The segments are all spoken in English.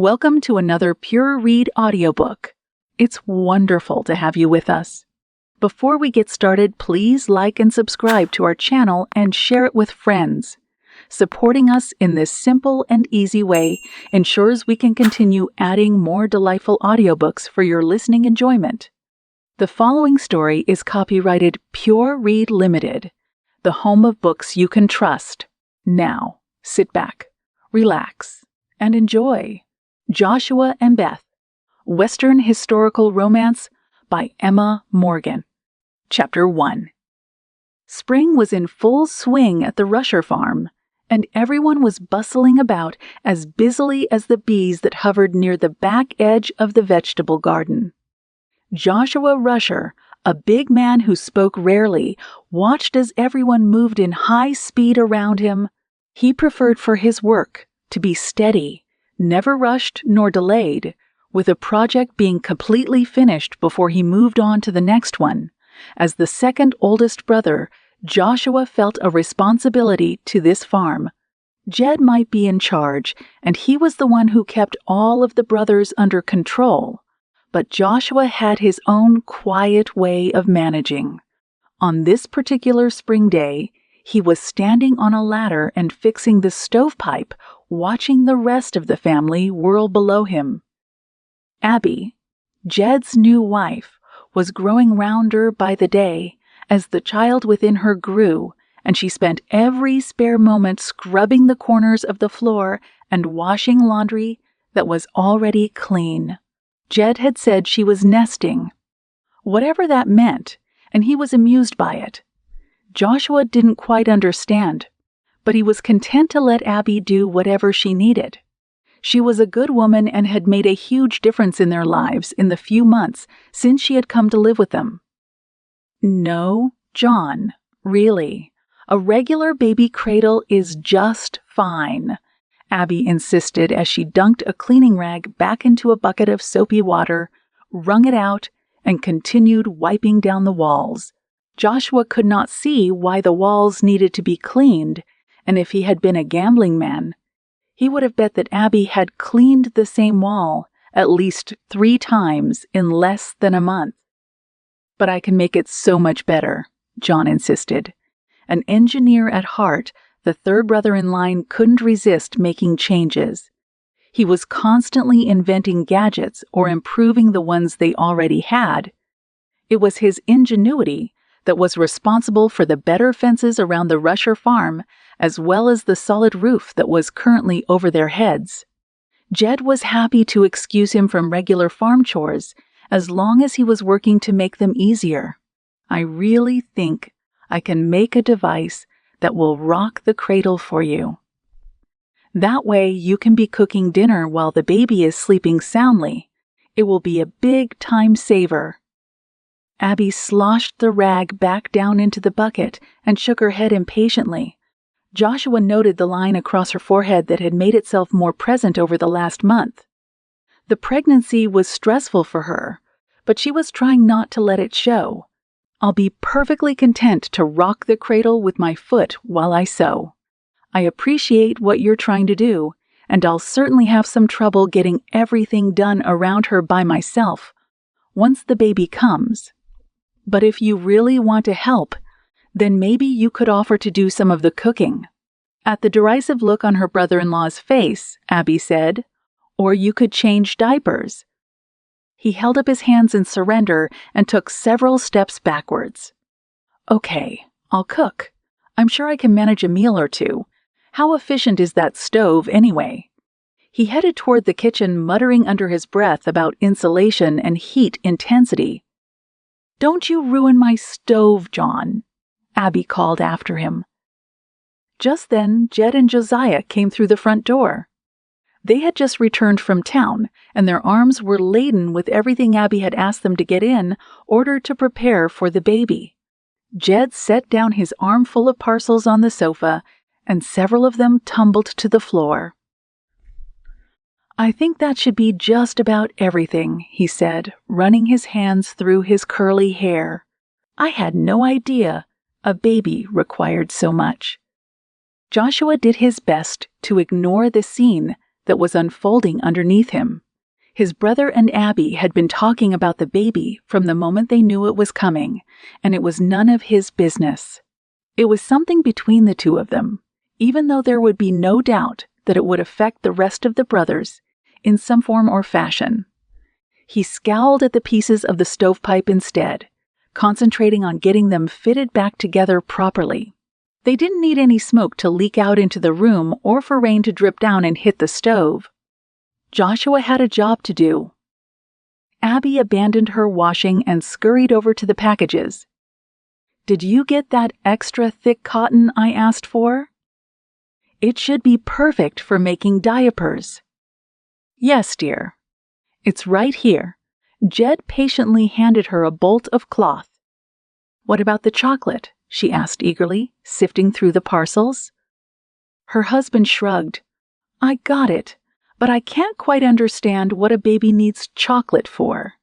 Welcome to another PureRead audiobook. It's wonderful to have you with us. Before we get started, please like and subscribe to our channel and share it with friends. Supporting us in this simple and easy way ensures we can continue adding more delightful audiobooks for your listening enjoyment. The following story is copyrighted PureRead Limited, the home of books you can trust. Now, sit back, relax, and enjoy. Joshua and Beth, Western Historical Romance by Emma Morgan. Chapter 1. Spring was in full swing at the Rusher farm, and everyone was bustling about as busily as the bees that hovered near the back edge of the vegetable garden. Joshua Rusher, a big man who spoke rarely, watched as everyone moved in high speed around him. He preferred for his work to be steady, never rushed nor delayed, with a project being completely finished before he moved on to the next one. As the second oldest brother, Joshua felt a responsibility to this farm. Jed might be in charge, and he was the one who kept all of the brothers under control, but Joshua had his own quiet way of managing. On this particular spring day, he was standing on a ladder and fixing the stovepipe, watching the rest of the family whirl below him. Abby, Jed's new wife, was growing rounder by the day as the child within her grew, and she spent every spare moment scrubbing the corners of the floor and washing laundry that was already clean. Jed had said she was nesting, whatever that meant, and he was amused by it. Joshua didn't quite understand, but he was content to let Abby do whatever she needed. She was a good woman and had made a huge difference in their lives in the few months since she had come to live with them. No, John, really. A regular baby cradle is just fine, Abby insisted as she dunked a cleaning rag back into a bucket of soapy water, wrung it out, and continued wiping down the walls. Joshua could not see why the walls needed to be cleaned, and if he had been a gambling man, he would have bet that Abby had cleaned the same wall at least 3 times in less than a month. But I can make it so much better, John insisted. An engineer at heart, the third brother in line couldn't resist making changes. He was constantly inventing gadgets or improving the ones they already had. It was his ingenuity that was responsible for the better fences around the Rusher farm, as well as the solid roof that was currently over their heads. Jed was happy to excuse him from regular farm chores, as long as he was working to make them easier. I really think I can make a device that will rock the cradle for you. That way you can be cooking dinner while the baby is sleeping soundly. It will be a big time saver. Abby sloshed the rag back down into the bucket and shook her head impatiently. Joshua noted the line across her forehead that had made itself more present over the last month. The pregnancy was stressful for her, but she was trying not to let it show. I'll be perfectly content to rock the cradle with my foot while I sew. I appreciate what you're trying to do, and I'll certainly have some trouble getting everything done around her by myself once the baby comes. But if you really want to help, then maybe you could offer to do some of the cooking. At the derisive look on her brother-in-law's face, Abby said, or you could change diapers. He held up his hands in surrender and took several steps backwards. Okay, I'll cook. I'm sure I can manage a meal or two. How efficient is that stove anyway? He headed toward the kitchen, muttering under his breath about insulation and heat intensity. Don't you ruin my stove, John, Abby called after him. Just then, Jed and Josiah came through the front door. They had just returned from town, and their arms were laden with everything Abby had asked them to get in order to prepare for the baby. Jed set down his armful of parcels on the sofa, and several of them tumbled to the floor. I think that should be just about everything, he said, running his hands through his curly hair. I had no idea a baby required so much. Joshua did his best to ignore the scene that was unfolding underneath him. His brother and Abby had been talking about the baby from the moment they knew it was coming, and it was none of his business. It was something between the two of them, even though there would be no doubt that it would affect the rest of the brothers in some form or fashion. He scowled at the pieces of the stovepipe instead, concentrating on getting them fitted back together properly. They didn't need any smoke to leak out into the room or for rain to drip down and hit the stove. Joshua had a job to do. Abby abandoned her washing and scurried over to the packages. "Did you get that extra thick cotton I asked for? It should be perfect for making diapers." "Yes, dear. It's right here." Jed patiently handed her a bolt of cloth. "What about the chocolate?" she asked eagerly, sifting through the parcels. Her husband shrugged. "I got it, but I can't quite understand what a baby needs chocolate for."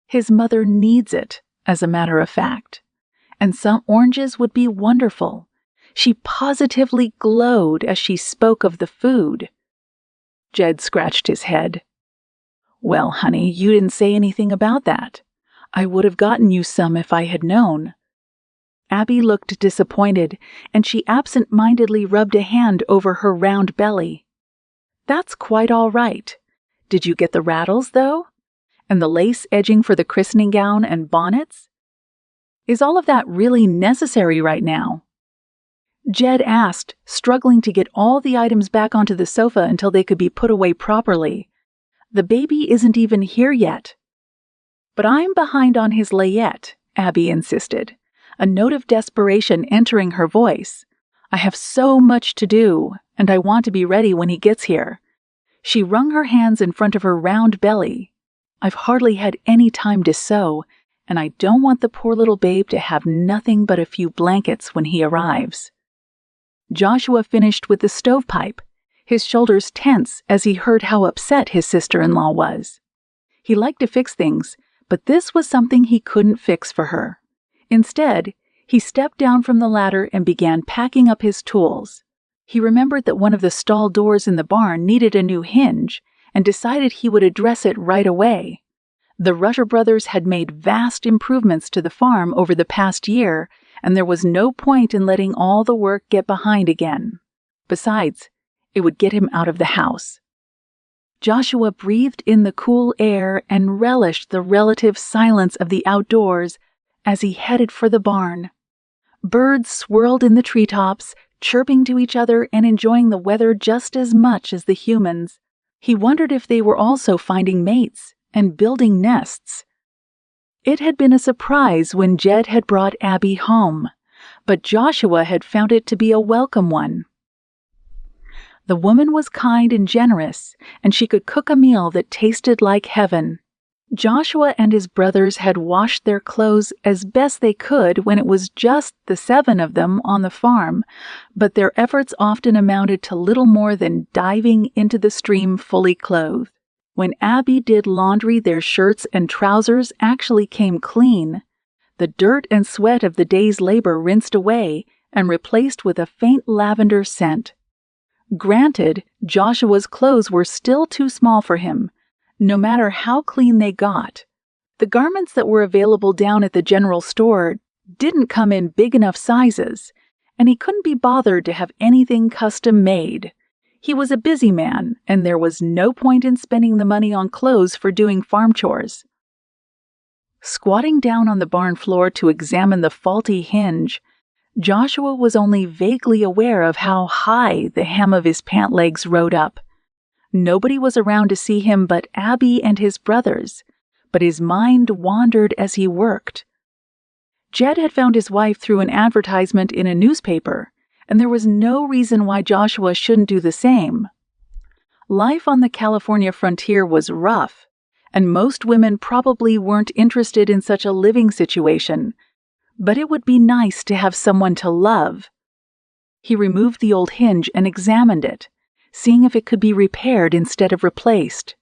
His mother needs it, as a matter of fact. And some oranges would be wonderful. She positively glowed as she spoke of the food. Jed scratched his head. "Well, honey, you didn't say anything about that. I would have gotten you some if I had known." Abby looked disappointed, and she absent-mindedly rubbed a hand over her round belly. "That's quite all right. Did you get the rattles, though? And the lace edging for the christening gown and bonnets? Is all of that really necessary right now?" Jed asked, struggling to get all the items back onto the sofa until they could be put away properly. "The baby isn't even here yet." "But I'm behind on his layette," Abby insisted, a note of desperation entering her voice. "I have so much to do, and I want to be ready when he gets here." She wrung her hands in front of her round belly. "I've hardly had any time to sew, and I don't want the poor little babe to have nothing but a few blankets when he arrives." Joshua finished with the stovepipe, his shoulders tense as he heard how upset his sister-in-law was. He liked to fix things, but this was something he couldn't fix for her. Instead, he stepped down from the ladder and began packing up his tools. He remembered that one of the stall doors in the barn needed a new hinge and decided he would address it right away. The Rutter brothers had made vast improvements to the farm over the past year, and there was no point in letting all the work get behind again. Besides, it would get him out of the house. Joshua breathed in the cool air and relished the relative silence of the outdoors as he headed for the barn. Birds swirled in the treetops, chirping to each other and enjoying the weather just as much as the humans. He wondered if they were also finding mates and building nests. It had been a surprise when Jed had brought Abby home, but Joshua had found it to be a welcome one. The woman was kind and generous, and she could cook a meal that tasted like heaven. Joshua and his brothers had washed their clothes as best they could when it was just the 7 of them on the farm, but their efforts often amounted to little more than diving into the stream fully clothed. When Abby did laundry, their shirts and trousers actually came clean. The dirt and sweat of the day's labor rinsed away and replaced with a faint lavender scent. Granted, Joshua's clothes were still too small for him, no matter how clean they got. The garments that were available down at the general store didn't come in big enough sizes, and he couldn't be bothered to have anything custom made. He was a busy man, and there was no point in spending the money on clothes for doing farm chores. Squatting down on the barn floor to examine the faulty hinge, Joshua was only vaguely aware of how high the hem of his pant legs rode up. Nobody was around to see him but Abby and his brothers, but his mind wandered as he worked. Jed had found his wife through an advertisement in a newspaper, and there was no reason why Joshua shouldn't do the same. Life on the California frontier was rough, and most women probably weren't interested in such a living situation, but it would be nice to have someone to love. He removed the old hinge and examined it, seeing if it could be repaired instead of replaced.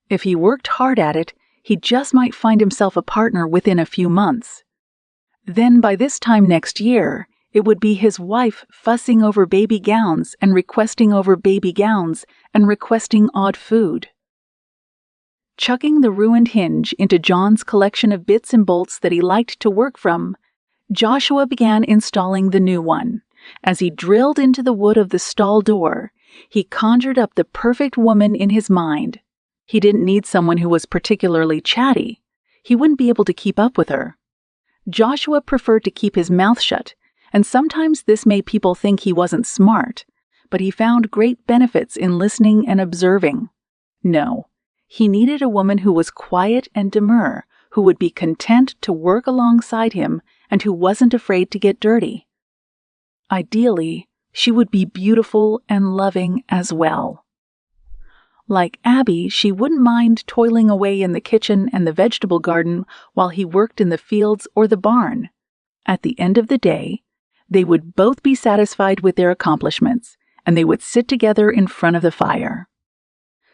If he worked hard at it, he just might find himself a partner within a few months. Then by this time next year, It would be his wife fussing over baby gowns and requesting over baby gowns and requesting odd food. Chucking the ruined hinge into John's collection of bits and bolts that he liked to work from, Joshua began installing the new one. As he drilled into the wood of the stall door, he conjured up the perfect woman in his mind. He didn't need someone who was particularly chatty. He wouldn't be able to keep up with her. Joshua preferred to keep his mouth shut, and sometimes this made people think he wasn't smart, but he found great benefits in listening and observing. No, he needed a woman who was quiet and demure, who would be content to work alongside him and who wasn't afraid to get dirty. Ideally, she would be beautiful and loving as well. Like Abby, she wouldn't mind toiling away in the kitchen and the vegetable garden while he worked in the fields or the barn. At the end of the day, they would both be satisfied with their accomplishments, and they would sit together in front of the fire.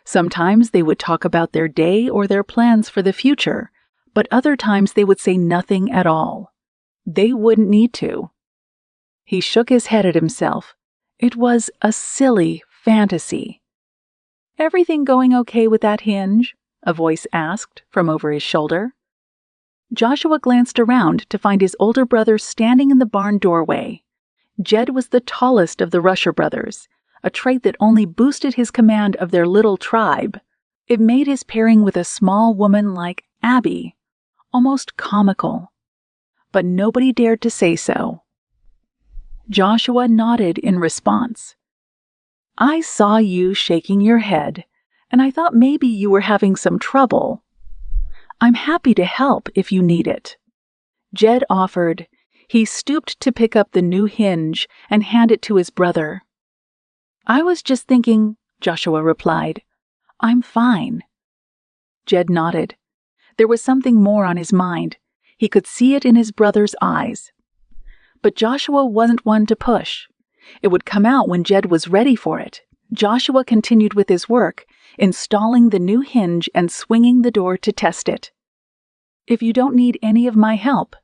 Sometimes they would talk about their day or their plans for the future, but other times they would say nothing at all. They wouldn't need to. He shook his head at himself. It was a silly fantasy. "Everything going okay with that hinge?" a voice asked from over his shoulder. Joshua glanced around to find his older brother standing in the barn doorway. Jed was the tallest of the Rusher brothers, a trait that only boosted his command of their little tribe. It made his pairing with a small woman like Abby almost comical. But nobody dared to say so. Joshua nodded in response. "I saw you shaking your head, and I thought maybe you were having some trouble. I'm happy to help if you need it." Jed offered. He stooped to pick up the new hinge and hand it to his brother. "I was just thinking," Joshua replied. "I'm fine." Jed nodded. There was something more on his mind. He could see it in his brother's eyes. But Joshua wasn't one to push. It would come out when Jed was ready for it. Joshua continued with his work, installing the new hinge and swinging the door to test it. "If you don't need any of my help,"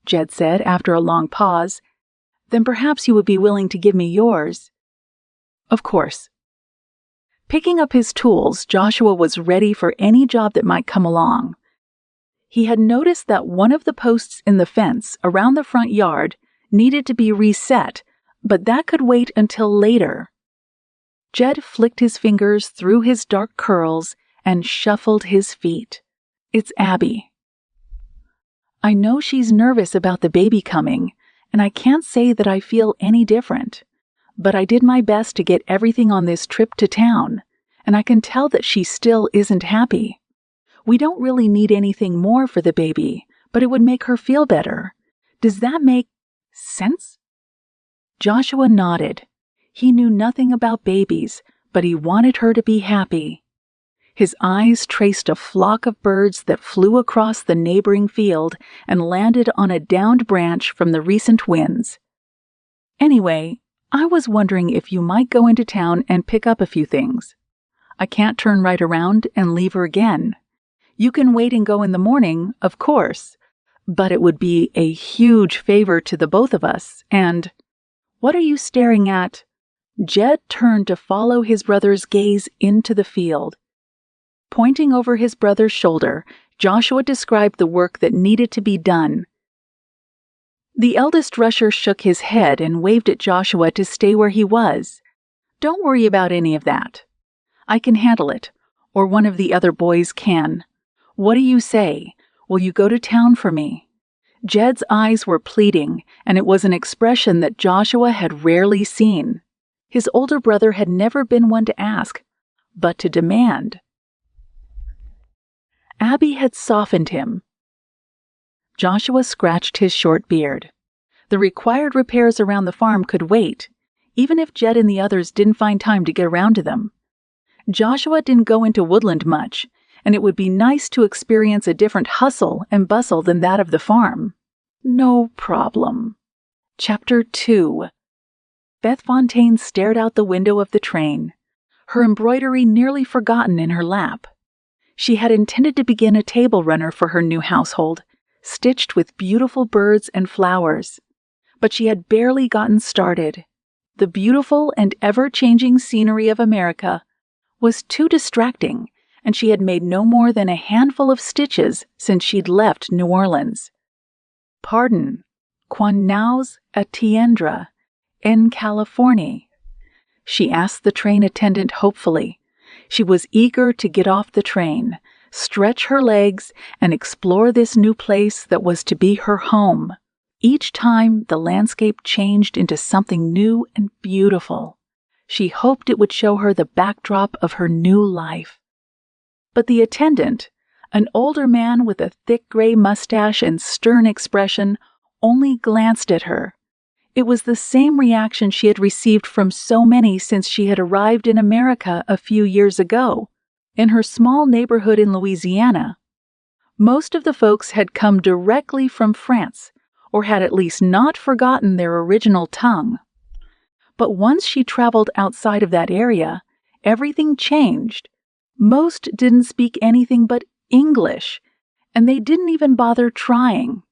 Jed said after a long pause, "then perhaps you would be willing to give me yours." "Of course." Picking up his tools, Joshua was ready for any job that might come along. He had noticed that one of the posts in the fence around the front yard needed to be reset, but that could wait until later. Jed flicked his fingers through his dark curls and shuffled his feet. "It's Abby. I know she's nervous about the baby coming, and I can't say that I feel any different. But I did my best to get everything on this trip to town, and I can tell that she still isn't happy. We don't really need anything more for the baby, but it would make her feel better. Does that make sense?" Joshua nodded. He knew nothing about babies, but he wanted her to be happy. His eyes traced a flock of birds that flew across the neighboring field and landed on a downed branch from the recent winds. "Anyway, I was wondering if you might go into town and pick up a few things. I can't turn right around and leave her again. You can wait and go in the morning, of course, but it would be a huge favor to the both of us, and what are you staring at?" Jed turned to follow his brother's gaze into the field. Pointing over his brother's shoulder, Joshua described the work that needed to be done. The eldest Rusher shook his head and waved at Joshua to stay where he was. "Don't worry about any of that. I can handle it, or one of the other boys can. What do you say? Will you go to town for me?" Jed's eyes were pleading, and it was an expression that Joshua had rarely seen. His older brother had never been one to ask, but to demand. Abby had softened him. Joshua scratched his short beard. The required repairs around the farm could wait, even if Jed and the others didn't find time to get around to them. Joshua didn't go into Woodland much, and it would be nice to experience a different hustle and bustle than that of the farm. No problem. Chapter 2. Beth Fontaine stared out the window of the train, her embroidery nearly forgotten in her lap. She had intended to begin a table runner for her new household, stitched with beautiful birds and flowers. But she had barely gotten started. The beautiful and ever-changing scenery of America was too distracting, and she had made no more than a handful of stitches since she'd left New Orleans. Pardon, quan nous attiendra en Californie? She asked the train attendant hopefully. She was eager to get off the train, stretch her legs, and explore this new place that was to be her home. Each time the landscape changed into something new and beautiful. She hoped it would show her the backdrop of her new life. But the attendant, an older man with a thick gray mustache and stern expression, only glanced at her. It was the same reaction she had received from so many since she had arrived in America a few years ago, in her small neighborhood in Louisiana. Most of the folks had come directly from France, or had at least not forgotten their original tongue. But once she traveled outside of that area, everything changed. Most didn't speak anything but English, and they didn't even bother trying.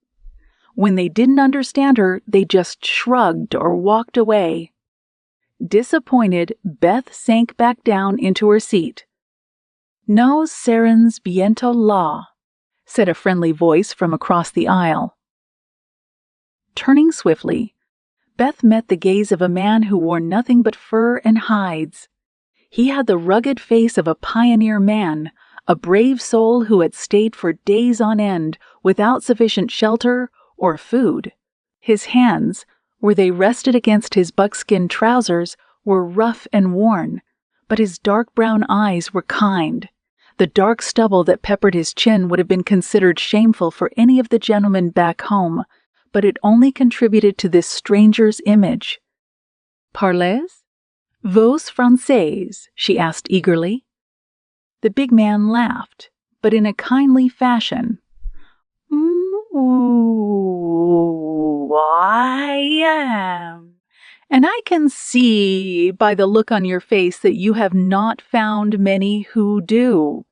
When they didn't understand her, they just shrugged or walked away. Disappointed, Beth sank back down into her seat. "Nos serons bientôt là," said a friendly voice from across the aisle. Turning swiftly, Beth met the gaze of a man who wore nothing but fur and hides. He had the rugged face of a pioneer man, a brave soul who had stayed for days on end without sufficient shelter or food. His hands, where they rested against his buckskin trousers, were rough and worn, but his dark brown eyes were kind. The dark stubble that peppered his chin would have been considered shameful for any of the gentlemen back home, but it only contributed to this stranger's image. "Parlez? Vos français?" she asked eagerly. The big man laughed, but in a kindly fashion. "I am. And I can see by the look on your face that you have not found many who do."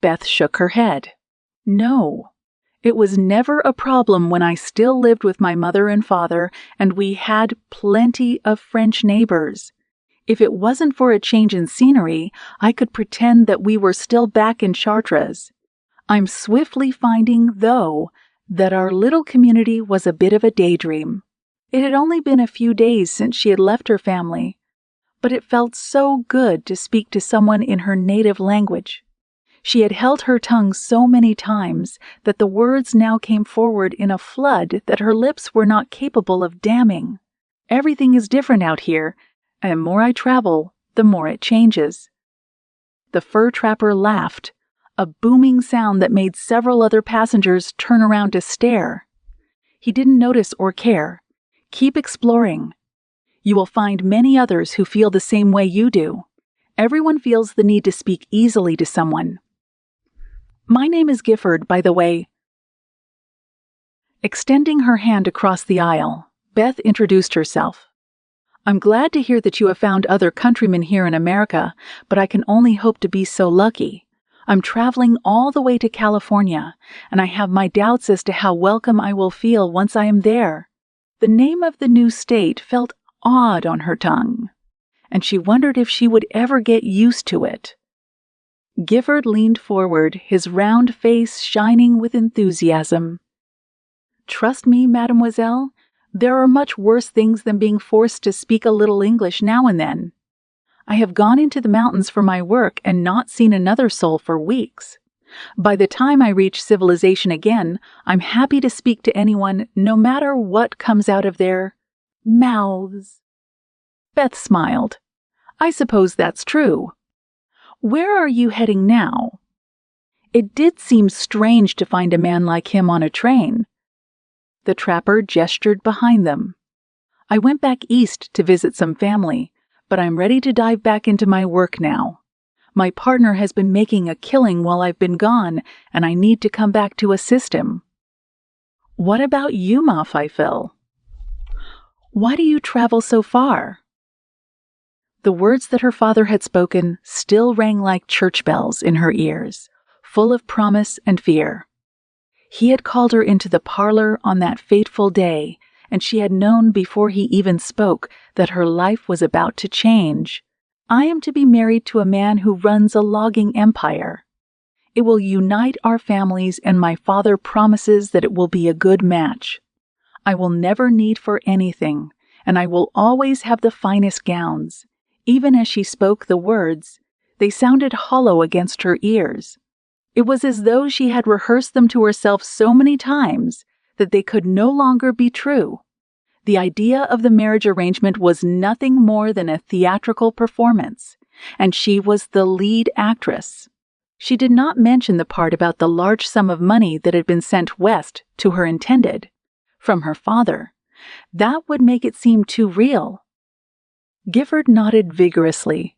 Beth shook her head. "No. It was never a problem when I still lived with my mother and father, and we had plenty of French neighbors. If it wasn't for a change in scenery, I could pretend that we were still back in Chartres. I'm swiftly finding, though, that our little community was a bit of a daydream. It had only been a few days since she had left her family, but it felt so good to speak to someone in her native language. She had held her tongue so many times that the words now came forward in a flood that her lips were not capable of damming. Everything is different out here, and the more I travel, the more it changes." The fur trapper laughed, a booming sound that made several other passengers turn around to stare. He didn't notice or care. Keep exploring. You will find many others who feel the same way you do. Everyone feels the need to speak easily to someone. "My name is Gifford, by the way." Extending her hand across the aisle, Beth introduced herself. "I'm glad to hear that you have found other countrymen here in America, but I can only hope to be so lucky. I'm traveling all the way to California, and I have my doubts as to how welcome I will feel once I am there." The name of the new state felt odd on her tongue, and she wondered if she would ever get used to it. Gifford leaned forward, his round face shining with enthusiasm. "Trust me, mademoiselle, there are much worse things than being forced to speak a little English now and then. I have gone into the mountains for my work and not seen another soul for weeks. By the time I reach civilization again, I'm happy to speak to anyone, no matter what comes out of their mouths." Beth smiled. "I suppose that's true. Where are you heading now?" It did seem strange to find a man like him on a train. The trapper gestured behind them. "I went back east to visit some family, but I'm ready to dive back into my work now. My partner has been making a killing while I've been gone, and I need to come back to assist him." "What about you, ma Feifel? Why do you travel so far?" The words that her father had spoken still rang like church bells in her ears, full of promise and fear. He had called her into the parlor on that fateful day, and she had known before he even spoke that her life was about to change. I am to be married to a man who runs a logging empire. It will unite our families, and my father promises that it will be a good match. I will never need for anything, and I will always have the finest gowns. Even as she spoke the words, they sounded hollow against her ears. It was as though she had rehearsed them to herself so many times that they could no longer be true. The idea of the marriage arrangement was nothing more than a theatrical performance, and she was the lead actress. She did not mention the part about the large sum of money that had been sent west to her intended, from her father. That would make it seem too real. Gifford nodded vigorously.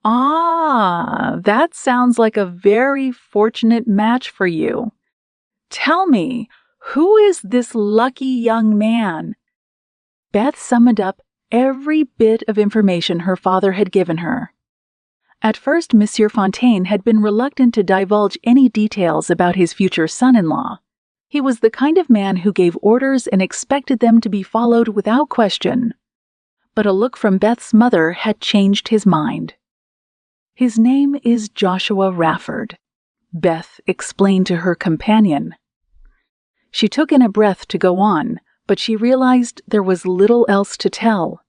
Ah, that sounds like a very fortunate match for you. Tell me, who is this lucky young man? Beth summoned up every bit of information her father had given her. At first, Monsieur Fontaine had been reluctant to divulge any details about his future son-in-law. He was the kind of man who gave orders and expected them to be followed without question. But a look from Beth's mother had changed his mind. His name is Joshua Rafford, Beth explained to her companion. She took in a breath to go on, but she realized there was little else to tell.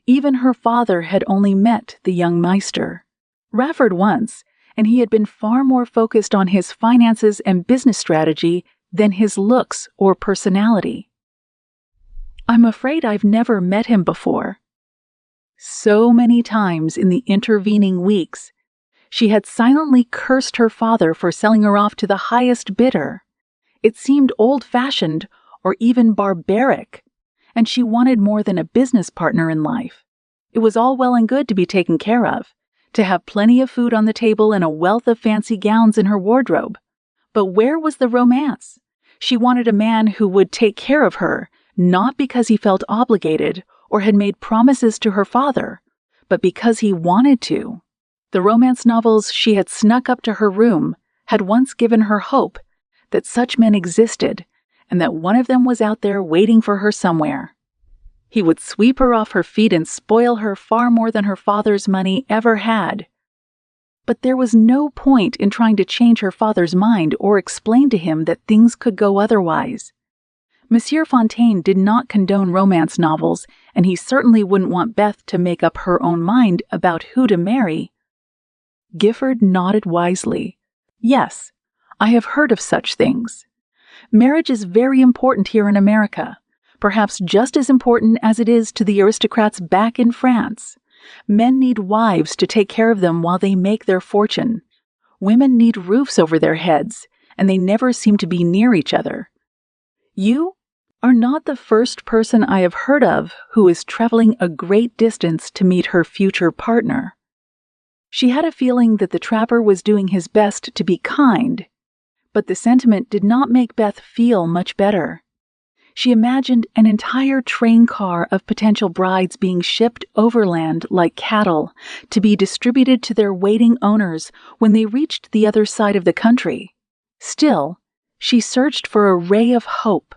Even her father had only met the young Meister. Rafford once, and he had been far more focused on his finances and business strategy than his looks or personality. I'm afraid I've never met him before. So many times in the intervening weeks, she had silently cursed her father for selling her off to the highest bidder. It seemed old-fashioned or even barbaric, and she wanted more than a business partner in life. It was all well and good to be taken care of, to have plenty of food on the table and a wealth of fancy gowns in her wardrobe. But where was the romance? She wanted a man who would take care of her, not because he felt obligated or had made promises to her father, but because he wanted to. The romance novels she had snuck up to her room had once given her hope that such men existed and that one of them was out there waiting for her somewhere. He would sweep her off her feet and spoil her far more than her father's money ever had. But there was no point in trying to change her father's mind or explain to him that things could go otherwise. Monsieur Fontaine did not condone romance novels, and he certainly wouldn't want Beth to make up her own mind about who to marry. Gifford nodded wisely. Yes, I have heard of such things. Marriage is very important here in America, perhaps just as important as it is to the aristocrats back in France. Men need wives to take care of them while they make their fortune. Women need roofs over their heads, and they never seem to be near each other. You are not the first person I have heard of who is traveling a great distance to meet her future partner. She had a feeling that the trapper was doing his best to be kind, but the sentiment did not make Beth feel much better. She imagined an entire train car of potential brides being shipped overland like cattle to be distributed to their waiting owners when they reached the other side of the country. Still, she searched for a ray of hope.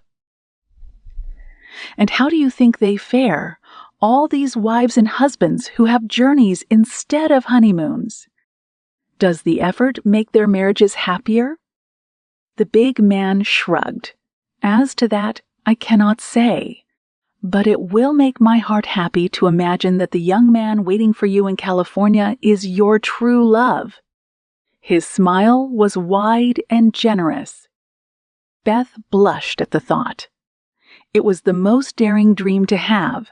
And how do you think they fare, all these wives and husbands who have journeys instead of honeymoons? Does the effort make their marriages happier? The big man shrugged. As to that, I cannot say, but it will make my heart happy to imagine that the young man waiting for you in California is your true love. His smile was wide and generous. Beth blushed at the thought. It was the most daring dream to have,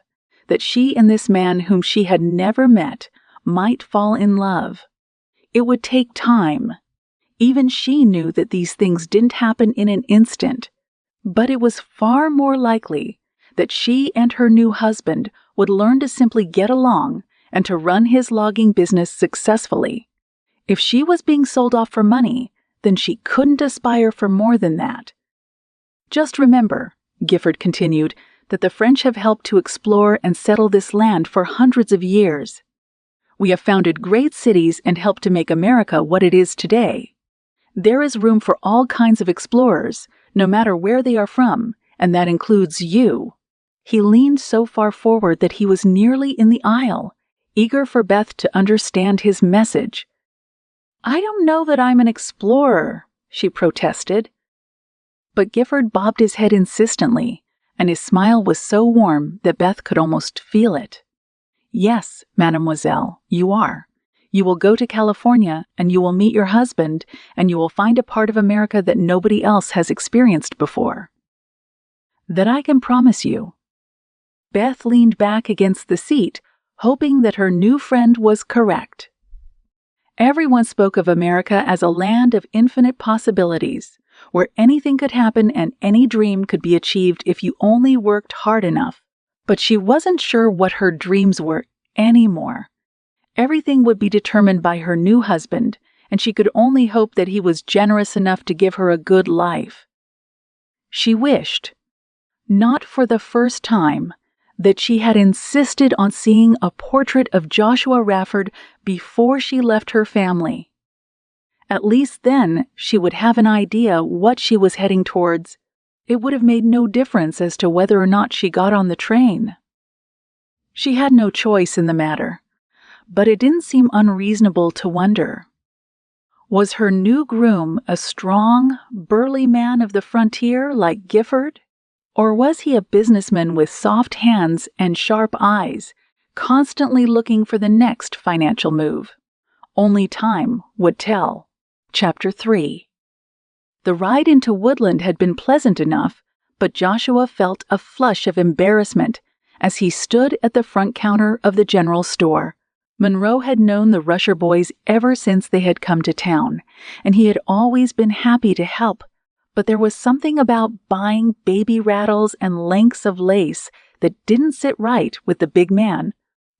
that she and this man whom she had never met might fall in love. It would take time. Even she knew that these things didn't happen in an instant, but it was far more likely that she and her new husband would learn to simply get along and to run his logging business successfully. If she was being sold off for money, then she couldn't aspire for more than that. Just remember, Gifford continued, that the French have helped to explore and settle this land for hundreds of years. We have founded great cities and helped to make America what it is today. There is room for all kinds of explorers, no matter where they are from, and that includes you." He leaned so far forward that he was nearly in the aisle, eager for Beth to understand his message. "I don't know that I'm an explorer," she protested. But Gifford bobbed his head insistently, and his smile was so warm that Beth could almost feel it. "Yes, mademoiselle, you are. You will go to California, and you will meet your husband, and you will find a part of America that nobody else has experienced before." "That I can promise you." Beth leaned back against the seat, hoping that her new friend was correct. Everyone spoke of America as a land of infinite possibilities, where anything could happen and any dream could be achieved if you only worked hard enough. But she wasn't sure what her dreams were anymore. Everything would be determined by her new husband, and she could only hope that he was generous enough to give her a good life. She wished, not for the first time, that she had insisted on seeing a portrait of Joshua Rafford before she left her family. At least then she would have an idea what she was heading towards. It would have made no difference as to whether or not she got on the train. She had no choice in the matter, but it didn't seem unreasonable to wonder. Was her new groom a strong, burly man of the frontier like Gifford? Or was he a businessman with soft hands and sharp eyes, constantly looking for the next financial move? Only time would tell. Chapter 3. The ride into Woodland had been pleasant enough, but Joshua felt a flush of embarrassment as he stood at the front counter of the general store. Monroe had known the Rusher boys ever since they had come to town, and he had always been happy to help. But there was something about buying baby rattles and lengths of lace that didn't sit right with the big man.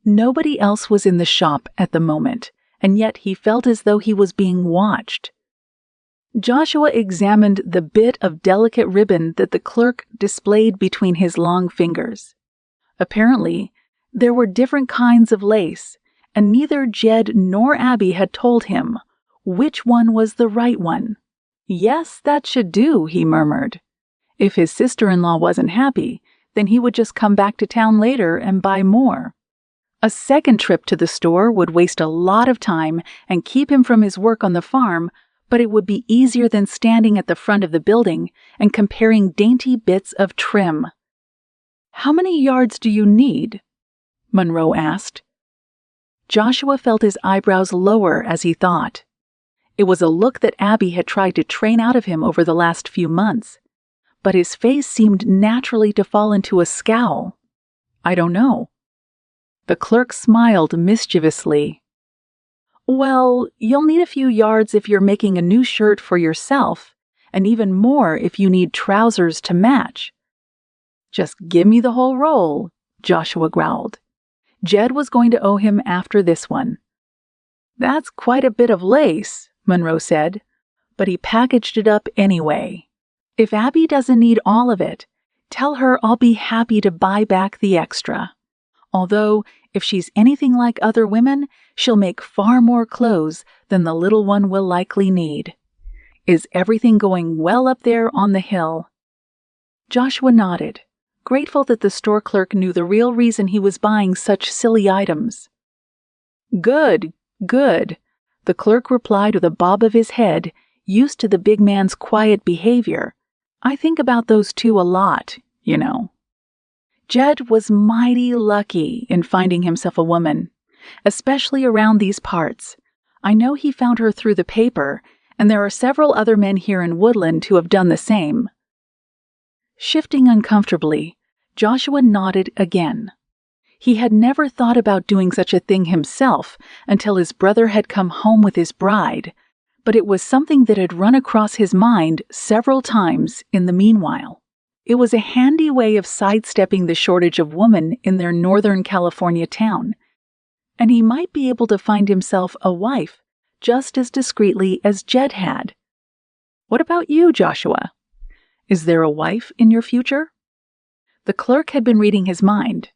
Nobody else was in the shop at the moment, and yet he felt as though he was being watched. Joshua examined the bit of delicate ribbon that the clerk displayed between his long fingers. Apparently, there were different kinds of lace, and neither Jed nor Abby had told him which one was the right one. "Yes, that should do," he murmured. If his sister-in-law wasn't happy, then he would just come back to town later and buy more. A second trip to the store would waste a lot of time and keep him from his work on the farm, but it would be easier than standing at the front of the building and comparing dainty bits of trim. "How many yards do you need?" Monroe asked. Joshua felt his eyebrows lower as he thought. It was a look that Abby had tried to train out of him over the last few months, but his face seemed naturally to fall into a scowl. "I don't know." The clerk smiled mischievously. "Well, you'll need a few yards if you're making a new shirt for yourself, and even more if you need trousers to match." "Just give me the whole roll," Joshua growled. Jed was going to owe him after this one. "That's quite a bit of lace," Monroe said, but he packaged it up anyway. "If Abby doesn't need all of it, tell her I'll be happy to buy back the extra. Although, if she's anything like other women, she'll make far more clothes than the little one will likely need. Is everything going well up there on the hill?" Joshua nodded, grateful that the store clerk knew the real reason he was buying such silly items. "Good, good," the clerk replied with a bob of his head, used to the big man's quiet behavior. "I think about those two a lot, you know." Jed was mighty lucky in finding himself a woman, especially around these parts. I know he found her through the paper, and there are several other men here in Woodland who have done the same. Shifting uncomfortably, Joshua nodded again. He had never thought about doing such a thing himself until his brother had come home with his bride, but it was something that had run across his mind several times in the meanwhile. It was a handy way of sidestepping the shortage of women in their Northern California town, and he might be able to find himself a wife just as discreetly as Jed had. What about you, Joshua? Is there a wife in your future? The clerk had been reading his mind.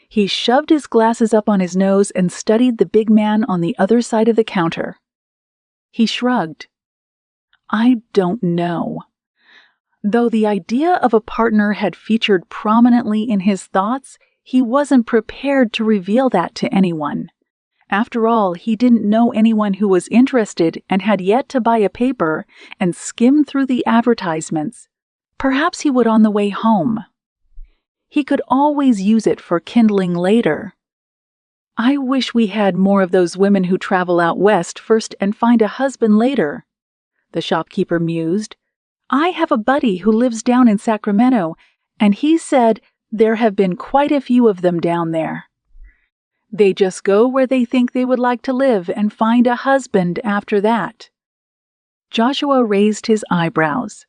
He shoved his glasses up on his nose and studied the big man on the other side of the counter. He shrugged. "I don't know. Though the idea of a partner had featured prominently in his thoughts, he wasn't prepared to reveal that to anyone. After all, he didn't know anyone who was interested and had yet to buy a paper and skim through the advertisements. Perhaps he would on the way home. He could always use it for kindling later. I wish we had more of those women who travel out west first and find a husband later, the shopkeeper mused. I have a buddy who lives down in Sacramento, and he said there have been quite a few of them down there. They just go where they think they would like to live and find a husband after that. Joshua raised his eyebrows.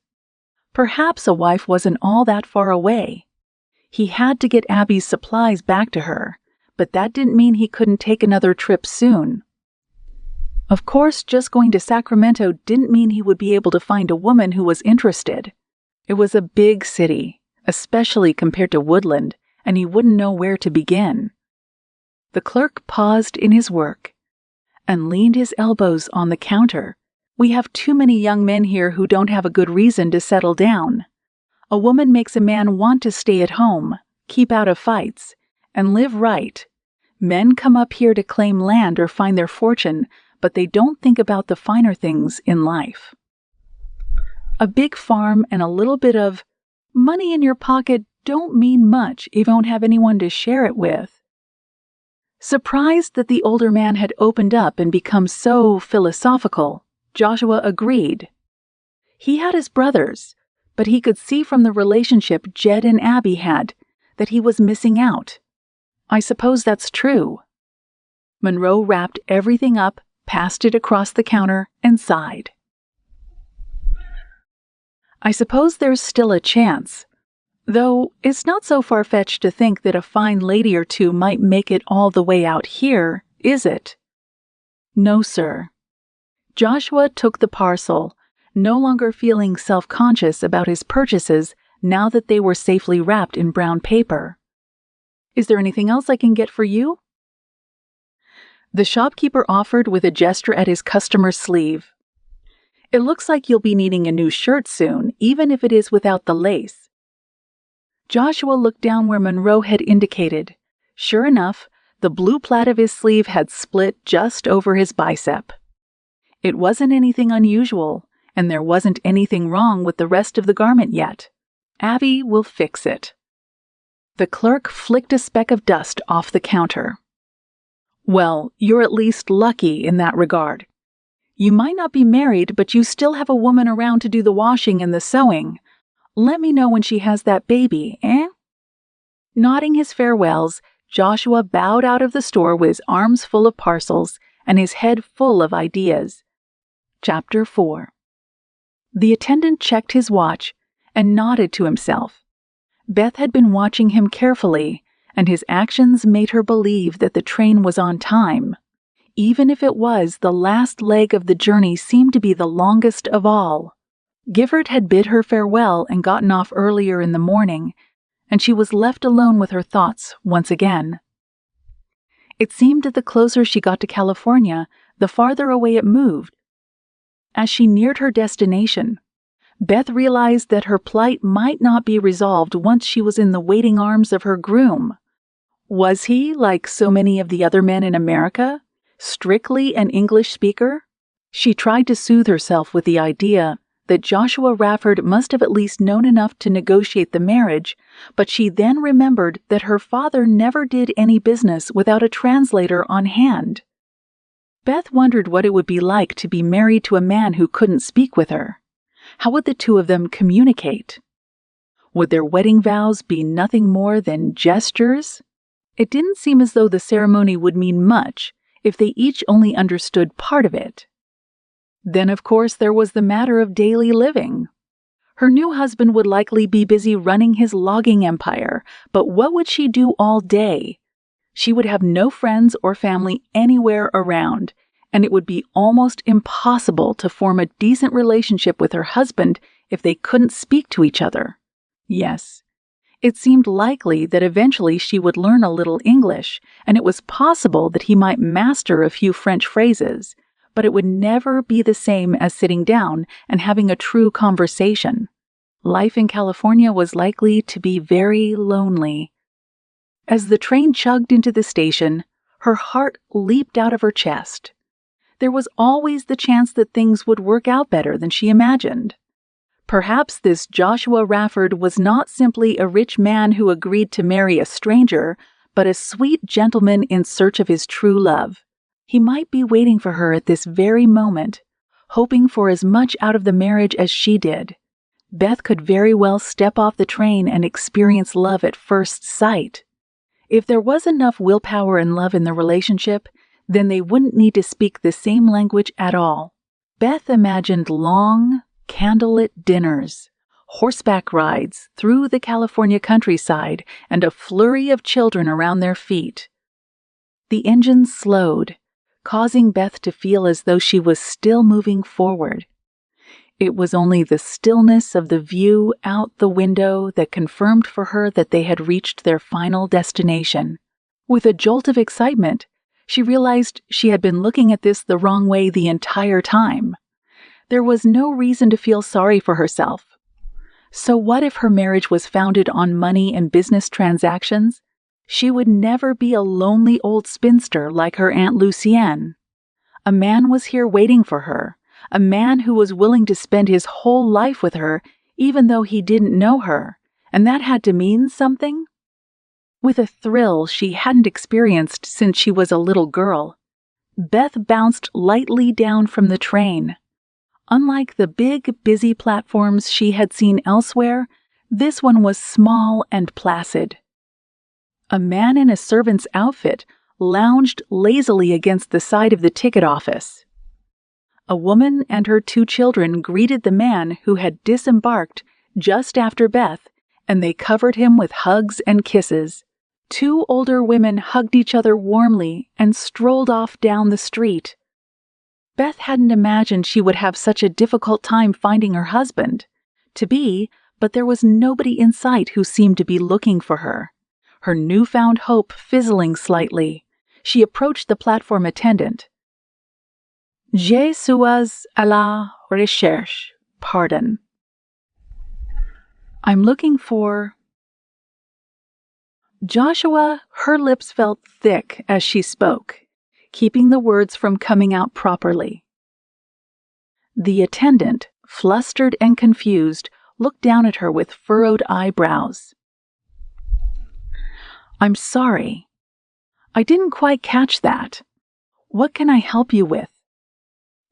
Perhaps a wife wasn't all that far away. He had to get Abby's supplies back to her, but that didn't mean he couldn't take another trip soon. Of course, just going to Sacramento didn't mean he would be able to find a woman who was interested. It was a big city, especially compared to Woodland, and he wouldn't know where to begin. The clerk paused in his work and leaned his elbows on the counter. We have too many young men here who don't have a good reason to settle down. A woman makes a man want to stay at home, keep out of fights, and live right. Men come up here to claim land or find their fortune, but they don't think about the finer things in life. A big farm and a little bit of money in your pocket don't mean much if you don't have anyone to share it with. Surprised that the older man had opened up and become so philosophical, Joshua agreed. He had his brothers, but he could see from the relationship Jed and Abby had that he was missing out. I suppose that's true. Monroe wrapped everything up, passed it across the counter, and sighed. I suppose there's still a chance. Though it's not so far-fetched to think that a fine lady or two might make it all the way out here, is it? No, sir. Joshua took the parcel, no longer feeling self-conscious about his purchases now that they were safely wrapped in brown paper. Is there anything else I can get for you? The shopkeeper offered with a gesture at his customer's sleeve. It looks like you'll be needing a new shirt soon, even if it is without the lace. Joshua looked down where Monroe had indicated. Sure enough, the blue plaid of his sleeve had split just over his bicep. It wasn't anything unusual, and there wasn't anything wrong with the rest of the garment yet. Abby will fix it. The clerk flicked a speck of dust off the counter. Well, you're at least lucky in that regard. You might not be married, but you still have a woman around to do the washing and the sewing. Let me know when she has that baby, eh? Nodding his farewells, Joshua bowed out of the store with his arms full of parcels and his head full of ideas. Chapter 4. The attendant checked his watch and nodded to himself. Beth had been watching him carefully, and his actions made her believe that the train was on time. Even if it was, the last leg of the journey seemed to be the longest of all. Gifford had bid her farewell and gotten off earlier in the morning, and she was left alone with her thoughts once again. It seemed that the closer she got to California, the farther away it moved. As she neared her destination, Beth realized that her plight might not be resolved once she was in the waiting arms of her groom. Was he, like so many of the other men in America, strictly an English speaker? She tried to soothe herself with the idea that Joshua Rafford must have at least known enough to negotiate the marriage, but she then remembered that her father never did any business without a translator on hand. Beth wondered what it would be like to be married to a man who couldn't speak with her. How would the two of them communicate? Would their wedding vows be nothing more than gestures? It didn't seem as though the ceremony would mean much if they each only understood part of it. Then, of course, there was the matter of daily living. Her new husband would likely be busy running his logging empire, but what would she do all day? She would have no friends or family anywhere around, and it would be almost impossible to form a decent relationship with her husband if they couldn't speak to each other. Yes, it seemed likely that eventually she would learn a little English, and it was possible that he might master a few French phrases, but it would never be the same as sitting down and having a true conversation. Life in California was likely to be very lonely. As the train chugged into the station, her heart leaped out of her chest. There was always the chance that things would work out better than she imagined. Perhaps this Joshua Rafford was not simply a rich man who agreed to marry a stranger, but a sweet gentleman in search of his true love. He might be waiting for her at this very moment, hoping for as much out of the marriage as she did. Beth could very well step off the train and experience love at first sight. If there was enough willpower and love in the relationship, then they wouldn't need to speak the same language at all. Beth imagined long, candlelit dinners, horseback rides through the California countryside, and a flurry of children around their feet. The engine slowed, causing Beth to feel as though she was still moving forward. It was only the stillness of the view out the window that confirmed for her that they had reached their final destination. With a jolt of excitement, she realized she had been looking at this the wrong way the entire time. There was no reason to feel sorry for herself. So what if her marriage was founded on money and business transactions? She would never be a lonely old spinster like her Aunt Lucienne. A man was here waiting for her, a man who was willing to spend his whole life with her, even though he didn't know her, and that had to mean something? With a thrill she hadn't experienced since she was a little girl, Beth bounced lightly down from the train. Unlike the big, busy platforms she had seen elsewhere, this one was small and placid. A man in a servant's outfit lounged lazily against the side of the ticket office. A woman and her 2 children greeted the man who had disembarked just after Beth, and they covered him with hugs and kisses. 2 older women hugged each other warmly and strolled off down the street. Beth hadn't imagined she would have such a difficult time finding her husband-to-be, but there was nobody in sight who seemed to be looking for her. Her newfound hope fizzling slightly, she approached the platform attendant. Je suis à la recherche, pardon. I'm looking for... Joshua, her lips felt thick as she spoke, keeping the words from coming out properly. The attendant, flustered and confused, looked down at her with furrowed eyebrows. I'm sorry. I didn't quite catch that. What can I help you with?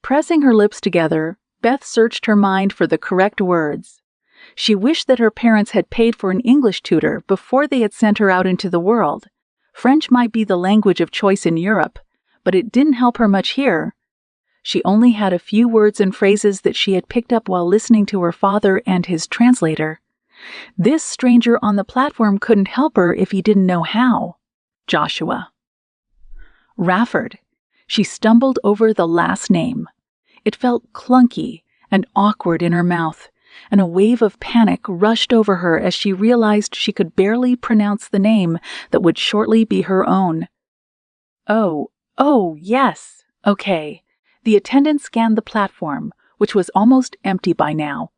Pressing her lips together, Beth searched her mind for the correct words. She wished that her parents had paid for an English tutor before they had sent her out into the world. French might be the language of choice in Europe, but it didn't help her much here. She only had a few words and phrases that she had picked up while listening to her father and his translator. This stranger on the platform couldn't help her if he didn't know how. Joshua. Rafford. She stumbled over the last name. It felt clunky and awkward in her mouth, and a wave of panic rushed over her as she realized she could barely pronounce the name that would shortly be her own. Oh, yes. Okay. The attendant scanned the platform, which was almost empty by now.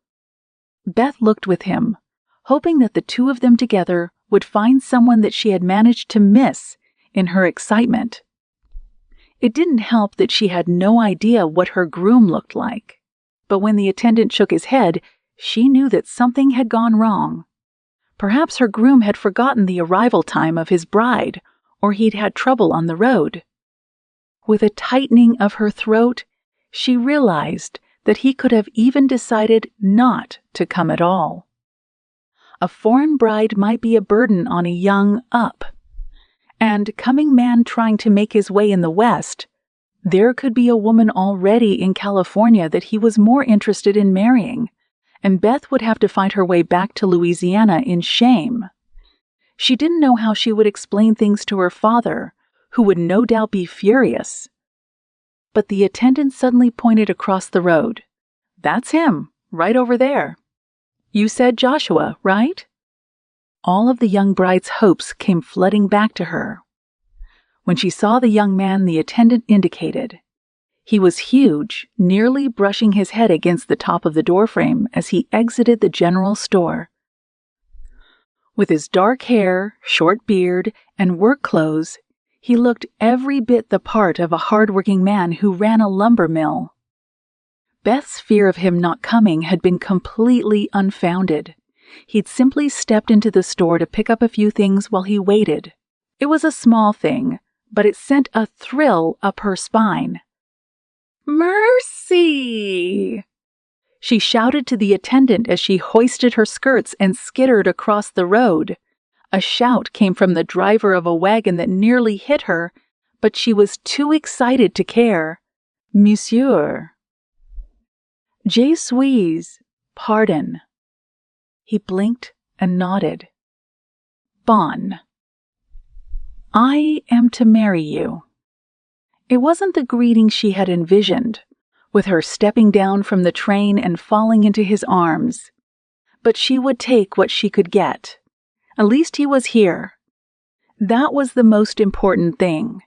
Beth looked with him, hoping that the 2 of them together would find someone that she had managed to miss in her excitement. It didn't help that she had no idea what her groom looked like, but when the attendant shook his head, she knew that something had gone wrong. Perhaps her groom had forgotten the arrival time of his bride, or he'd had trouble on the road. With a tightening of her throat, she realized that he could have even decided not to come at all. A foreign bride might be a burden on a young up. And coming man trying to make his way in the West, there could be a woman already in California that he was more interested in marrying, and Beth would have to find her way back to Louisiana in shame. She didn't know how she would explain things to her father, who would no doubt be furious. But the attendant suddenly pointed across the road. That's him, right over there. You said Joshua, right? All of the young bride's hopes came flooding back to her. When she saw the young man the attendant indicated, He was huge, nearly brushing his head against the top of the doorframe as he exited the general store. With his dark hair, short beard, and work clothes, he looked every bit the part of a hard-working man who ran a lumber mill. Beth's fear of him not coming had been completely unfounded. He'd simply stepped into the store to pick up a few things while he waited. It was a small thing, but it sent a thrill up her spine. "Mercy!" She shouted to the attendant as she hoisted her skirts and skittered across the road. A shout came from the driver of a wagon that nearly hit her, but she was too excited to care. "Monsieur." "Je suis. Pardon." He blinked and nodded. "Bon. I am to marry you." It wasn't the greeting she had envisioned, with her stepping down from the train and falling into his arms. But she would take what she could get. At least he was here. That was the most important thing.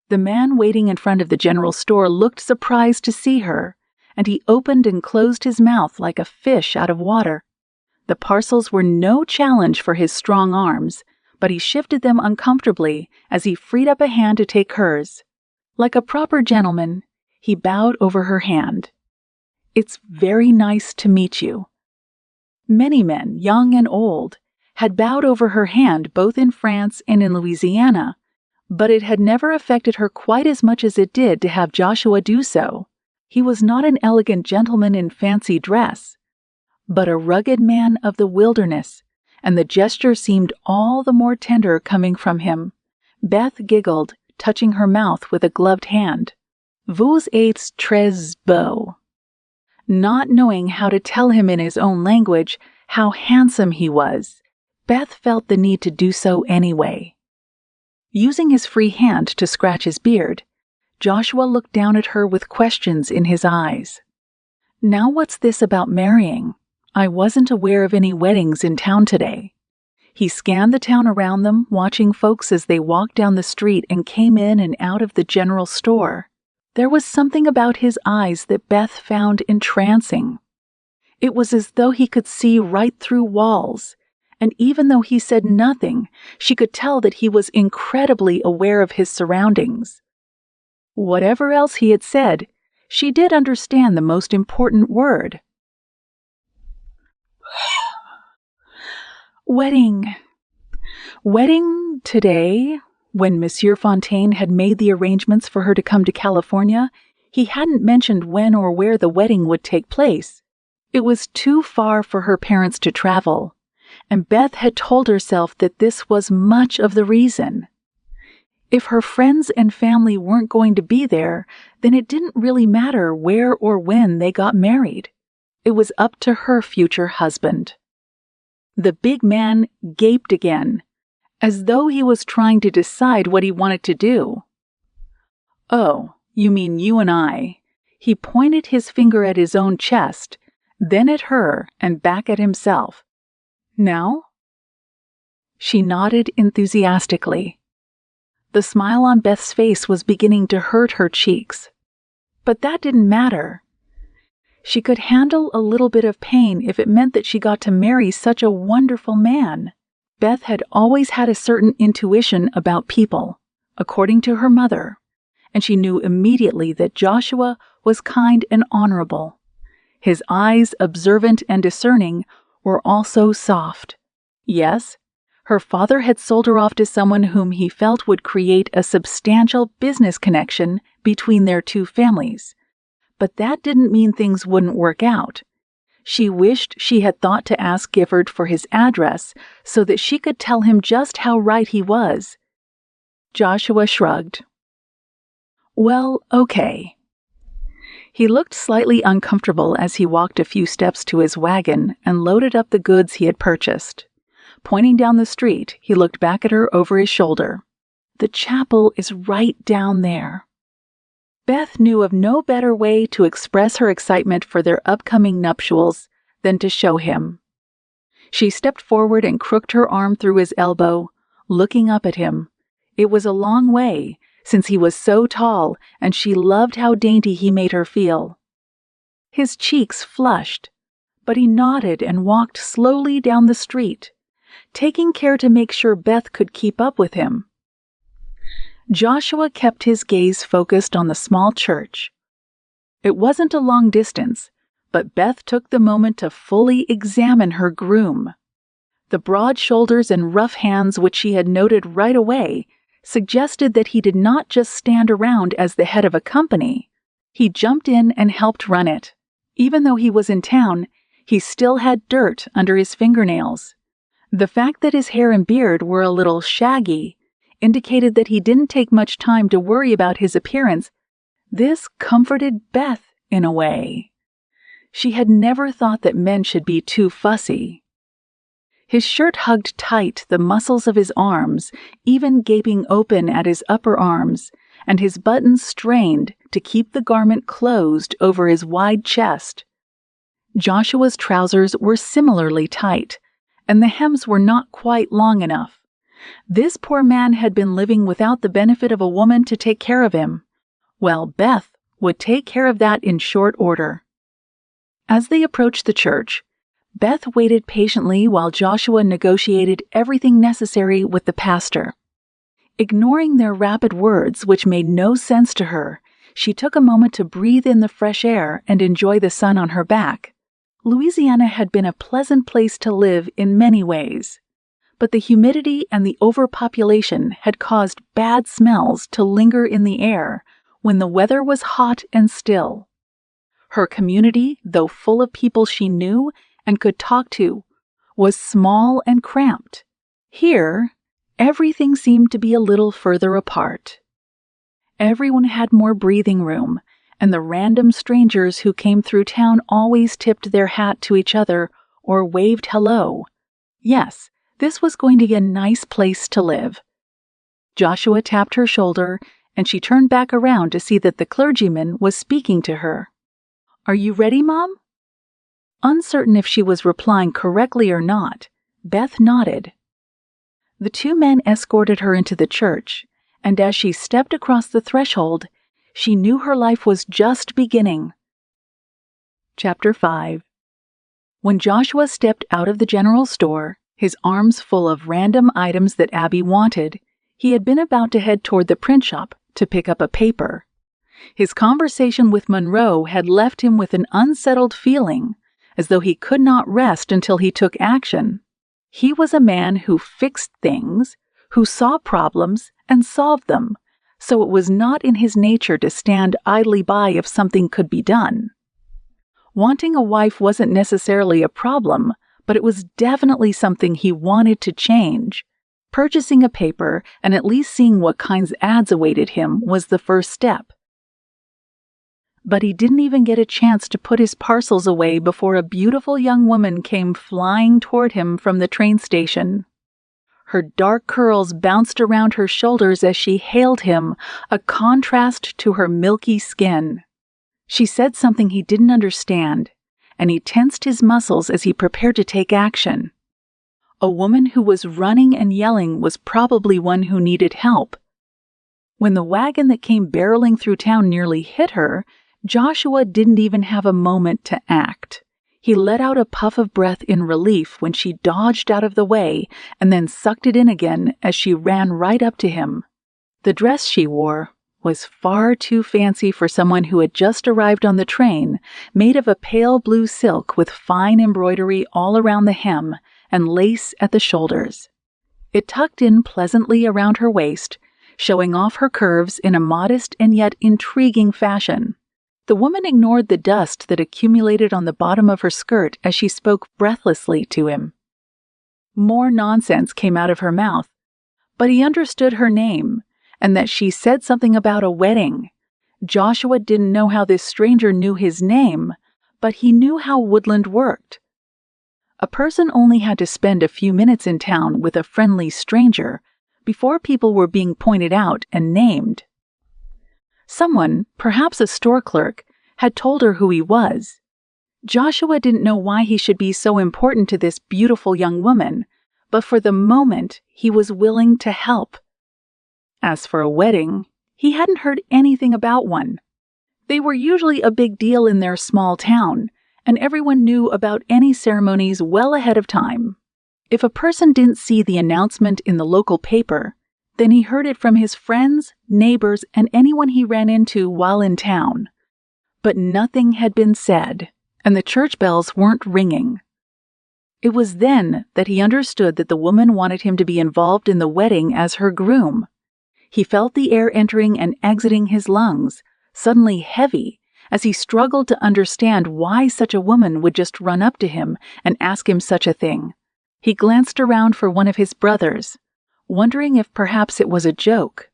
The man waiting in front of the general store looked surprised to see her, and he opened and closed his mouth like a fish out of water. The parcels were no challenge for his strong arms, but he shifted them uncomfortably as he freed up a hand to take hers. Like a proper gentleman, he bowed over her hand. "It's very nice to meet you." Many men, young and old, had bowed over her hand both in France and in Louisiana, but it had never affected her quite as much as it did to have Joshua do so. He was not an elegant gentleman in fancy dress, but a rugged man of the wilderness, and the gesture seemed all the more tender coming from him. Beth giggled, touching her mouth with a gloved hand. "Vous êtes très beau." Not knowing how to tell him in his own language how handsome he was, Beth felt the need to do so anyway. Using his free hand to scratch his beard, Joshua looked down at her with questions in his eyes. "Now what's this about marrying? I wasn't aware of any weddings in town today." He scanned the town around them, watching folks as they walked down the street and came in and out of the general store. There was something about his eyes that Beth found entrancing. It was as though he could see right through walls, and even though he said nothing, she could tell that he was incredibly aware of his surroundings. Whatever else he had said, she did understand the most important word. Wedding. Wedding today. When Monsieur Fontaine had made the arrangements for her to come to California, he hadn't mentioned when or where the wedding would take place. It was too far for her parents to travel, and Beth had told herself that this was much of the reason. If her friends and family weren't going to be there, then it didn't really matter where or when they got married. It was up to her future husband. The big man gaped again, as though he was trying to decide what he wanted to do. "Oh, you mean you and I." He pointed his finger at his own chest, then at her and back at himself. "Now?" She nodded enthusiastically. The smile on Beth's face was beginning to hurt her cheeks. But that didn't matter. She could handle a little bit of pain if it meant that she got to marry such a wonderful man. Beth had always had a certain intuition about people, according to her mother, and she knew immediately that Joshua was kind and honorable. His eyes, observant and discerning, were also soft. Yes, her father had sold her off to someone whom he felt would create a substantial business connection between their two families. But that didn't mean things wouldn't work out. She wished she had thought to ask Gifford for his address so that she could tell him just how right he was. Joshua shrugged. "Well, okay." He looked slightly uncomfortable as he walked a few steps to his wagon and loaded up the goods he had purchased. Pointing down the street, he looked back at her over his shoulder. "The chapel is right down there." Beth knew of no better way to express her excitement for their upcoming nuptials than to show him. She stepped forward and crooked her arm through his elbow, looking up at him. It was a long way, since he was so tall and she loved how dainty he made her feel. His cheeks flushed, but he nodded and walked slowly down the street, taking care to make sure Beth could keep up with him. Joshua kept his gaze focused on the small church. It wasn't a long distance, but Beth took the moment to fully examine her groom. The broad shoulders and rough hands, which she had noted right away, suggested that he did not just stand around as the head of a company. He jumped in and helped run it. Even though he was in town, he still had dirt under his fingernails. The fact that his hair and beard were a little shaggy indicated that he didn't take much time to worry about his appearance. This comforted Beth in a way. She had never thought that men should be too fussy. His shirt hugged tight the muscles of his arms, even gaping open at his upper arms, and his buttons strained to keep the garment closed over his wide chest. Joshua's trousers were similarly tight, and the hems were not quite long enough. This poor man had been living without the benefit of a woman to take care of him. Well, Beth would take care of that in short order. As they approached the church, Beth waited patiently while Joshua negotiated everything necessary with the pastor. Ignoring their rapid words, which made no sense to her, she took a moment to breathe in the fresh air and enjoy the sun on her back. Louisiana had been a pleasant place to live in many ways, but the humidity and the overpopulation had caused bad smells to linger in the air when the weather was hot and still. Her community, though full of people she knew and could talk to, was small and cramped. Here, everything seemed to be a little further apart. Everyone had more breathing room, and the random strangers who came through town always tipped their hat to each other or waved hello. Yes, this was going to be a nice place to live. Joshua tapped her shoulder, and she turned back around to see that the clergyman was speaking to her. "Are you ready, Mom?" Uncertain if she was replying correctly or not, Beth nodded. The two men escorted her into the church, and as she stepped across the threshold, she knew her life was just beginning. Chapter 5. When Joshua stepped out of the general store, his arms full of random items that Abby wanted, he had been about to head toward the print shop to pick up a paper. His conversation with Monroe had left him with an unsettled feeling, as though he could not rest until he took action. He was a man who fixed things, who saw problems and solved them, so it was not in his nature to stand idly by if something could be done. Wanting a wife wasn't necessarily a problem, but it was definitely something he wanted to change. Purchasing a paper and at least seeing what kinds of ads awaited him was the first step. But he didn't even get a chance to put his parcels away before a beautiful young woman came flying toward him from the train station. Her dark curls bounced around her shoulders as she hailed him, a contrast to her milky skin. She said something he didn't understand, and he tensed his muscles as he prepared to take action. A woman who was running and yelling was probably one who needed help. When the wagon that came barreling through town nearly hit her, Joshua didn't even have a moment to act. He let out a puff of breath in relief when she dodged out of the way and then sucked it in again as she ran right up to him. The dress she wore was far too fancy for someone who had just arrived on the train, made of a pale blue silk with fine embroidery all around the hem and lace at the shoulders. It tucked in pleasantly around her waist, showing off her curves in a modest and yet intriguing fashion. The woman ignored the dust that accumulated on the bottom of her skirt as she spoke breathlessly to him. More nonsense came out of her mouth, but he understood her name and that she said something about a wedding. Joshua didn't know how this stranger knew his name, but he knew how Woodland worked. A person only had to spend a few minutes in town with a friendly stranger before people were being pointed out and named. Someone, perhaps a store clerk, had told her who he was. Joshua didn't know why he should be so important to this beautiful young woman, but for the moment he was willing to help. As for a wedding, He hadn't heard anything about one. They were usually a big deal in their small town, and everyone knew about any ceremonies well ahead of time. If a person didn't see the announcement in the local paper, then he heard it from his friends, neighbors, and anyone he ran into while in town. But nothing had been said, and the church bells weren't ringing. It was then that he understood that the woman wanted him to be involved in the wedding as her groom. He felt the air entering and exiting his lungs, suddenly heavy, as he struggled to understand why such a woman would just run up to him and ask him such a thing. He glanced around for one of his brothers, wondering if perhaps it was a joke.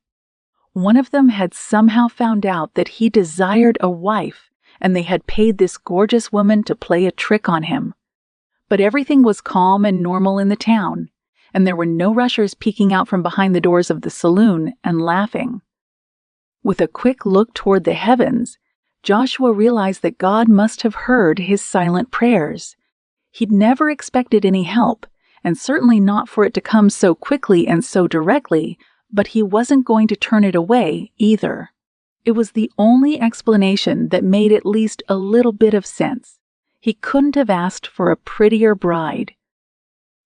One of them had somehow found out that he desired a wife, and they had paid this gorgeous woman to play a trick on him. But everything was calm and normal in the town, and there were no rushers peeking out from behind the doors of the saloon and laughing. With a quick look toward the heavens, Joshua realized that God must have heard his silent prayers. He'd never expected any help, and certainly not for it to come so quickly and so directly, but he wasn't going to turn it away either. It was the only explanation that made at least a little bit of sense. He couldn't have asked for a prettier bride.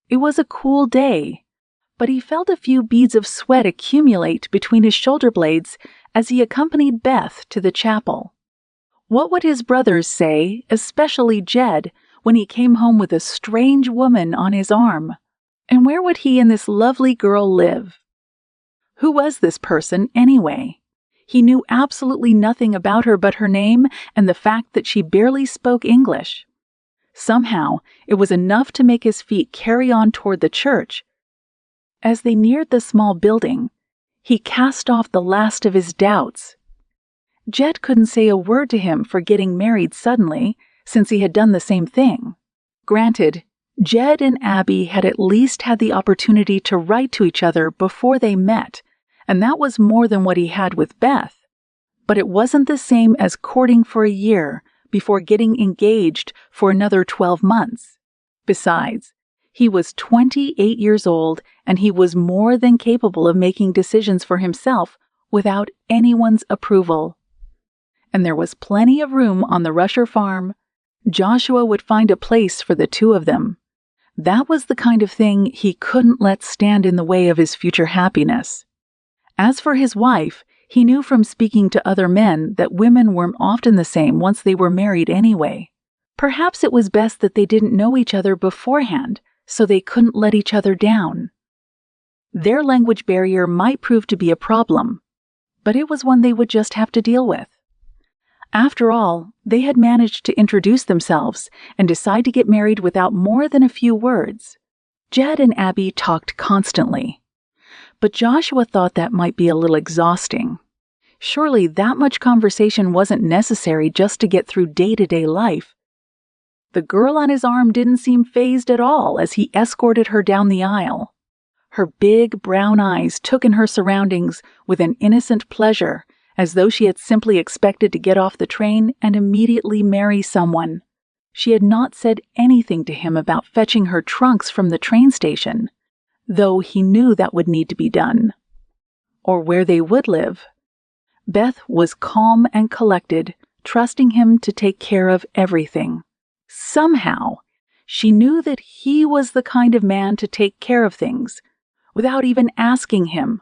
It was a cool day, but he felt a few beads of sweat accumulate between his shoulder blades as he accompanied Beth to the chapel. What would his brothers say, especially Jed, when he came home with a strange woman on his arm? And where would he and this lovely girl live? Who was this person, anyway? He knew absolutely nothing about her but her name and the fact that she barely spoke English. Somehow, it was enough to make his feet carry on toward the church. As they neared the small building, he cast off the last of his doubts. Jed couldn't say a word to him for getting married suddenly, since he had done the same thing. Granted, Jed and Abby had at least had the opportunity to write to each other before they met, and that was more than what he had with Beth. But it wasn't the same as courting for a year before getting engaged for another 12 months. Besides, he was 28 years old, and he was more than capable of making decisions for himself without anyone's approval. And there was plenty of room on the Rusher farm. Joshua would find a place for the two of them. That was the kind of thing he couldn't let stand in the way of his future happiness. As for his wife, he knew from speaking to other men that women weren't often the same once they were married anyway. Perhaps it was best that they didn't know each other beforehand, so they couldn't let each other down. Their language barrier might prove to be a problem, but it was one they would just have to deal with. After all, they had managed to introduce themselves and decide to get married without more than a few words. Jed and Abby talked constantly, but Joshua thought that might be a little exhausting. Surely that much conversation wasn't necessary just to get through day-to-day life. The girl on his arm didn't seem fazed at all as he escorted her down the aisle. Her big brown eyes took in her surroundings with an innocent pleasure, as though she had simply expected to get off the train and immediately marry someone. She had not said anything to him about fetching her trunks from the train station, though he knew that would need to be done. Or where they would live. Beth was calm and collected, trusting him to take care of everything. Somehow, she knew that he was the kind of man to take care of things, without even asking him.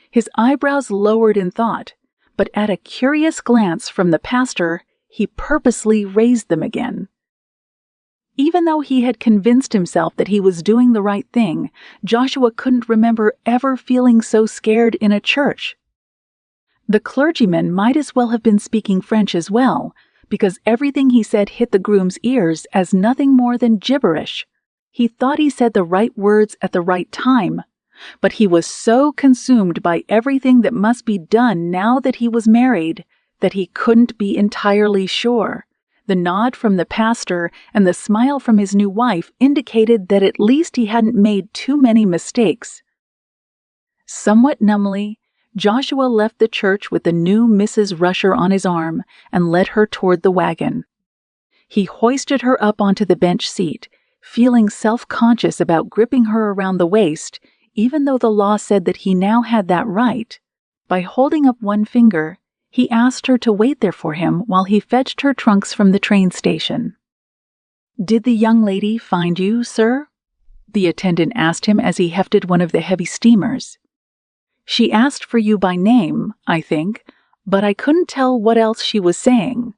His eyebrows lowered in thought, but at a curious glance from the pastor, he purposely raised them again. Even though he had convinced himself that he was doing the right thing, Joshua couldn't remember ever feeling so scared in a church. The clergyman might as well have been speaking French as well, because everything he said hit the groom's ears as nothing more than gibberish. He thought he said the right words at the right time, but he was so consumed by everything that must be done now that he was married that he couldn't be entirely sure. The nod from the pastor and the smile from his new wife indicated that at least he hadn't made too many mistakes. Somewhat numbly, Joshua left the church with the new Mrs. Rusher on his arm and led her toward the wagon. He hoisted her up onto the bench seat, feeling self-conscious about gripping her around the waist, even though the law said that he now had that right. By holding up one finger, he asked her to wait there for him while he fetched her trunks from the train station. "Did the young lady find you, sir?" the attendant asked him as he hefted one of the heavy steamers. "She asked for you by name, I think, but I couldn't tell what else she was saying."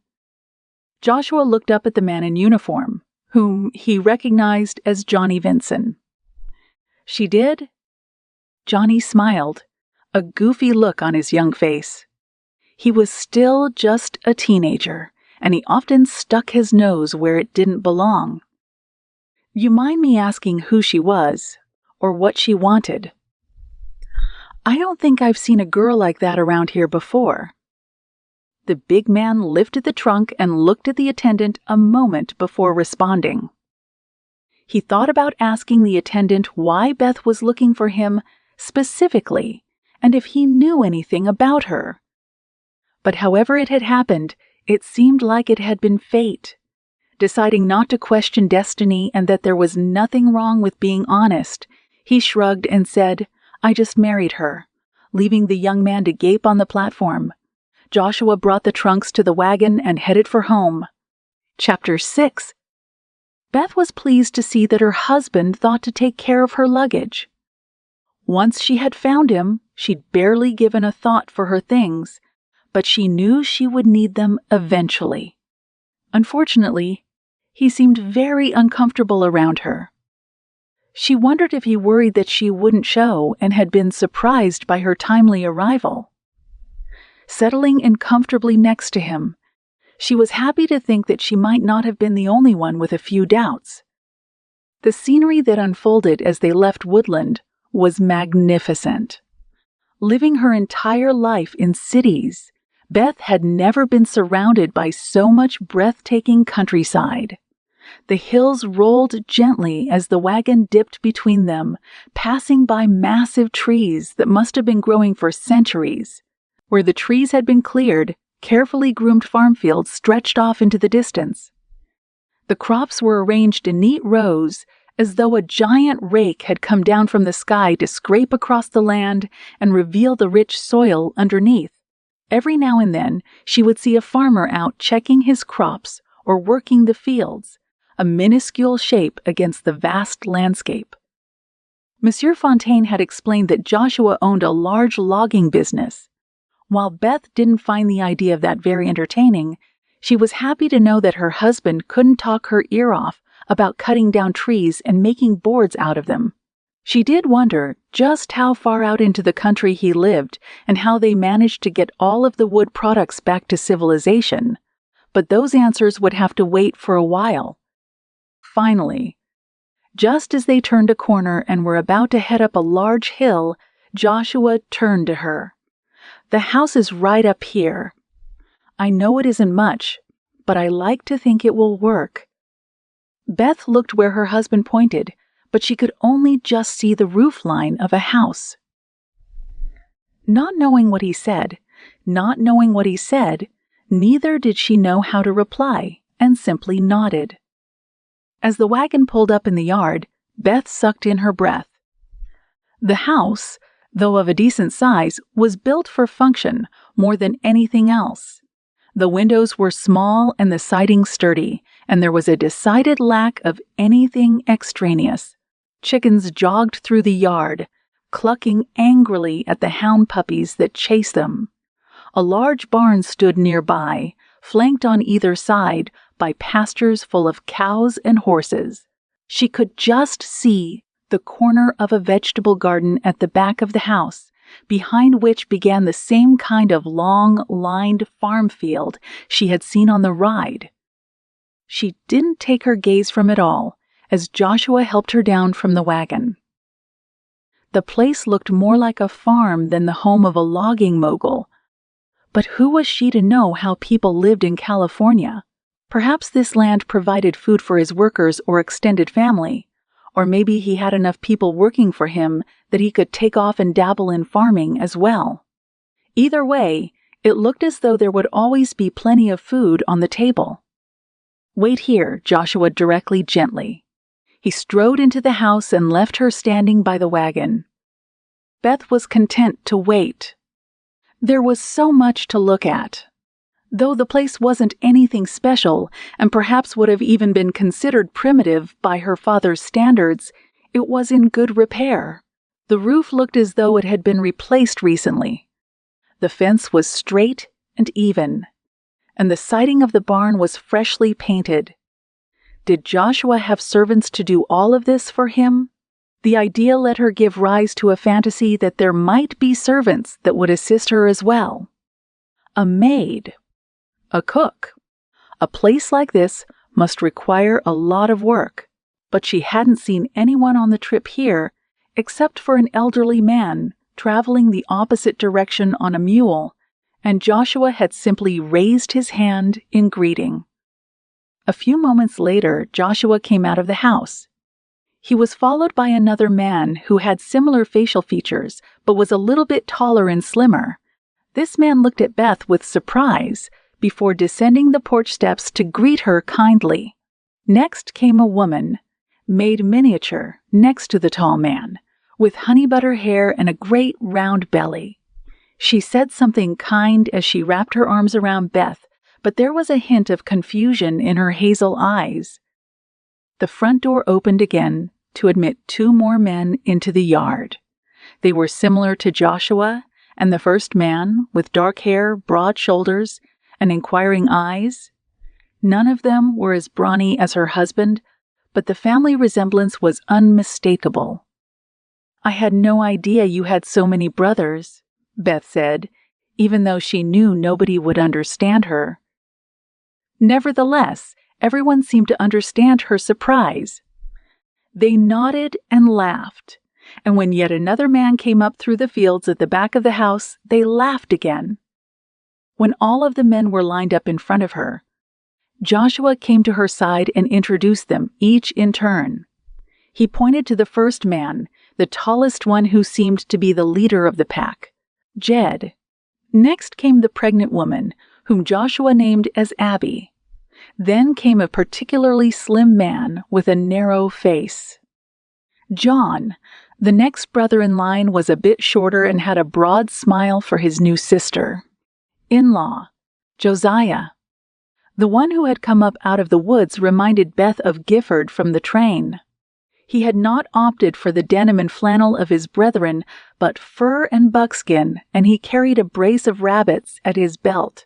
Joshua looked up at the man in uniform, whom he recognized as Johnny Vinson. "She did?" Johnny smiled, a goofy look on his young face. He was still just a teenager, and he often stuck his nose where it didn't belong. "You mind me asking who she was, or what she wanted?" "I don't think I've seen a girl like that around here before." The big man lifted the trunk and looked at the attendant a moment before responding. He thought about asking the attendant why Beth was looking for him specifically, and if he knew anything about her. But however it had happened, it seemed like it had been fate. Deciding not to question destiny and that there was nothing wrong with being honest, he shrugged and said, "I just married her," leaving the young man to gape on the platform. Joshua brought the trunks to the wagon and headed for home. Chapter 6. Beth was pleased to see that her husband thought to take care of her luggage. Once she had found him, she'd barely given a thought for her things, but she knew she would need them eventually. Unfortunately, he seemed very uncomfortable around her. She wondered if he worried that she wouldn't show and had been surprised by her timely arrival. Settling in comfortably next to him, she was happy to think that she might not have been the only one with a few doubts. The scenery that unfolded as they left Woodland was magnificent. Living her entire life in cities, Beth had never been surrounded by so much breathtaking countryside. The hills rolled gently as the wagon dipped between them, passing by massive trees that must have been growing for centuries. Where the trees had been cleared, carefully groomed farm fields stretched off into the distance. The crops were arranged in neat rows, as though a giant rake had come down from the sky to scrape across the land and reveal the rich soil underneath. Every now and then, she would see a farmer out checking his crops or working the fields, a minuscule shape against the vast landscape. Monsieur Fontaine had explained that Joshua owned a large logging business. While Beth didn't find the idea of that very entertaining, she was happy to know that her husband couldn't talk her ear off about cutting down trees and making boards out of them. She did wonder just how far out into the country he lived and how they managed to get all of the wood products back to civilization, but those answers would have to wait for a while. Finally, just as they turned a corner and were about to head up a large hill, Joshua turned to her. "The house is right up here. I know it isn't much, but I like to think it will work." Beth looked where her husband pointed, but she could only just see the roof line of a house. Not knowing what he said, neither did she know how to reply, and simply nodded. As the wagon pulled up in the yard, Beth sucked in her breath. The house, though of a decent size, was built for function more than anything else. The windows were small and the siding sturdy, and there was a decided lack of anything extraneous. Chickens jogged through the yard, clucking angrily at the hound puppies that chased them. A large barn stood nearby, flanked on either side by pastures full of cows and horses. She could just see the corner of a vegetable garden at the back of the house, behind which began the same kind of long-lined farm field she had seen on the ride. She didn't take her gaze from it all as Joshua helped her down from the wagon. The place looked more like a farm than the home of a logging mogul. But who was she to know how people lived in California? Perhaps this land provided food for his workers or extended family, or maybe he had enough people working for him that he could take off and dabble in farming as well. Either way, it looked as though there would always be plenty of food on the table. "Wait here," Joshua directly gently. He strode into the house and left her standing by the wagon. Beth was content to wait. There was so much to look at. Though the place wasn't anything special, and perhaps would have even been considered primitive by her father's standards, it was in good repair. The roof looked as though it had been replaced recently. The fence was straight and even, and the siding of the barn was freshly painted. Did Joshua have servants to do all of this for him? The idea let her give rise to a fantasy that there might be servants that would assist her as well. A maid. A cook. A place like this must require a lot of work, but she hadn't seen anyone on the trip here except for an elderly man traveling the opposite direction on a mule, and Joshua had simply raised his hand in greeting. A few moments later, Joshua came out of the house. He was followed by another man who had similar facial features, but was a little bit taller and slimmer. This man looked at Beth with surprise before descending the porch steps to greet her kindly. Next came a woman, made miniature next to the tall man, with honey butter hair and a great round belly. She said something kind as she wrapped her arms around Beth, but there was a hint of confusion in her hazel eyes. The front door opened again to admit two more men into the yard. They were similar to Joshua and the first man, with dark hair, broad shoulders, and inquiring eyes. None of them were as brawny as her husband, but the family resemblance was unmistakable. "I had no idea you had so many brothers," Beth said, even though she knew nobody would understand her. Nevertheless, everyone seemed to understand her surprise. They nodded and laughed, and when yet another man came up through the fields at the back of the house, they laughed again. When all of the men were lined up in front of her, Joshua came to her side and introduced them, each in turn. He pointed to the first man, the tallest one who seemed to be the leader of the pack, Jed. Next came the pregnant woman, whom Joshua named as Abby. Then came a particularly slim man with a narrow face. John, the next brother in line, was a bit shorter and had a broad smile for his new sister. In-law, Josiah. The one who had come up out of the woods reminded Beth of Gifford from the train. He had not opted for the denim and flannel of his brethren, but fur and buckskin, and he carried a brace of rabbits at his belt.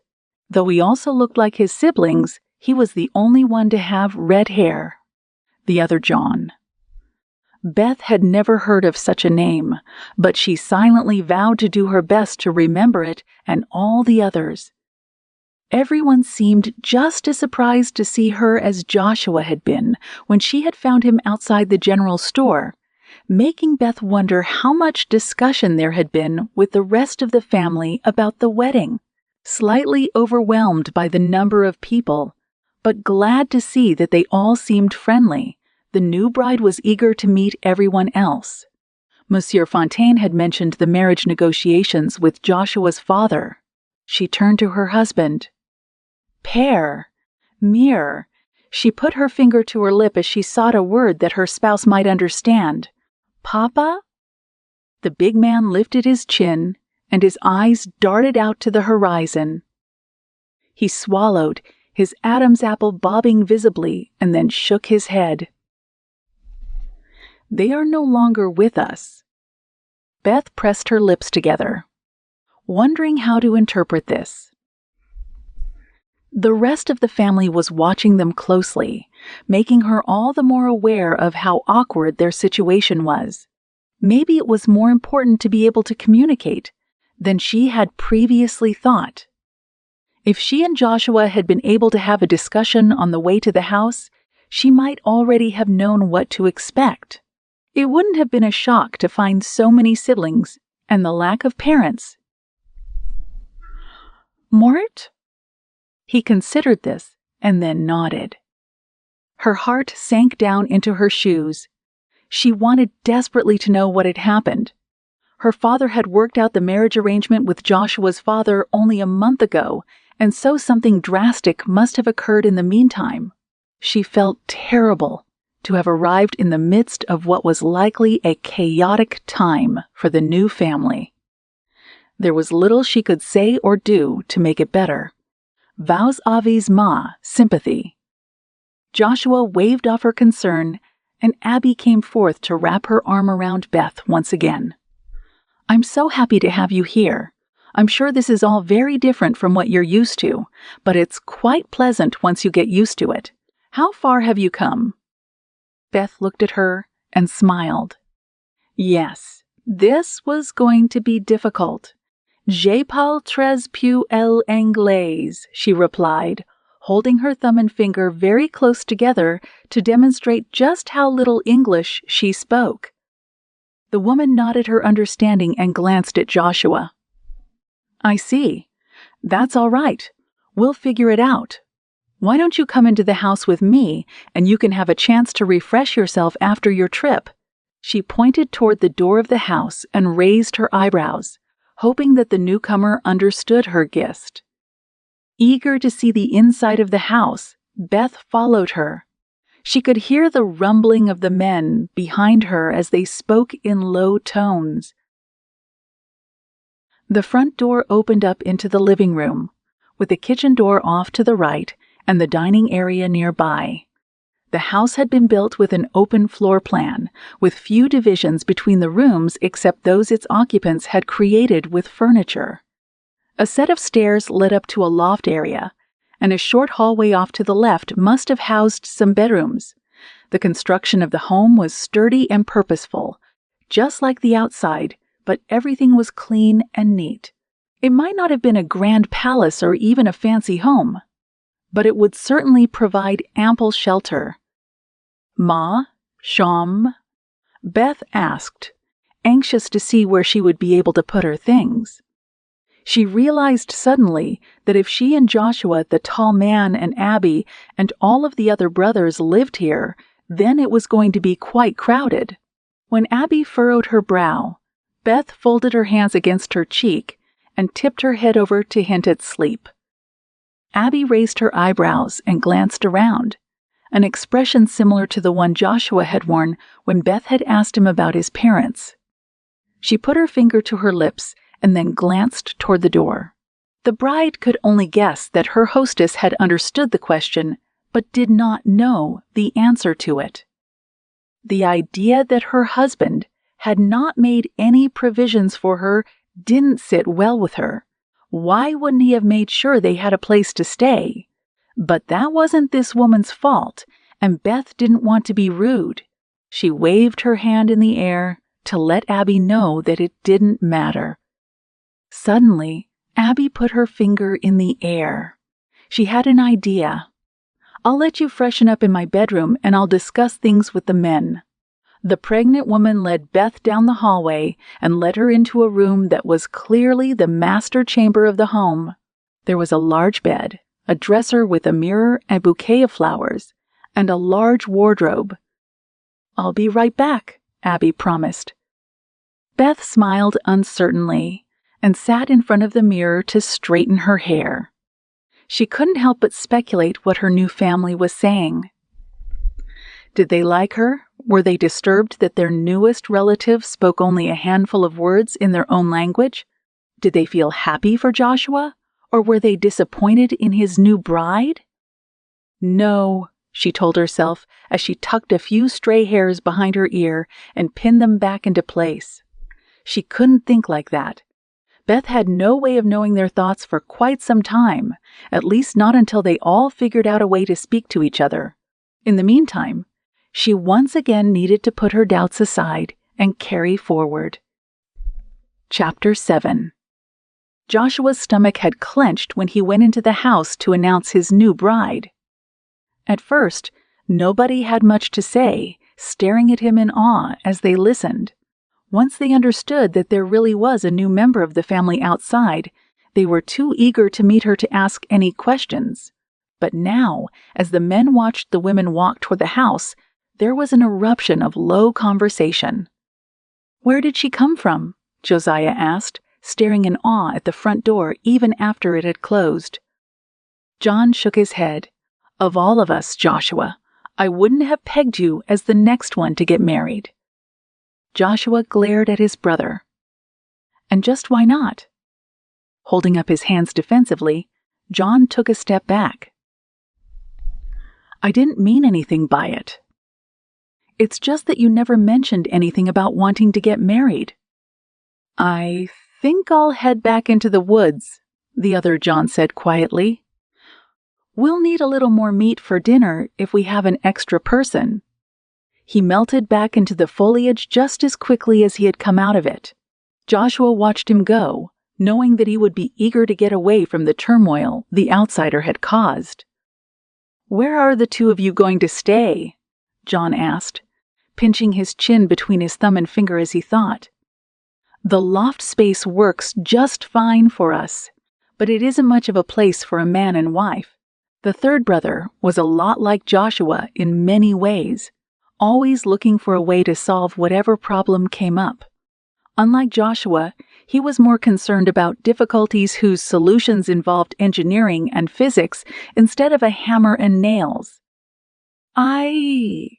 Though he also looked like his siblings, he was the only one to have red hair. The other John. Beth had never heard of such a name, but she silently vowed to do her best to remember it and all the others. Everyone seemed just as surprised to see her as Joshua had been when she had found him outside the general store, making Beth wonder how much discussion there had been with the rest of the family about the wedding. Slightly overwhelmed by the number of people, but glad to see that they all seemed friendly, the new bride was eager to meet everyone else. Monsieur Fontaine had mentioned the marriage negotiations with Joshua's father. She turned to her husband. Père, Mir. She put her finger to her lip as she sought a word that her spouse might understand. Papa? The big man lifted his chin, and his eyes darted out to the horizon. He swallowed, his Adam's apple bobbing visibly, and then shook his head. They are no longer with us. Beth pressed her lips together, wondering how to interpret this. The rest of the family was watching them closely, making her all the more aware of how awkward their situation was. Maybe it was more important to be able to communicate than she had previously thought. If she and Joshua had been able to have a discussion on the way to the house, she might already have known what to expect. It wouldn't have been a shock to find so many siblings and the lack of parents. Mort? He considered this and then nodded. Her heart sank down into her shoes. She wanted desperately to know what had happened. Her father had worked out the marriage arrangement with Joshua's father only a month ago, and so something drastic must have occurred in the meantime. She felt terrible to have arrived in the midst of what was likely a chaotic time for the new family. There was little she could say or do to make it better. Vos avis ma, sympathy. Joshua waved off her concern, and Abby came forth to wrap her arm around Beth once again. I'm so happy to have you here. I'm sure this is all very different from what you're used to, but it's quite pleasant once you get used to it. How far have you come? Beth looked at her and smiled. Yes, this was going to be difficult. Je parle très peu l'anglais, she replied, holding her thumb and finger very close together to demonstrate just how little English she spoke. The woman nodded her understanding and glanced at Joshua. I see. That's all right. We'll figure it out. Why don't you come into the house with me, and you can have a chance to refresh yourself after your trip? She pointed toward the door of the house and raised her eyebrows, hoping that the newcomer understood her gist. Eager to see the inside of the house, Beth followed her. She could hear the rumbling of the men behind her as they spoke in low tones. The front door opened up into the living room, with the kitchen door off to the right and the dining area nearby. The house had been built with an open floor plan, with few divisions between the rooms except those its occupants had created with furniture. A set of stairs led up to a loft area, and a short hallway off to the left must have housed some bedrooms. The construction of the home was sturdy and purposeful, just like the outside, but everything was clean and neat. It might not have been a grand palace or even a fancy home, but it would certainly provide ample shelter. Ma, Sham? Beth asked, anxious to see where she would be able to put her things. She realized suddenly that if she and Joshua, the tall man, and Abby, and all of the other brothers lived here, then it was going to be quite crowded. When Abby furrowed her brow, Beth folded her hands against her cheek and tipped her head over to hint at sleep. Abby raised her eyebrows and glanced around, an expression similar to the one Joshua had worn when Beth had asked him about his parents. She put her finger to her lips and then glanced toward the door. The bride could only guess that her hostess had understood the question, but did not know the answer to it. The idea that her husband had not made any provisions for her didn't sit well with her. Why wouldn't he have made sure they had a place to stay? But that wasn't this woman's fault, and Beth didn't want to be rude. She waved her hand in the air to let Abby know that it didn't matter. Suddenly, Abby put her finger in the air. She had an idea. I'll let you freshen up in my bedroom, and I'll discuss things with the men. The pregnant woman led Beth down the hallway and led her into a room that was clearly the master chamber of the home. There was a large bed, a dresser with a mirror and bouquet of flowers, and a large wardrobe. I'll be right back, Abby promised. Beth smiled uncertainly and sat in front of the mirror to straighten her hair. She couldn't help but speculate what her new family was saying. Did they like her? Were they disturbed that their newest relative spoke only a handful of words in their own language? Did they feel happy for Joshua? Or were they disappointed in his new bride? No, she told herself as she tucked a few stray hairs behind her ear and pinned them back into place. She couldn't think like that. Beth had no way of knowing their thoughts for quite some time, at least not until they all figured out a way to speak to each other. In the meantime, she once again needed to put her doubts aside and carry forward. Chapter 7. Joshua's stomach had clenched when he went into the house to announce his new bride. At first, nobody had much to say, staring at him in awe as they listened. Once they understood that there really was a new member of the family outside, they were too eager to meet her to ask any questions. But now, as the men watched the women walk toward the house, there was an eruption of low conversation. "Where did she come from?" Josiah asked, staring in awe at the front door even after it had closed. John shook his head. "Of all of us, Joshua, I wouldn't have pegged you as the next one to get married." Joshua glared at his brother. "And just why not? Holding up his hands defensively, John took a step back. "I didn't mean anything by it. It's just that you never mentioned anything about wanting to get married." "I think I'll head back into the woods," the other John said quietly. "We'll need a little more meat for dinner if we have an extra person." He melted back into the foliage just as quickly as he had come out of it. Joshua watched him go, knowing that he would be eager to get away from the turmoil the outsider had caused. "Where are the two of you going to stay?" John asked, pinching his chin between his thumb and finger as he thought. "The loft space works just fine for us, but it isn't much of a place for a man and wife." The third brother was a lot like Joshua in many ways, always looking for a way to solve whatever problem came up. Unlike Joshua, he was more concerned about difficulties whose solutions involved engineering and physics instead of a hammer and nails. I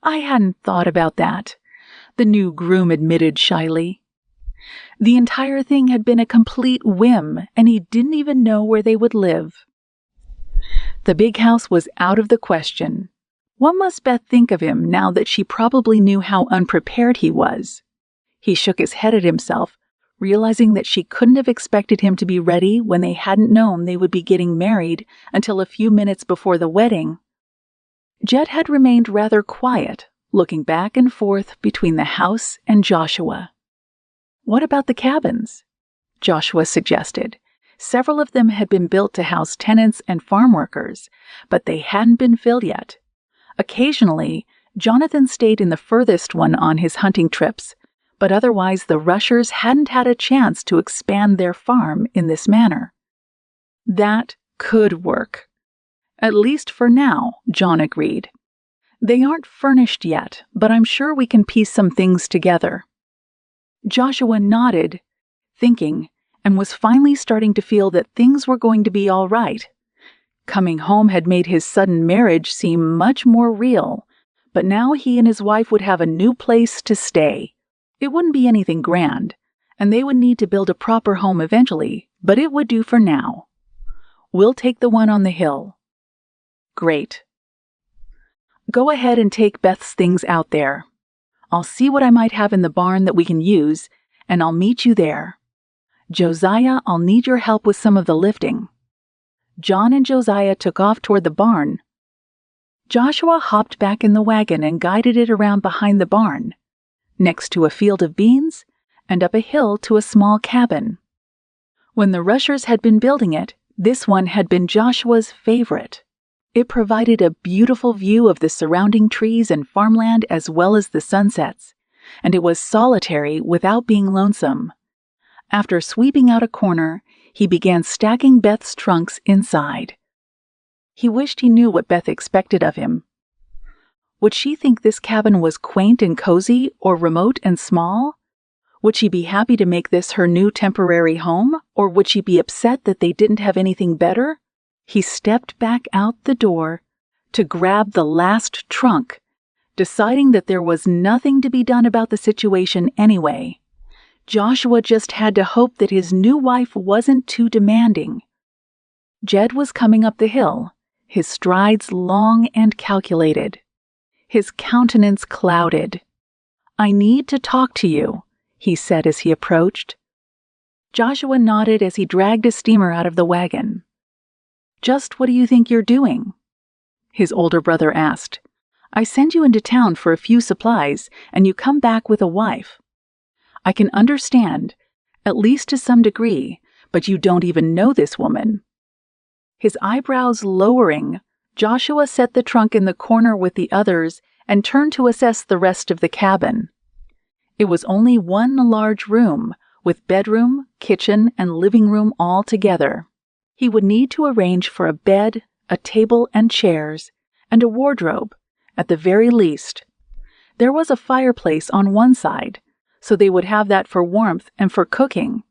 hadn't thought about that," the new groom admitted shyly. The entire thing had been a complete whim, and he didn't even know where they would live. The big house was out of the question. What must Beth think of him now that she probably knew how unprepared he was? He shook his head at himself, realizing that she couldn't have expected him to be ready when they hadn't known they would be getting married until a few minutes before the wedding. Jed had remained rather quiet, looking back and forth between the house and Joshua. "What about the cabins?" Joshua suggested. Several of them had been built to house tenants and farm workers, but they hadn't been filled yet. Occasionally, Jonathan stayed in the furthest one on his hunting trips, but otherwise the Rushers hadn't had a chance to expand their farm in this manner. That could work. At least for now, John agreed. "They aren't furnished yet, but I'm sure we can piece some things together." Joshua nodded, thinking, and was finally starting to feel that things were going to be all right. Coming home had made his sudden marriage seem much more real, but now he and his wife would have a new place to stay. It wouldn't be anything grand, and they would need to build a proper home eventually, but it would do for now. "We'll take the one on the hill." "Great. Go ahead and take Beth's things out there. I'll see what I might have in the barn that we can use, and I'll meet you there. Josiah, I'll need your help with some of the lifting." John and Josiah took off toward the barn. Joshua hopped back in the wagon and guided it around behind the barn, next to a field of beans, and up a hill to a small cabin. When the Rushers had been building it, this one had been Joshua's favorite. It provided a beautiful view of the surrounding trees and farmland as well as the sunsets, and it was solitary without being lonesome. After sweeping out a corner, he began stacking Beth's trunks inside. He wished he knew what Beth expected of him. Would she think this cabin was quaint and cozy or remote and small? Would she be happy to make this her new temporary home, or would she be upset that they didn't have anything better? He stepped back out the door to grab the last trunk, deciding that there was nothing to be done about the situation anyway. Joshua just had to hope that his new wife wasn't too demanding. Jed was coming up the hill, his strides long and calculated. His countenance clouded. "I need to talk to you," he said as he approached. Joshua nodded as he dragged a steamer out of the wagon. "Just what do you think you're doing?" his older brother asked. "I send you into town for a few supplies, and you come back with a wife. I can understand, at least to some degree, but you don't even know this woman." His eyebrows lowering, Joshua set the trunk in the corner with the others and turned to assess the rest of the cabin. It was only one large room, with bedroom, kitchen, and living room all together. He would need to arrange for a bed, a table and chairs, and a wardrobe, at the very least. There was a fireplace on one side, so they would have that for warmth and for cooking.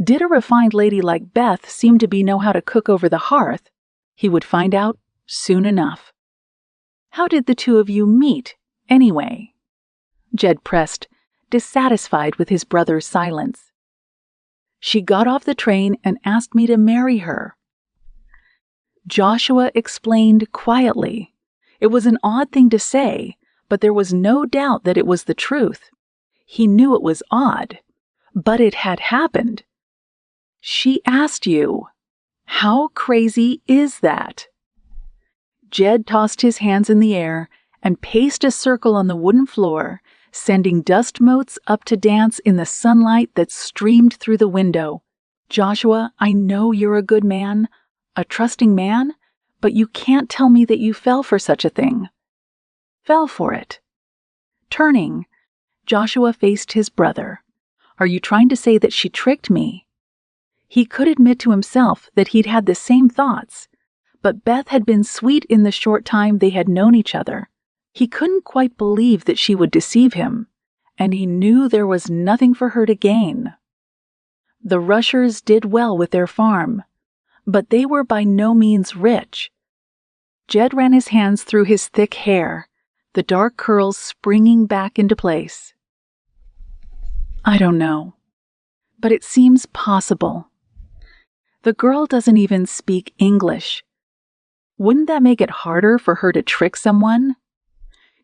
Did a refined lady like Beth seem to know how to cook over the hearth? He would find out soon enough. "How did the two of you meet, anyway?" Jed pressed, dissatisfied with his brother's silence. She got off the train and asked me to marry her." Joshua explained quietly. It was an odd thing to say, but there was no doubt that it was the truth. He knew it was odd, but it had happened. "She asked you. How crazy is that?" Jed tossed his hands in the air and paced a circle on the wooden floor, sending dust motes up to dance in the sunlight that streamed through the window. "Joshua, I know you're a good man, a trusting man, but you can't tell me that you fell for such a thing." "Fell for it." Turning, Joshua faced his brother. "Are you trying to say that she tricked me?" He could admit to himself that he'd had the same thoughts, but Beth had been sweet in the short time they had known each other. He couldn't quite believe that she would deceive him, and he knew there was nothing for her to gain. The Rushers did well with their farm, but they were by no means rich. Jed ran his hands through his thick hair, the dark curls springing back into place. "I don't know, but it seems possible. The girl doesn't even speak English. Wouldn't that make it harder for her to trick someone?"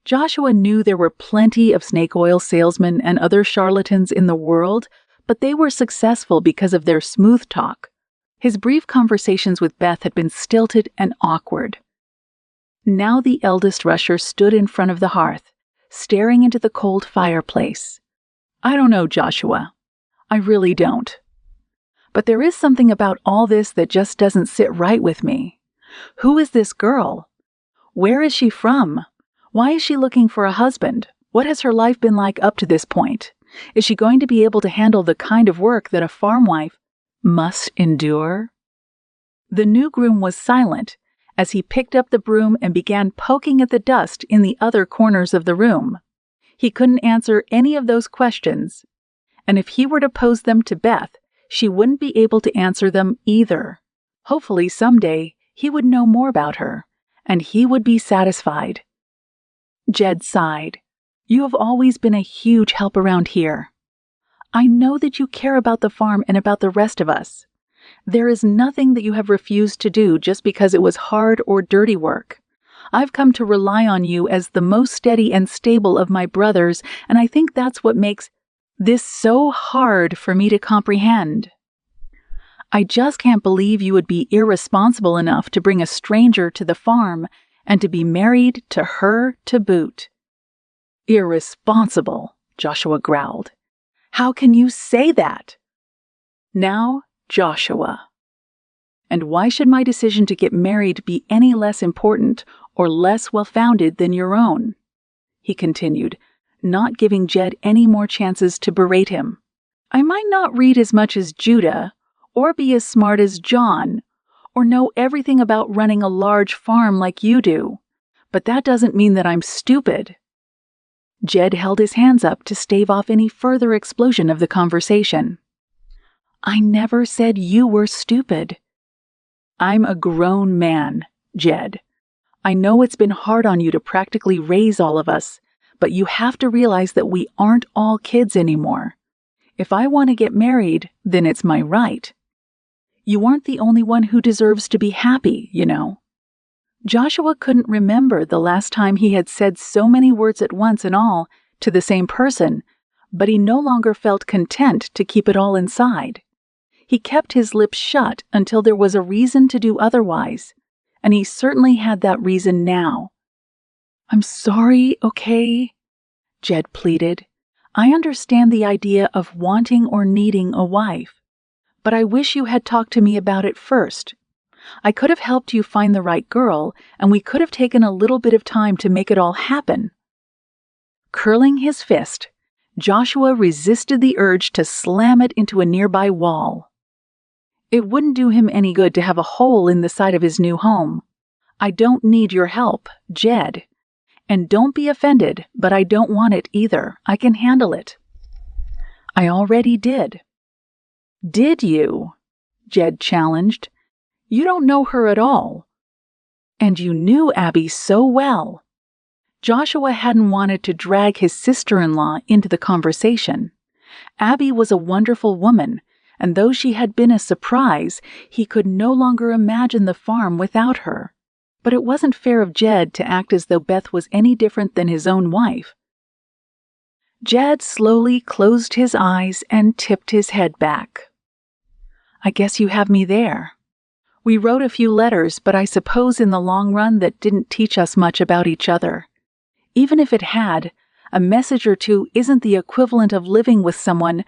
Joshua knew there were plenty of snake oil salesmen and other charlatans in the world, but they were successful because of their smooth talk. His brief conversations with Beth had been stilted and awkward. Now the eldest Rusher stood in front of the hearth, staring into the cold fireplace. "I don't know, Joshua. I really don't. But there is something about all this that just doesn't sit right with me. Who is this girl? Where is she from? Why is she looking for a husband? What has her life been like up to this point? Is she going to be able to handle the kind of work that a farm wife must endure?" The new groom was silent as he picked up the broom and began poking at the dust in the other corners of the room. He couldn't answer any of those questions, and if he were to pose them to Beth, she wouldn't be able to answer them either. Hopefully someday he would know more about her, and he would be satisfied. Jed sighed. "You have always been a huge help around here. I know that you care about the farm and about the rest of us. There is nothing that you have refused to do just because it was hard or dirty work. I've come to rely on you as the most steady and stable of my brothers, and I think that's what makes this so hard for me to comprehend. I just can't believe you would be irresponsible enough to bring a stranger to the farm and to be married to her to boot." "Irresponsible," Joshua growled. "How can you say that?" "Now, Joshua. And why should my decision to get married be any less important or less well-founded than your own?" he continued, not giving Jed any more chances to berate him. "I might not read as much as Judah, or be as smart as John, or know everything about running a large farm like you do, but that doesn't mean that I'm stupid." Jed held his hands up to stave off any further explosion of the conversation. "I never said you were stupid. I'm a grown man, Jed. I know it's been hard on you to practically raise all of us, but you have to realize that we aren't all kids anymore. If I want to get married, then it's my right. You aren't the only one who deserves to be happy, you know." Joshua couldn't remember the last time he had said so many words at once and all to the same person, but he no longer felt content to keep it all inside. He kept his lips shut until there was a reason to do otherwise, and he certainly had that reason now. "I'm sorry, okay?" Jed pleaded. "I understand the idea of wanting or needing a wife, but I wish you had talked to me about it first. I could have helped you find the right girl, and we could have taken a little bit of time to make it all happen." Curling his fist, Joshua resisted the urge to slam it into a nearby wall. It wouldn't do him any good to have a hole in the side of his new home. "I don't need your help, Jed. And don't be offended, but I don't want it either. I can handle it." "I already did." "Did you?" Jed challenged. "You don't know her at all. And you knew Abby so well." Joshua hadn't wanted to drag his sister-in-law into the conversation. Abby was a wonderful woman, and though she had been a surprise, he could no longer imagine the farm without her. But it wasn't fair of Jed to act as though Beth was any different than his own wife. Jed slowly closed his eyes and tipped his head back. "I guess you have me there. We wrote a few letters, but I suppose in the long run that didn't teach us much about each other. Even if it had, a message or two isn't the equivalent of living with someone."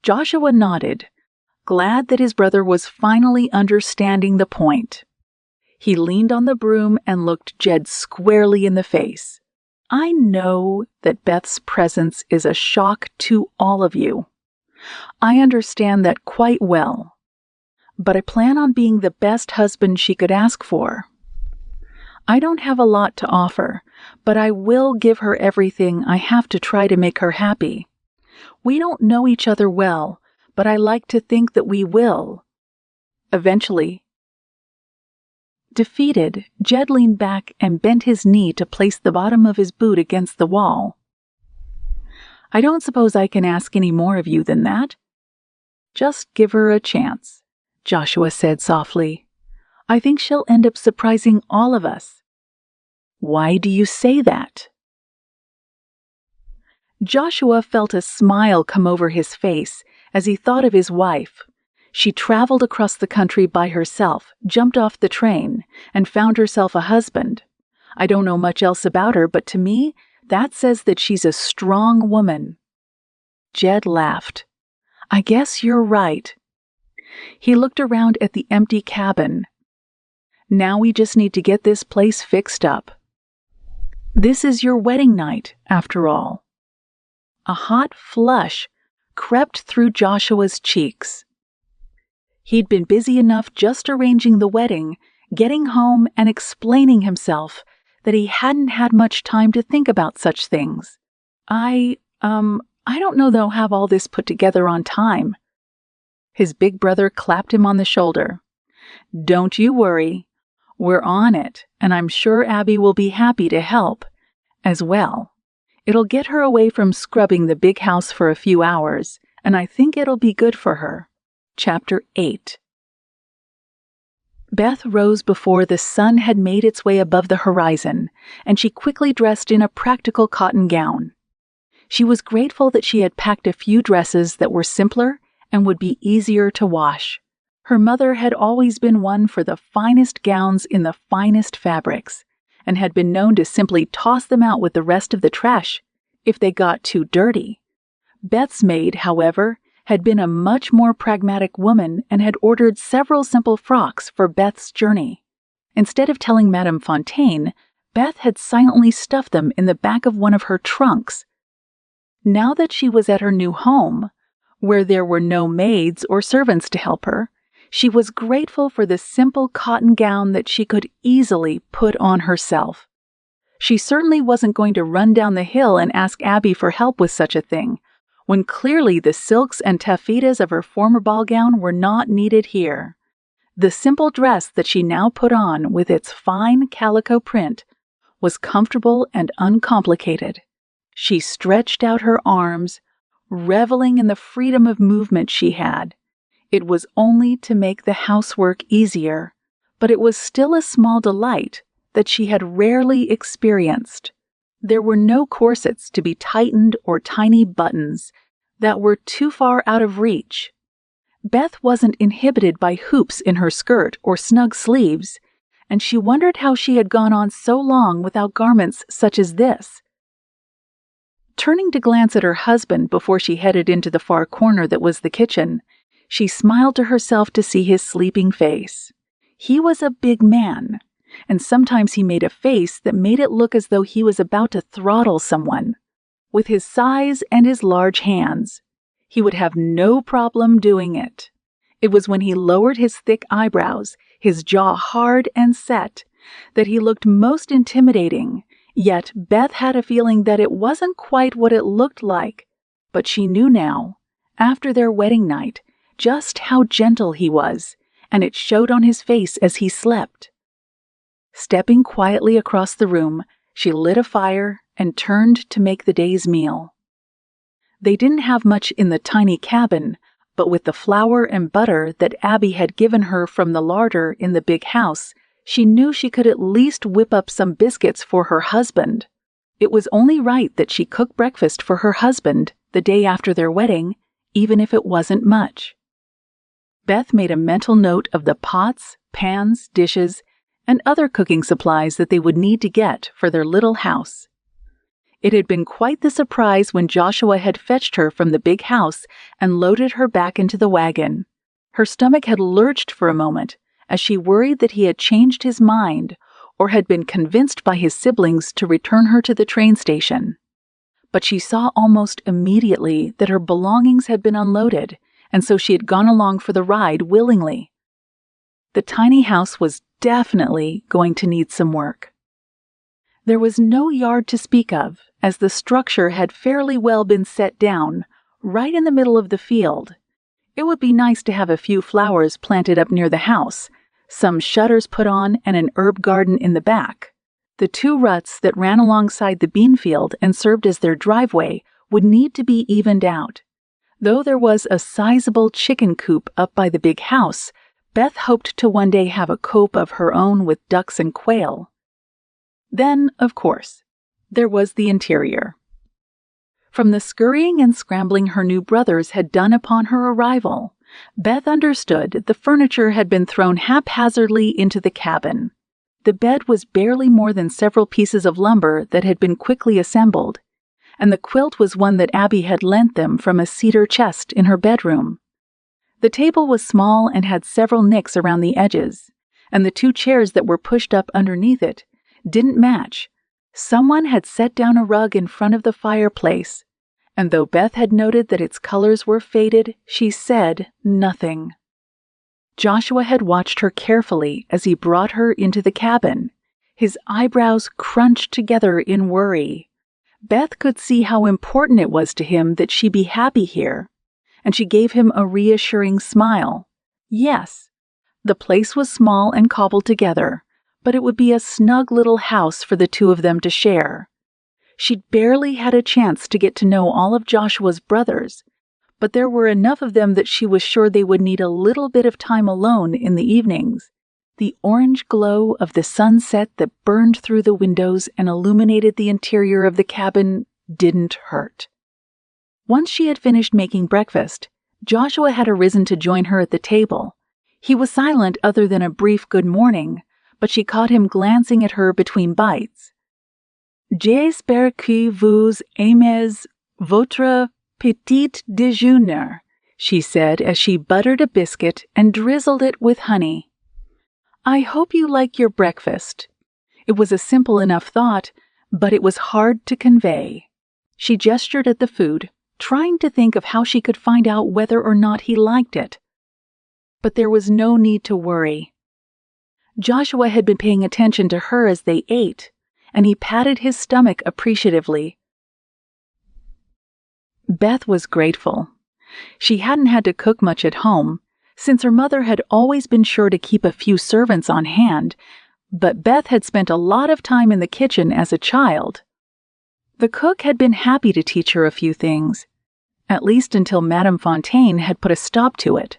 Joshua nodded, glad that his brother was finally understanding the point. He leaned on the broom and looked Jed squarely in the face. "I know that Beth's presence is a shock to all of you. I understand that quite well. But I plan on being the best husband she could ask for. I don't have a lot to offer, but I will give her everything I have to try to make her happy. We don't know each other well, but I like to think that we will. Eventually." Defeated, Jed leaned back and bent his knee to place the bottom of his boot against the wall. "I don't suppose I can ask any more of you than that. Just give her a chance," Joshua said softly. "I think she'll end up surprising all of us." "Why do you say that?" Joshua felt a smile come over his face as he thought of his wife. She traveled across the country by herself, jumped off the train, and found herself a husband. I don't know much else about her, but to me, that says that she's a strong woman. Jed laughed. "I guess you're right." He looked around at the empty cabin. "Now we just need to get this place fixed up. This is your wedding night, after all." A hot flush crept through Joshua's cheeks. He'd been busy enough just arranging the wedding, getting home, and explaining himself that he hadn't had much time to think about such things. I don't know they'll have all this put together on time." His big brother clapped him on the shoulder. "Don't you worry. We're on it, and I'm sure Abby will be happy to help as well. It'll get her away from scrubbing the big house for a few hours, and I think it'll be good for her." Chapter 8. Beth rose before the sun had made its way above the horizon, and she quickly dressed in a practical cotton gown. She was grateful that she had packed a few dresses that were simpler and would be easier to wash. Her mother had always been one for the finest gowns in the finest fabrics, and had been known to simply toss them out with the rest of the trash if they got too dirty. Beth's maid, however, had been a much more pragmatic woman and had ordered several simple frocks for Beth's journey. Instead of telling Madame Fontaine, Beth had silently stuffed them in the back of one of her trunks. Now that she was at her new home, where there were no maids or servants to help her, she was grateful for the simple cotton gown that she could easily put on herself. She certainly wasn't going to run down the hill and ask Abby for help with such a thing, when clearly the silks and taffetas of her former ball gown were not needed here. The simple dress that she now put on, with its fine calico print, was comfortable and uncomplicated. She stretched out her arms, reveling in the freedom of movement she had. It was only to make the housework easier, but it was still a small delight that she had rarely experienced. There were no corsets to be tightened or tiny buttons that were too far out of reach. Beth wasn't inhibited by hoops in her skirt or snug sleeves, and she wondered how she had gone on so long without garments such as this. Turning to glance at her husband before she headed into the far corner that was the kitchen, she smiled to herself to see his sleeping face. He was a big man, and sometimes he made a face that made it look as though he was about to throttle someone. With his size and his large hands, he would have no problem doing it. It was when he lowered his thick eyebrows, his jaw hard and set, that he looked most intimidating. Yet Beth had a feeling that it wasn't quite what it looked like, but she knew now, after their wedding night, just how gentle he was, and it showed on his face as he slept. Stepping quietly across the room, she lit a fire and turned to make the day's meal. They didn't have much in the tiny cabin, but with the flour and butter that Abby had given her from the larder in the big house, she knew she could at least whip up some biscuits for her husband. It was only right that she cook breakfast for her husband the day after their wedding, even if it wasn't much. Beth made a mental note of the pots, pans, dishes, and other cooking supplies that they would need to get for their little house. It had been quite the surprise when Joshua had fetched her from the big house and loaded her back into the wagon. Her stomach had lurched for a moment as she worried that he had changed his mind or had been convinced by his siblings to return her to the train station. But she saw almost immediately that her belongings had been unloaded, and so she had gone along for the ride willingly. The tiny house was definitely going to need some work. There was no yard to speak of, as the structure had fairly well been set down, right in the middle of the field. It would be nice to have a few flowers planted up near the house, some shutters put on, and an herb garden in the back. The 2 ruts that ran alongside the bean field and served as their driveway would need to be evened out. Though there was a sizable chicken coop up by the big house, Beth hoped to one day have a coop of her own with ducks and quail. Then, of course, there was the interior. From the scurrying and scrambling her new brothers had done upon her arrival, Beth understood the furniture had been thrown haphazardly into the cabin. The bed was barely more than several pieces of lumber that had been quickly assembled, and the quilt was one that Abby had lent them from a cedar chest in her bedroom. The table was small and had several nicks around the edges, and the 2 chairs that were pushed up underneath it didn't match. Someone had set down a rug in front of the fireplace, and though Beth had noted that its colors were faded, she said nothing. Joshua had watched her carefully as he brought her into the cabin, his eyebrows crunched together in worry. Beth could see how important it was to him that she be happy here, and she gave him a reassuring smile. Yes, the place was small and cobbled together, but it would be a snug little house for the 2 of them to share. She'd barely had a chance to get to know all of Joshua's brothers, but there were enough of them that she was sure they would need a little bit of time alone in the evenings. The orange glow of the sunset that burned through the windows and illuminated the interior of the cabin didn't hurt. Once she had finished making breakfast, Joshua had arisen to join her at the table. He was silent other than a brief good morning, but she caught him glancing at her between bites. J'espère que vous aimez votre petit déjeuner, she said as she buttered a biscuit and drizzled it with honey. I hope you like your breakfast. It was a simple enough thought, but it was hard to convey. She gestured at the food, trying to think of how she could find out whether or not he liked it. But there was no need to worry. Joshua had been paying attention to her as they ate, and he patted his stomach appreciatively. Beth was grateful. She hadn't had to cook much at home, since her mother had always been sure to keep a few servants on hand, but Beth had spent a lot of time in the kitchen as a child. The cook had been happy to teach her a few things, at least until Madame Fontaine had put a stop to it.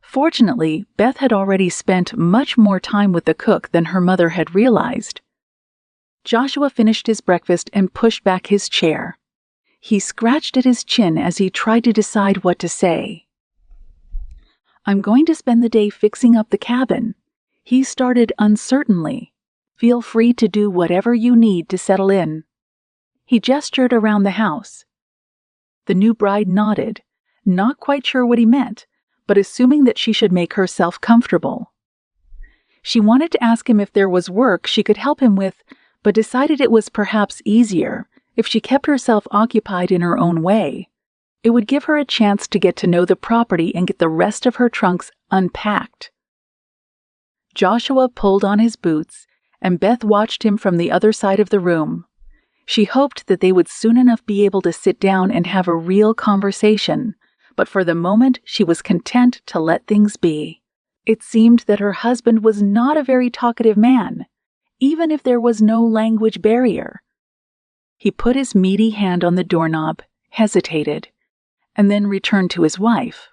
Fortunately, Beth had already spent much more time with the cook than her mother had realized. Joshua finished his breakfast and pushed back his chair. He scratched at his chin as he tried to decide what to say. I'm going to spend the day fixing up the cabin. He started uncertainly. Feel free to do whatever you need to settle in. He gestured around the house. The new bride nodded, not quite sure what he meant, but assuming that she should make herself comfortable. She wanted to ask him if there was work she could help him with, but decided it was perhaps easier if she kept herself occupied in her own way. It would give her a chance to get to know the property and get the rest of her trunks unpacked. Joshua pulled on his boots, and Beth watched him from the other side of the room. She hoped that they would soon enough be able to sit down and have a real conversation, but for the moment she was content to let things be. It seemed that her husband was not a very talkative man, even if there was no language barrier. He put his meaty hand on the doorknob hesitated, and then returned to his wife.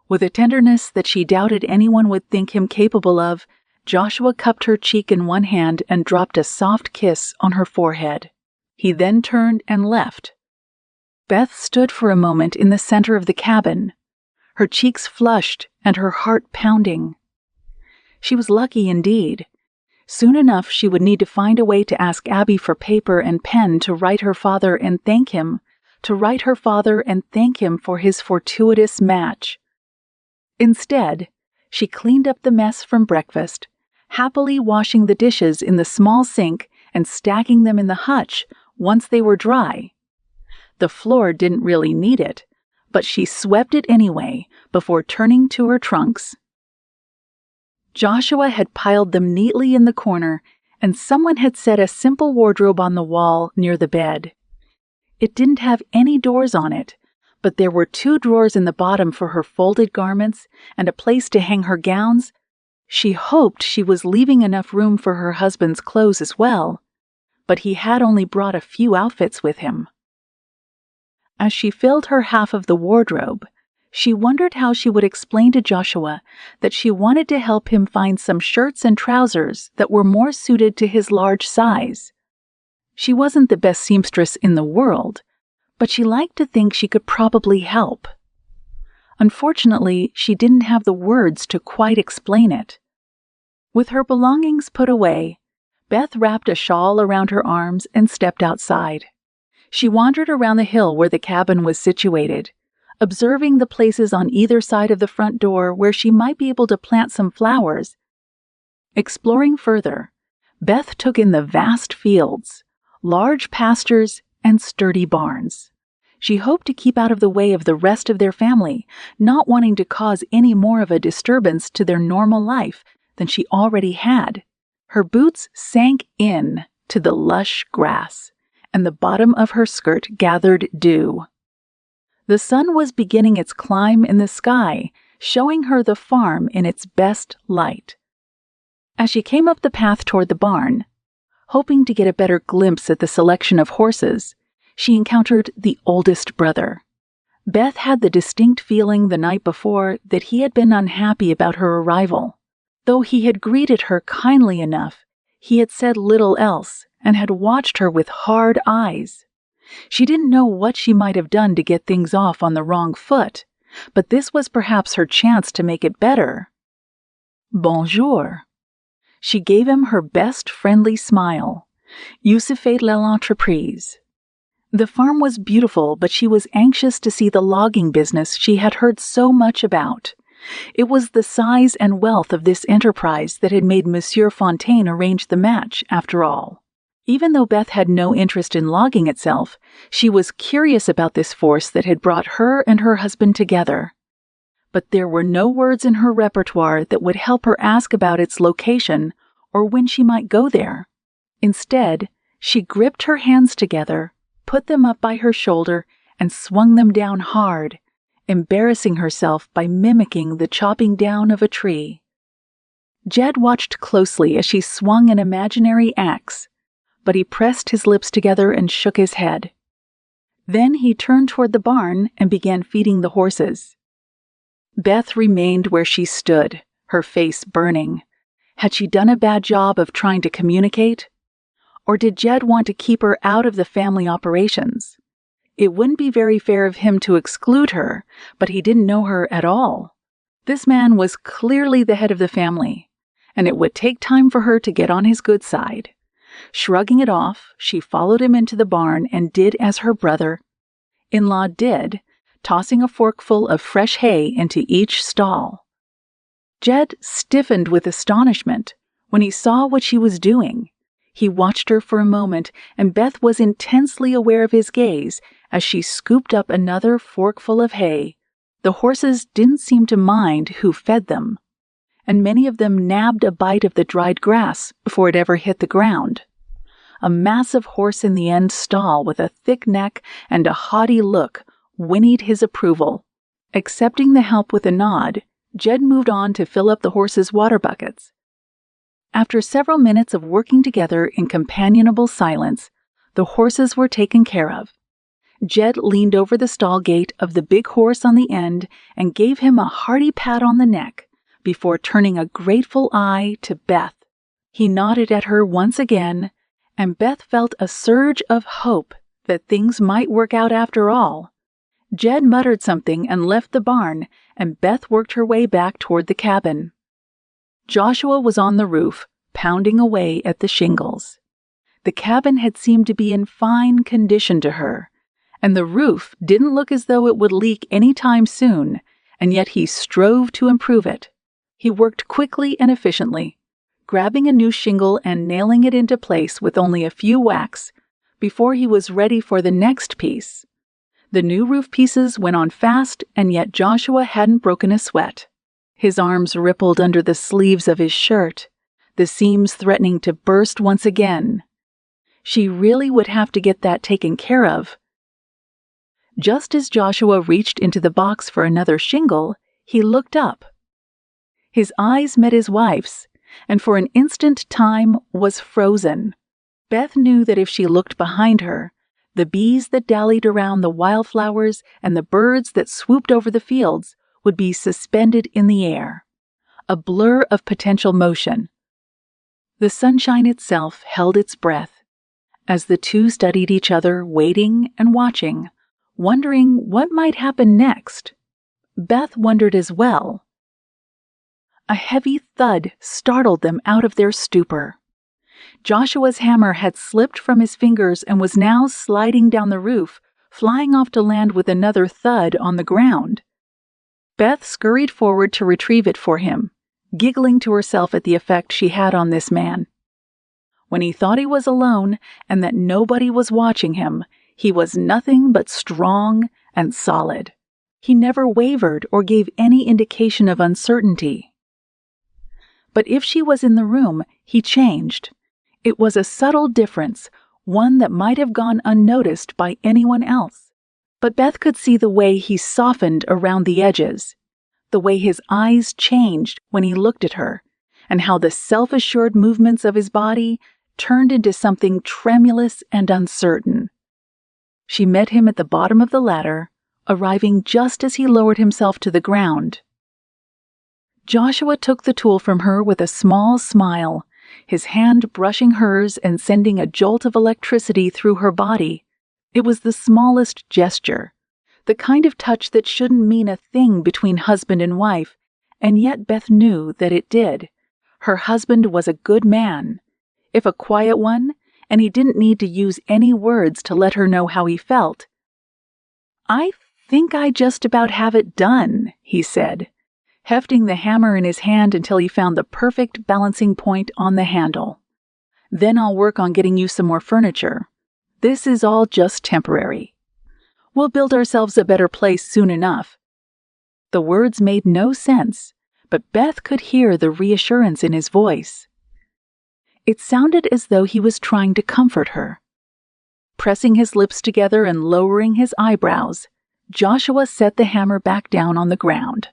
With a tenderness that she doubted anyone would think him capable of, Joshua cupped her cheek in one hand and dropped a soft kiss on her forehead. He then turned and left. Beth stood for a moment in the center of the cabin, her cheeks flushed and her heart pounding. She was lucky indeed. Soon enough she would need to find a way to ask Abby for paper and pen to write her father and thank him, for his fortuitous match. Instead, she cleaned up the mess from breakfast, happily washing the dishes in the small sink and stacking them in the hutch once they were dry. The floor didn't really need it, but she swept it anyway before turning to her trunks. Joshua had piled them neatly in the corner, and someone had set a simple wardrobe on the wall near the bed. It didn't have any doors on it, but there were 2 drawers in the bottom for her folded garments and a place to hang her gowns. She hoped she was leaving enough room for her husband's clothes as well, but he had only brought a few outfits with him. As she filled her half of the wardrobe, she wondered how she would explain to Joshua that she wanted to help him find some shirts and trousers that were more suited to his large size. She wasn't the best seamstress in the world, but she liked to think she could probably help. Unfortunately, she didn't have the words to quite explain it. With her belongings put away, Beth wrapped a shawl around her arms and stepped outside. She wandered around the hill where the cabin was situated, observing the places on either side of the front door where she might be able to plant some flowers. Exploring further, Beth took in the vast fields, large pastures, and sturdy barns. She hoped to keep out of the way of the rest of their family, not wanting to cause any more of a disturbance to their normal life than she already had. Her boots sank in to the lush grass, and the bottom of her skirt gathered dew. The sun was beginning its climb in the sky, showing her the farm in its best light. As she came up the path toward the barn, hoping to get a better glimpse at the selection of horses, she encountered the oldest brother. Beth had the distinct feeling the night before that he had been unhappy about her arrival. Though he had greeted her kindly enough, he had said little else and had watched her with hard eyes. She didn't know what she might have done to get things off on the wrong foot, but this was perhaps her chance to make it better. Bonjour. She gave him her best friendly smile. You fait l'entreprise. The farm was beautiful, but she was anxious to see the logging business she had heard so much about. It was the size and wealth of this enterprise that had made Monsieur Fontaine arrange the match, after all. Even though Beth had no interest in logging itself, she was curious about this force that had brought her and her husband together. But there were no words in her repertoire that would help her ask about its location or when she might go there. Instead, she gripped her hands together, put them up by her shoulder, and swung them down hard, embarrassing herself by mimicking the chopping down of a tree. Jed watched closely as she swung an imaginary axe, but he pressed his lips together and shook his head. Then he turned toward the barn and began feeding the horses. Beth remained where she stood, her face burning. Had she done a bad job of trying to communicate? Or did Jed want to keep her out of the family operations? It wouldn't be very fair of him to exclude her, but he didn't know her at all. This man was clearly the head of the family, and it would take time for her to get on his good side. Shrugging it off, she followed him into the barn and did as her brother-in-law did, tossing a forkful of fresh hay into each stall. Jed stiffened with astonishment when he saw what she was doing. He watched her for a moment, and Beth was intensely aware of his gaze as she scooped up another forkful of hay. The horses didn't seem to mind who fed them, and many of them nabbed a bite of the dried grass before it ever hit the ground. A massive horse in the end stall with a thick neck and a haughty look whinnied his approval. Accepting the help with a nod, Jed moved on to fill up the horses' water buckets. After several minutes of working together in companionable silence, the horses were taken care of. Jed leaned over the stall gate of the big horse on the end and gave him a hearty pat on the neck before turning a grateful eye to Beth. He nodded at her once again, and Beth felt a surge of hope that things might work out after all. Jed muttered something and left the barn, and Beth worked her way back toward the cabin. Joshua was on the roof, pounding away at the shingles. The cabin had seemed to be in fine condition to her, and the roof didn't look as though it would leak any time soon, and yet he strove to improve it. He worked quickly and efficiently, grabbing a new shingle and nailing it into place with only a few whacks before he was ready for the next piece. The new roof pieces went on fast, and yet Joshua hadn't broken a sweat. His arms rippled under the sleeves of his shirt, the seams threatening to burst once again. She really would have to get that taken care of. Just as Joshua reached into the box for another shingle, he looked up. His eyes met his wife's, and for an instant time was frozen. Beth knew that if she looked behind her, the bees that dallied around the wildflowers and the birds that swooped over the fields would be suspended in the air, a blur of potential motion. The sunshine itself held its breath as the two studied each other, waiting and watching, wondering what might happen next. Beth wondered as well. A heavy thud startled them out of their stupor. Joshua's hammer had slipped from his fingers and was now sliding down the roof, flying off to land with another thud on the ground. Beth scurried forward to retrieve it for him, giggling to herself at the effect she had on this man. When he thought he was alone and that nobody was watching him, he was nothing but strong and solid. He never wavered or gave any indication of uncertainty. But if she was in the room, he changed. It was a subtle difference, one that might have gone unnoticed by anyone else. But Beth could see the way he softened around the edges, the way his eyes changed when he looked at her, and how the self-assured movements of his body turned into something tremulous and uncertain. She met him at the bottom of the ladder, arriving just as he lowered himself to the ground. Joshua took the tool from her with a small smile, his hand brushing hers and sending a jolt of electricity through her body. It was the smallest gesture, the kind of touch that shouldn't mean a thing between husband and wife, and yet Beth knew that it did. Her husband was a good man, if a quiet one, and he didn't need to use any words to let her know how he felt. "I think I just about have it done," he said, hefting the hammer in his hand until he found the perfect balancing point on the handle. "Then I'll work on getting you some more furniture. This is all just temporary. We'll build ourselves a better place soon enough." The words made no sense, but Beth could hear the reassurance in his voice. It sounded as though he was trying to comfort her. Pressing his lips together and lowering his eyebrows, Joshua set the hammer back down on the ground.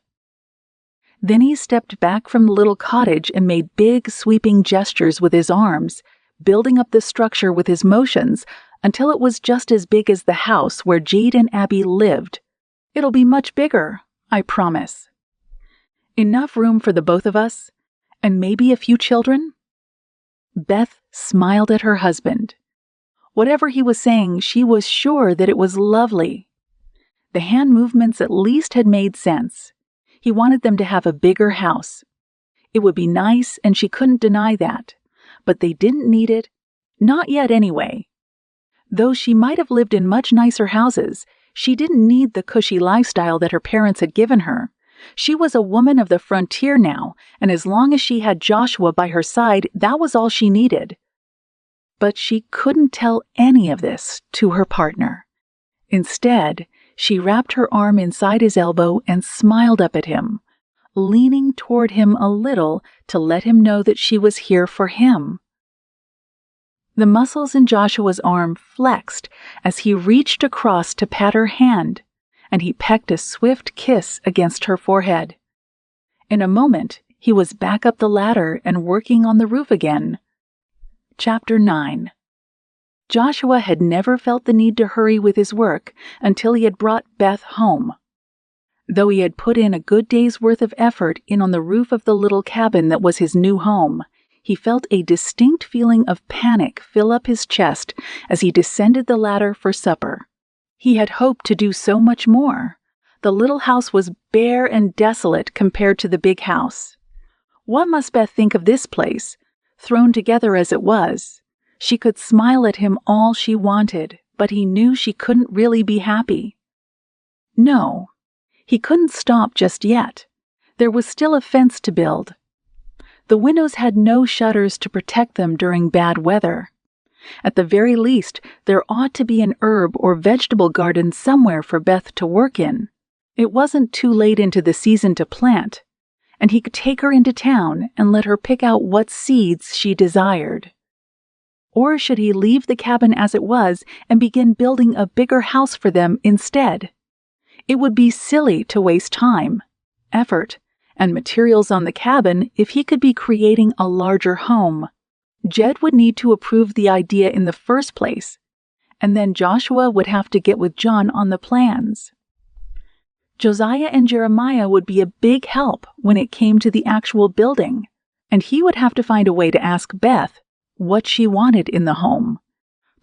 Then he stepped back from the little cottage and made big, sweeping gestures with his arms, building up the structure with his motions until it was just as big as the house where Jade and Abby lived. "It'll be much bigger, I promise. Enough room for the both of us, and maybe a few children." Beth smiled at her husband. Whatever he was saying, she was sure that it was lovely. The hand movements at least had made sense. He wanted them to have a bigger house. It would be nice, and she couldn't deny that. But they didn't need it. Not yet, anyway. Though she might have lived in much nicer houses, she didn't need the cushy lifestyle that her parents had given her. She was a woman of the frontier now, and as long as she had Joshua by her side, that was all she needed. But she couldn't tell any of this to her partner. Instead, she wrapped her arm inside his elbow and smiled up at him, leaning toward him a little to let him know that she was here for him. The muscles in Joshua's arm flexed as he reached across to pat her hand, and he pecked a swift kiss against her forehead. In a moment, he was back up the ladder and working on the roof again. Chapter 9. Joshua had never felt the need to hurry with his work until he had brought Beth home. Though he had put in a good day's worth of effort in on the roof of the little cabin that was his new home, he felt a distinct feeling of panic fill up his chest as he descended the ladder for supper. He had hoped to do so much more. The little house was bare and desolate compared to the big house. What must Beth think of this place, thrown together as it was? She could smile at him all she wanted, but he knew she couldn't really be happy. No, he couldn't stop just yet. There was still a fence to build. The windows had no shutters to protect them during bad weather. At the very least, there ought to be an herb or vegetable garden somewhere for Beth to work in. It wasn't too late into the season to plant, and he could take her into town and let her pick out what seeds she desired. Or should he leave the cabin as it was and begin building a bigger house for them instead? It would be silly to waste time, effort, and materials on the cabin if he could be creating a larger home. Jed would need to approve the idea in the first place, and then Joshua would have to get with John on the plans. Josiah and Jeremiah would be a big help when it came to the actual building, and he would have to find a way to ask Beth what she wanted in the home.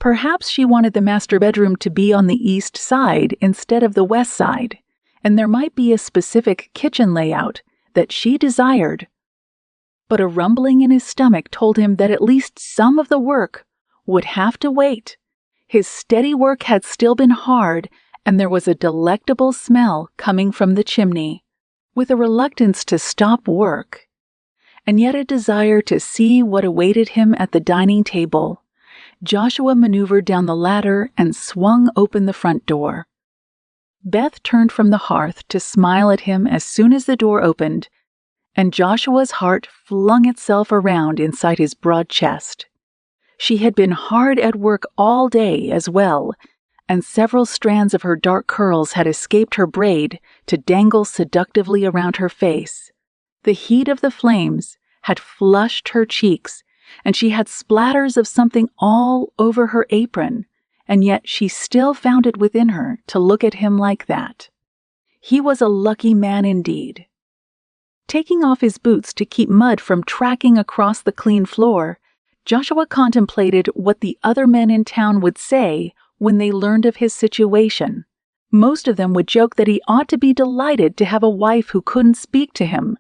Perhaps she wanted the master bedroom to be on the east side instead of the west side, and there might be a specific kitchen layout that she desired. But a rumbling in his stomach told him that at least some of the work would have to wait. His steady work had still been hard, and there was a delectable smell coming from the chimney. With a reluctance to stop work, and yet a desire to see what awaited him at the dining table, Joshua maneuvered down the ladder and swung open the front door. Beth turned from the hearth to smile at him as soon as the door opened, and Joshua's heart flung itself around inside his broad chest. She had been hard at work all day as well, and several strands of her dark curls had escaped her braid to dangle seductively around her face. The heat of the flames had flushed her cheeks, and she had splatters of something all over her apron, and yet she still found it within her to look at him like that. He was a lucky man indeed. Taking off his boots to keep mud from tracking across the clean floor, Joshua contemplated what the other men in town would say when they learned of his situation. Most of them would joke that he ought to be delighted to have a wife who couldn't speak to him,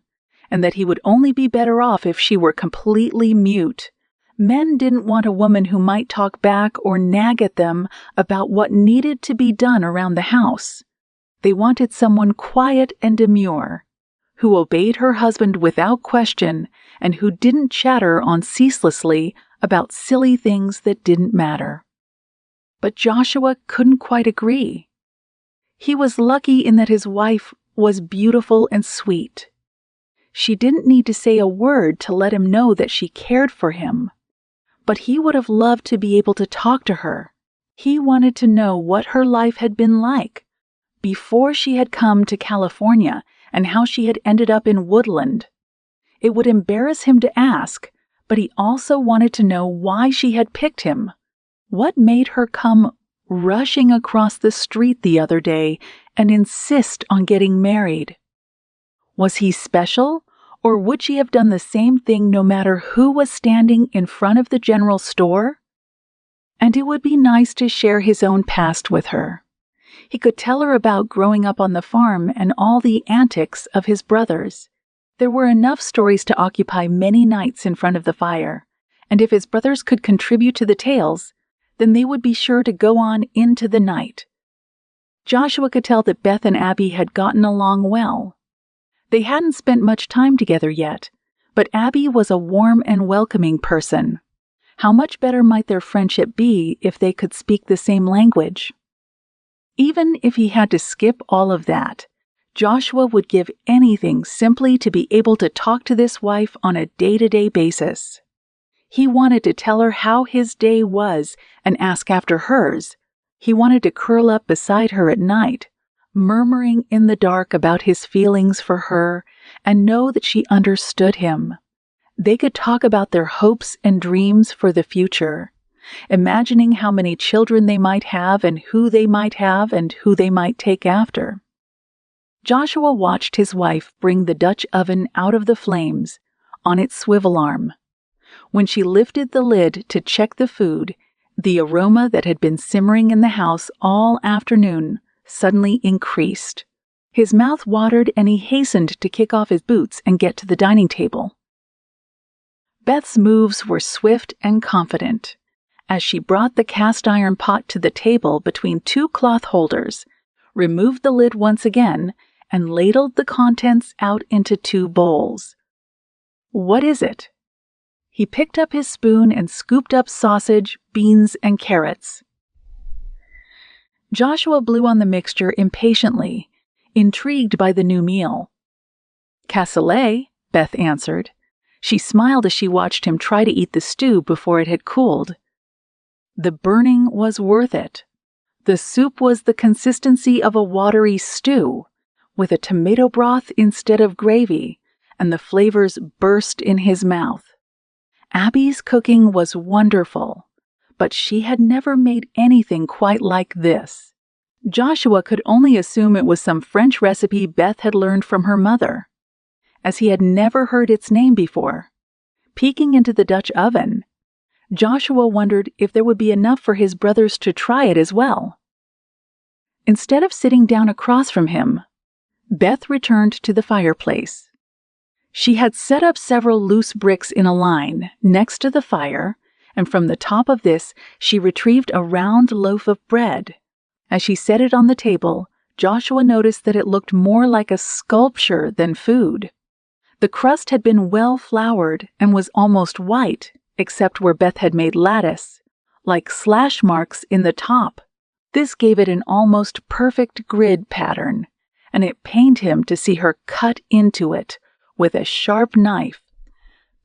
and that he would only be better off if she were completely mute. Men didn't want a woman who might talk back or nag at them about what needed to be done around the house. They wanted someone quiet and demure, who obeyed her husband without question and who didn't chatter on ceaselessly about silly things that didn't matter. But Joshua couldn't quite agree. He was lucky in that his wife was beautiful and sweet. She didn't need to say a word to let him know that she cared for him, but he would have loved to be able to talk to her. He wanted to know what her life had been like before she had come to California and how she had ended up in Woodland. It would embarrass him to ask, but he also wanted to know why she had picked him. What made her come rushing across the street the other day and insist on getting married? Was he special, or would she have done the same thing no matter who was standing in front of the general store? And it would be nice to share his own past with her. He could tell her about growing up on the farm and all the antics of his brothers. There were enough stories to occupy many nights in front of the fire, and if his brothers could contribute to the tales, then they would be sure to go on into the night. Joshua could tell that Beth and Abby had gotten along well. They hadn't spent much time together yet, but Abby was a warm and welcoming person. How much better might their friendship be if they could speak the same language? Even if he had to skip all of that, Joshua would give anything simply to be able to talk to this wife on a day-to-day basis. He wanted to tell her how his day was and ask after hers. He wanted to curl up beside her at night, murmuring in the dark about his feelings for her, and know that she understood him. They could talk about their hopes and dreams for the future, imagining how many children they might have and who they might have and who they might take after. Joshua watched his wife bring the Dutch oven out of the flames on its swivel arm. When she lifted the lid to check the food, the aroma that had been simmering in the house all afternoon suddenly increased. His mouth watered and he hastened to kick off his boots and get to the dining table. Beth's moves were swift and confident. As she brought the cast-iron pot to the table between two cloth holders, removed the lid once again, and ladled the contents out into two bowls. "What is it?" He picked up his spoon and scooped up sausage, beans, and carrots. Joshua blew on the mixture impatiently, intrigued by the new meal. "Cassoulet," Beth answered. She smiled as she watched him try to eat the stew before it had cooled. The burning was worth it. The soup was the consistency of a watery stew, with a tomato broth instead of gravy, and the flavors burst in his mouth. Abby's cooking was wonderful, but she had never made anything quite like this. Joshua could only assume it was some French recipe Beth had learned from her mother, as he had never heard its name before. Peeking into the Dutch oven, Joshua wondered if there would be enough for his brothers to try it as well. Instead of sitting down across from him, Beth returned to the fireplace. She had set up several loose bricks in a line next to the fire, and from the top of this she retrieved a round loaf of bread. As she set it on the table, Joshua noticed that it looked more like a sculpture than food. The crust had been well floured and was almost white, except where Beth had made lattice, like slash marks in the top. This gave it an almost perfect grid pattern, and it pained him to see her cut into it with a sharp knife.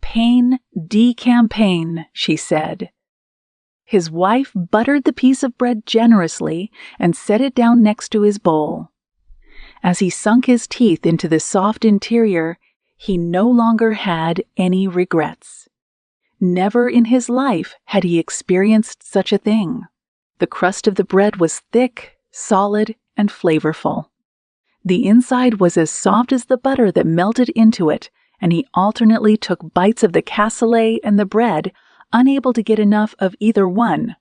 "Pain de campagne," she said. His wife buttered the piece of bread generously and set it down next to his bowl. As he sunk his teeth into the soft interior, he no longer had any regrets. Never in his life had he experienced such a thing. The crust of the bread was thick, solid, and flavorful. The inside was as soft as the butter that melted into it, and he alternately took bites of the cassoulet and the bread, unable to get enough of either one.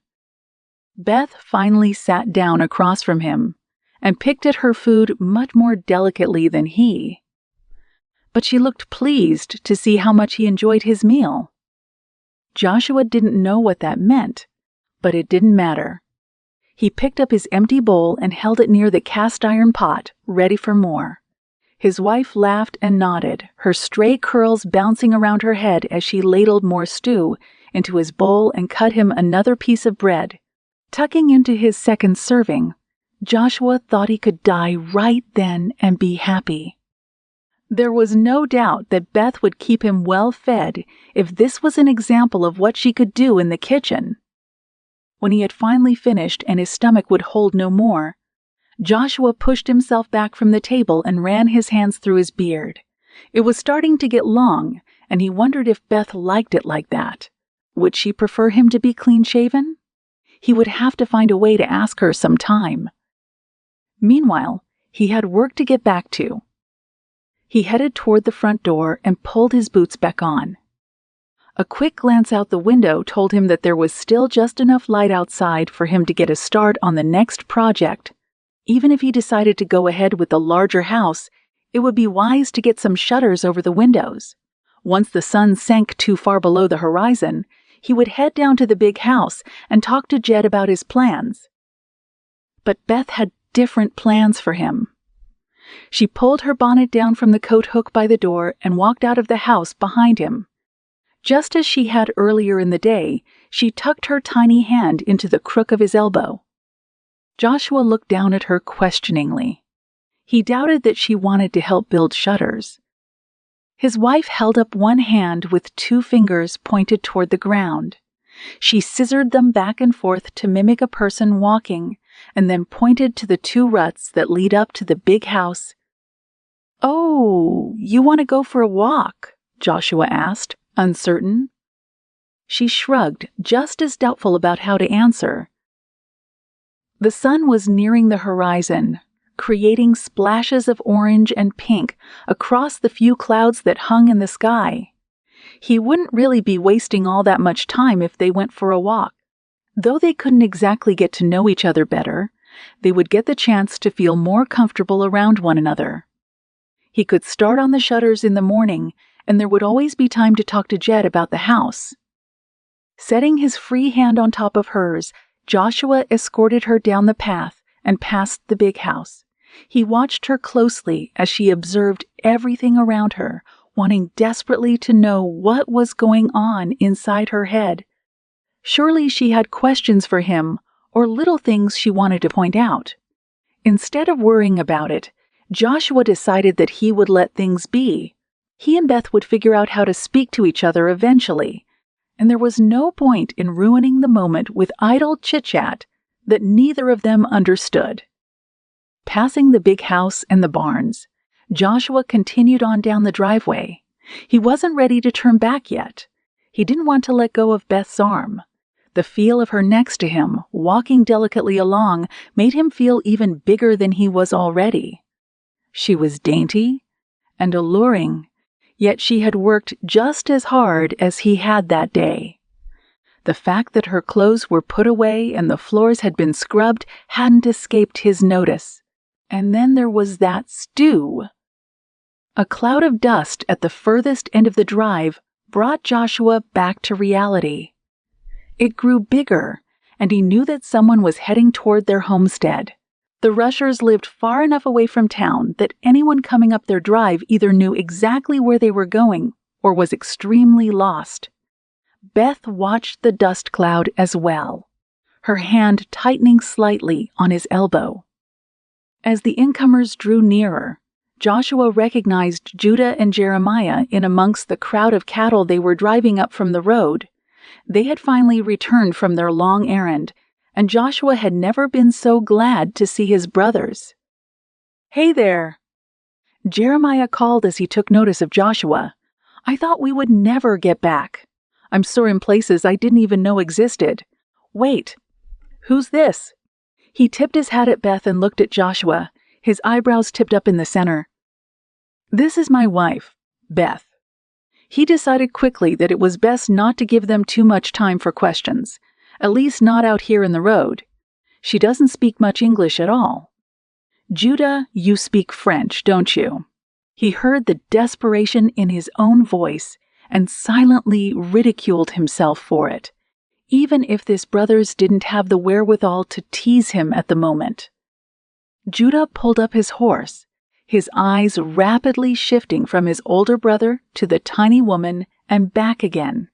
Beth finally sat down across from him and picked at her food much more delicately than he. But she looked pleased to see how much he enjoyed his meal. Joshua didn't know what that meant, but it didn't matter. He picked up his empty bowl and held it near the cast-iron pot, ready for more. His wife laughed and nodded, her stray curls bouncing around her head as she ladled more stew into his bowl and cut him another piece of bread. Tucking into his second serving, Joshua thought he could die right then and be happy. There was no doubt that Beth would keep him well fed if this was an example of what she could do in the kitchen. When he had finally finished and his stomach would hold no more, Joshua pushed himself back from the table and ran his hands through his beard. It was starting to get long, and he wondered if Beth liked it like that. Would she prefer him to be clean-shaven? He would have to find a way to ask her some time. Meanwhile, he had work to get back to. He headed toward the front door and pulled his boots back on. A quick glance out the window told him that there was still just enough light outside for him to get a start on the next project. Even if he decided to go ahead with the larger house, it would be wise to get some shutters over the windows. Once the sun sank too far below the horizon, he would head down to the big house and talk to Jed about his plans. But Beth had different plans for him. She pulled her bonnet down from the coat hook by the door and walked out of the house behind him. Just as she had earlier in the day, she tucked her tiny hand into the crook of his elbow. Joshua looked down at her questioningly. He doubted that she wanted to help build shutters. His wife held up one hand with two fingers pointed toward the ground. She scissored them back and forth to mimic a person walking, and then pointed to the two ruts that lead up to the big house. "Oh, you want to go for a walk?" Joshua asked, uncertain. She shrugged, just as doubtful about how to answer. The sun was nearing the horizon, creating splashes of orange and pink across the few clouds that hung in the sky. He wouldn't really be wasting all that much time if they went for a walk. Though they couldn't exactly get to know each other better, they would get the chance to feel more comfortable around one another. He could start on the shutters in the morning, and there would always be time to talk to Jed about the house. Setting his free hand on top of hers, Joshua escorted her down the path and past the big house. He watched her closely as she observed everything around her, wanting desperately to know what was going on inside her head. Surely she had questions for him, or little things she wanted to point out. Instead of worrying about it, Joshua decided that he would let things be. He and Beth would figure out how to speak to each other eventually, and there was no point in ruining the moment with idle chit-chat that neither of them understood. Passing the big house and the barns, Joshua continued on down the driveway. He wasn't ready to turn back yet. He didn't want to let go of Beth's arm. The feel of her next to him, walking delicately along, made him feel even bigger than he was already. She was dainty and alluring, yet she had worked just as hard as he had that day. The fact that her clothes were put away and the floors had been scrubbed hadn't escaped his notice. And then there was that stew. A cloud of dust at the furthest end of the drive brought Joshua back to reality. It grew bigger, and he knew that someone was heading toward their homestead. The Rushers lived far enough away from town that anyone coming up their drive either knew exactly where they were going or was extremely lost. Beth watched the dust cloud as well, her hand tightening slightly on his elbow. As the incomers drew nearer, Joshua recognized Judah and Jeremiah in amongst the crowd of cattle they were driving up from the road. They had finally returned from their long errand, and Joshua had never been so glad to see his brothers. "Hey there!" Jeremiah called as he took notice of Joshua. "I thought we would never get back. I'm storing places I didn't even know existed. Wait, who's this?" He tipped his hat at Beth and looked at Joshua, his eyebrows tipped up in the center. "This is my wife, Beth." He decided quickly that it was best not to give them too much time for questions, at least not out here in the road. She doesn't speak much English at all. "Judah, you speak French, don't you?" He heard the desperation in his own voice and silently ridiculed himself for it, even if his brothers didn't have the wherewithal to tease him at the moment. Judah pulled up his horse, his eyes rapidly shifting from his older brother to the tiny woman and back again.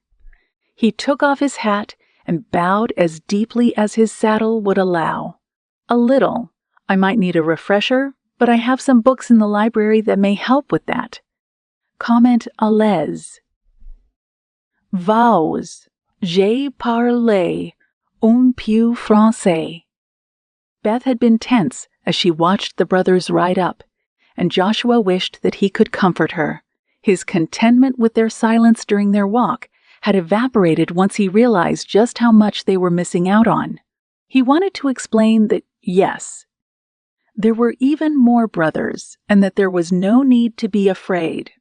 He took off his hat and bowed as deeply as his saddle would allow. "A little. I might need a refresher, but I have some books in the library that may help with that." Comment à l'aise. Vows. Je parle un peu français. Beth had been tense as she watched the brothers ride up, and Joshua wished that he could comfort her. His contentment with their silence during their walk had evaporated once he realized just how much they were missing out on. He wanted to explain that, yes, there were even more brothers and that there was no need to be afraid.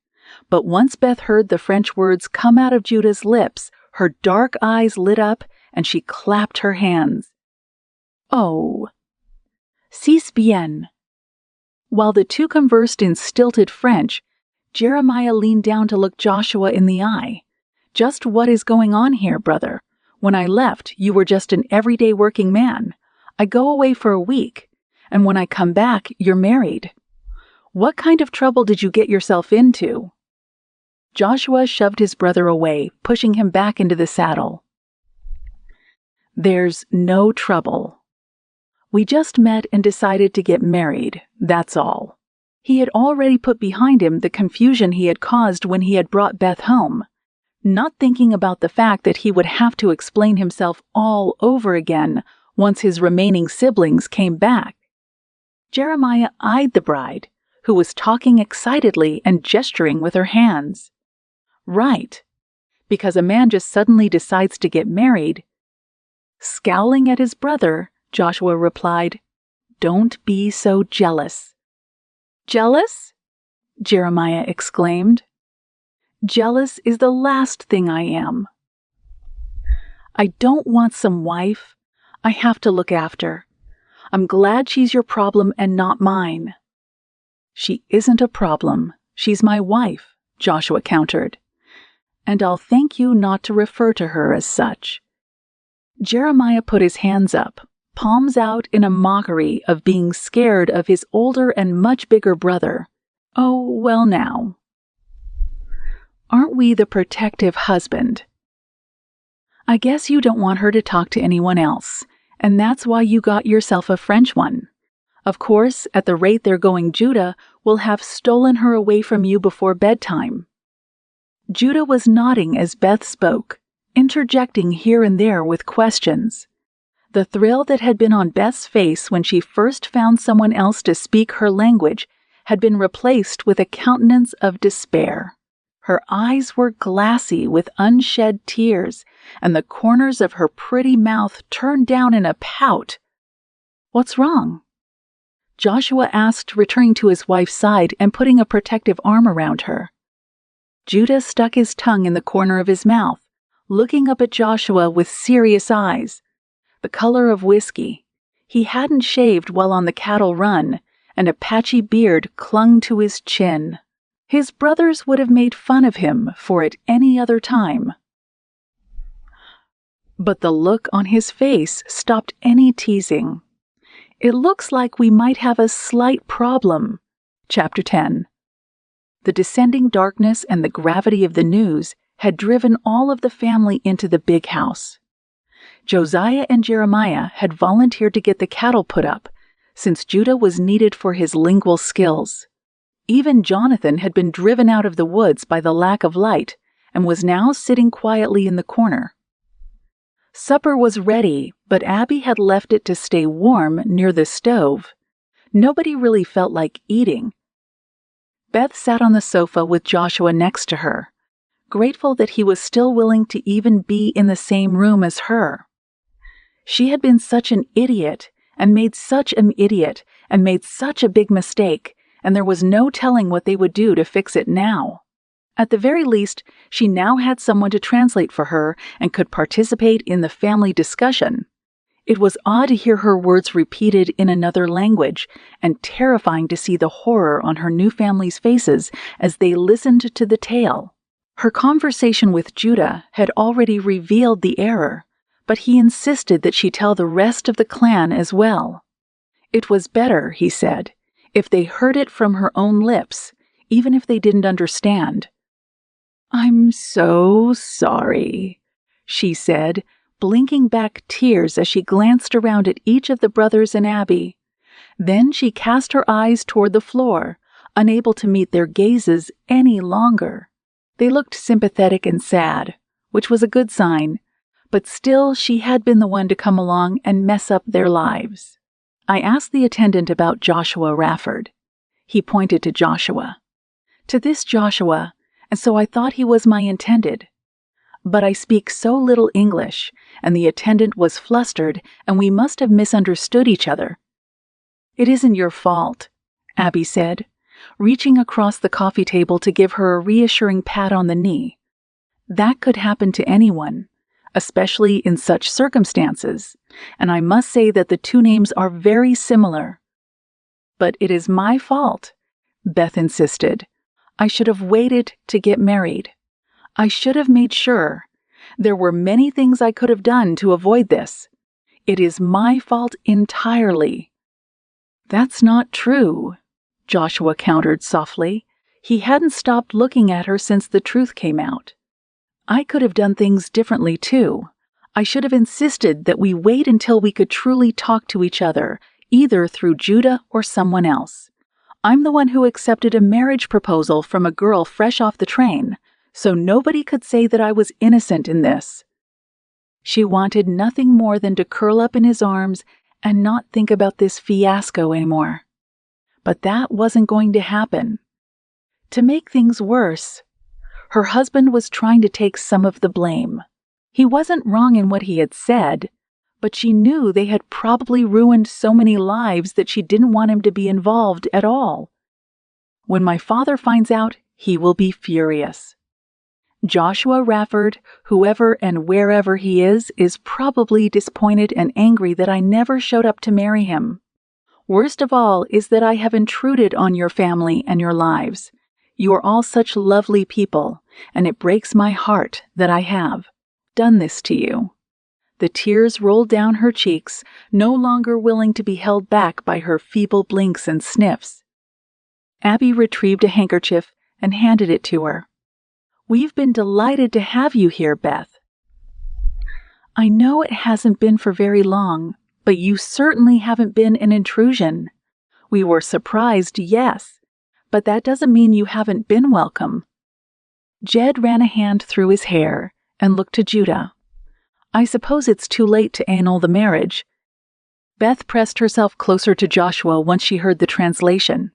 But once Beth heard the French words come out of Judah's lips, her dark eyes lit up and she clapped her hands. "Oh, c'est bien." While the two conversed in stilted French, Jeremiah leaned down to look Joshua in the eye. "Just what is going on here, brother? When I left, you were just an everyday working man. I go away for a week, and when I come back, you're married. What kind of trouble did you get yourself into?" Joshua shoved his brother away, pushing him back into the saddle. "There's no trouble. We just met and decided to get married, that's all." He had already put behind him the confusion he had caused when he had brought Beth home, not thinking about the fact that he would have to explain himself all over again once his remaining siblings came back. Jeremiah eyed the bride, who was talking excitedly and gesturing with her hands. Right. because a man just suddenly decides to get married. Scowling at his brother, Joshua replied, "Don't be so jealous." "Jealous?" Jeremiah exclaimed. "Jealous is the last thing I am. I don't want some wife I have to look after. I'm glad she's your problem and not mine." "She isn't a problem. She's my wife," Joshua countered. "And I'll thank you not to refer to her as such." Jeremiah put his hands up, palms out, in a mockery of being scared of his older and much bigger brother. "Oh, well now. Aren't we the protective husband? I guess you don't want her to talk to anyone else, and that's why you got yourself a French one. Of course, at the rate they're going, Judah will have stolen her away from you before bedtime." Judah was nodding as Beth spoke, interjecting here and there with questions. The thrill that had been on Beth's face when she first found someone else to speak her language had been replaced with a countenance of despair. Her eyes were glassy with unshed tears, and the corners of her pretty mouth turned down in a pout. "What's wrong?" Joshua asked, returning to his wife's side and putting a protective arm around her. Judah stuck his tongue in the corner of his mouth, looking up at Joshua with serious eyes, the color of whiskey. He hadn't shaved while on the cattle run, and a patchy beard clung to his chin. His brothers would have made fun of him for it any other time. But the look on his face stopped any teasing. "It looks like we might have a slight problem." Chapter 10. The descending darkness and the gravity of the news had driven all of the family into the big house. Josiah and Jeremiah had volunteered to get the cattle put up, since Judah was needed for his lingual skills. Even Jonathan had been driven out of the woods by the lack of light and was now sitting quietly in the corner. Supper was ready, but Abby had left it to stay warm near the stove. Nobody really felt like eating. Beth sat on the sofa with Joshua next to her, grateful that he was still willing to even be in the same room as her. She had been such an idiot and made such a big mistake, and there was no telling what they would do to fix it now. At the very least, she now had someone to translate for her and could participate in the family discussion. It was odd to hear her words repeated in another language, and terrifying to see the horror on her new family's faces as they listened to the tale. Her conversation with Judah had already revealed the error, but he insisted that she tell the rest of the clan as well. It was better, he said, if they heard it from her own lips, even if they didn't understand. "I'm so sorry," she said, blinking back tears as she glanced around at each of the brothers and Abby. Then she cast her eyes toward the floor, unable to meet their gazes any longer. They looked sympathetic and sad, which was a good sign, but still she had been the one to come along and mess up their lives. I asked the attendant about Joshua Rafford. He pointed to Joshua. "To this Joshua, and so I thought he was my intended. But I speak so little English, and the attendant was flustered, and we must have misunderstood each other." "It isn't your fault," Abby said, reaching across the coffee table to give her a reassuring pat on the knee. "That could happen to anyone, especially in such circumstances, and I must say that the two names are very similar." "But it is my fault," Beth insisted. "I should have waited to get married. I should have made sure. There were many things I could have done to avoid this. It is my fault entirely." "That's not true," Joshua countered softly. He hadn't stopped looking at her since the truth came out. "I could have done things differently, too. I should have insisted that we wait until we could truly talk to each other, either through Judah or someone else. I'm the one who accepted a marriage proposal from a girl fresh off the train, so nobody could say that I was innocent in this." She wanted nothing more than to curl up in his arms and not think about this fiasco anymore. But that wasn't going to happen. To make things worse, Her husband was trying to take some of the blame. He wasn't wrong in what he had said, but she knew they had probably ruined so many lives that she didn't want him to be involved at all. When my father finds out, he will be furious. Joshua Rafford, whoever and wherever he is probably disappointed and angry that I never showed up to marry him. Worst of all is that I have intruded on your family and your lives. You are all such lovely people, and it breaks my heart that I have done this to you." The tears rolled down her cheeks, no longer willing to be held back by her feeble blinks and sniffs. Abby retrieved a handkerchief and handed it to her. "We've been delighted to have you here, Beth. I know it hasn't been for very long, but you certainly haven't been an intrusion. We were surprised, yes, but that doesn't mean you haven't been welcome." Jed ran a hand through his hair and looked to Judah. "I suppose it's too late to annul the marriage." Beth pressed herself closer to Joshua once she heard the translation.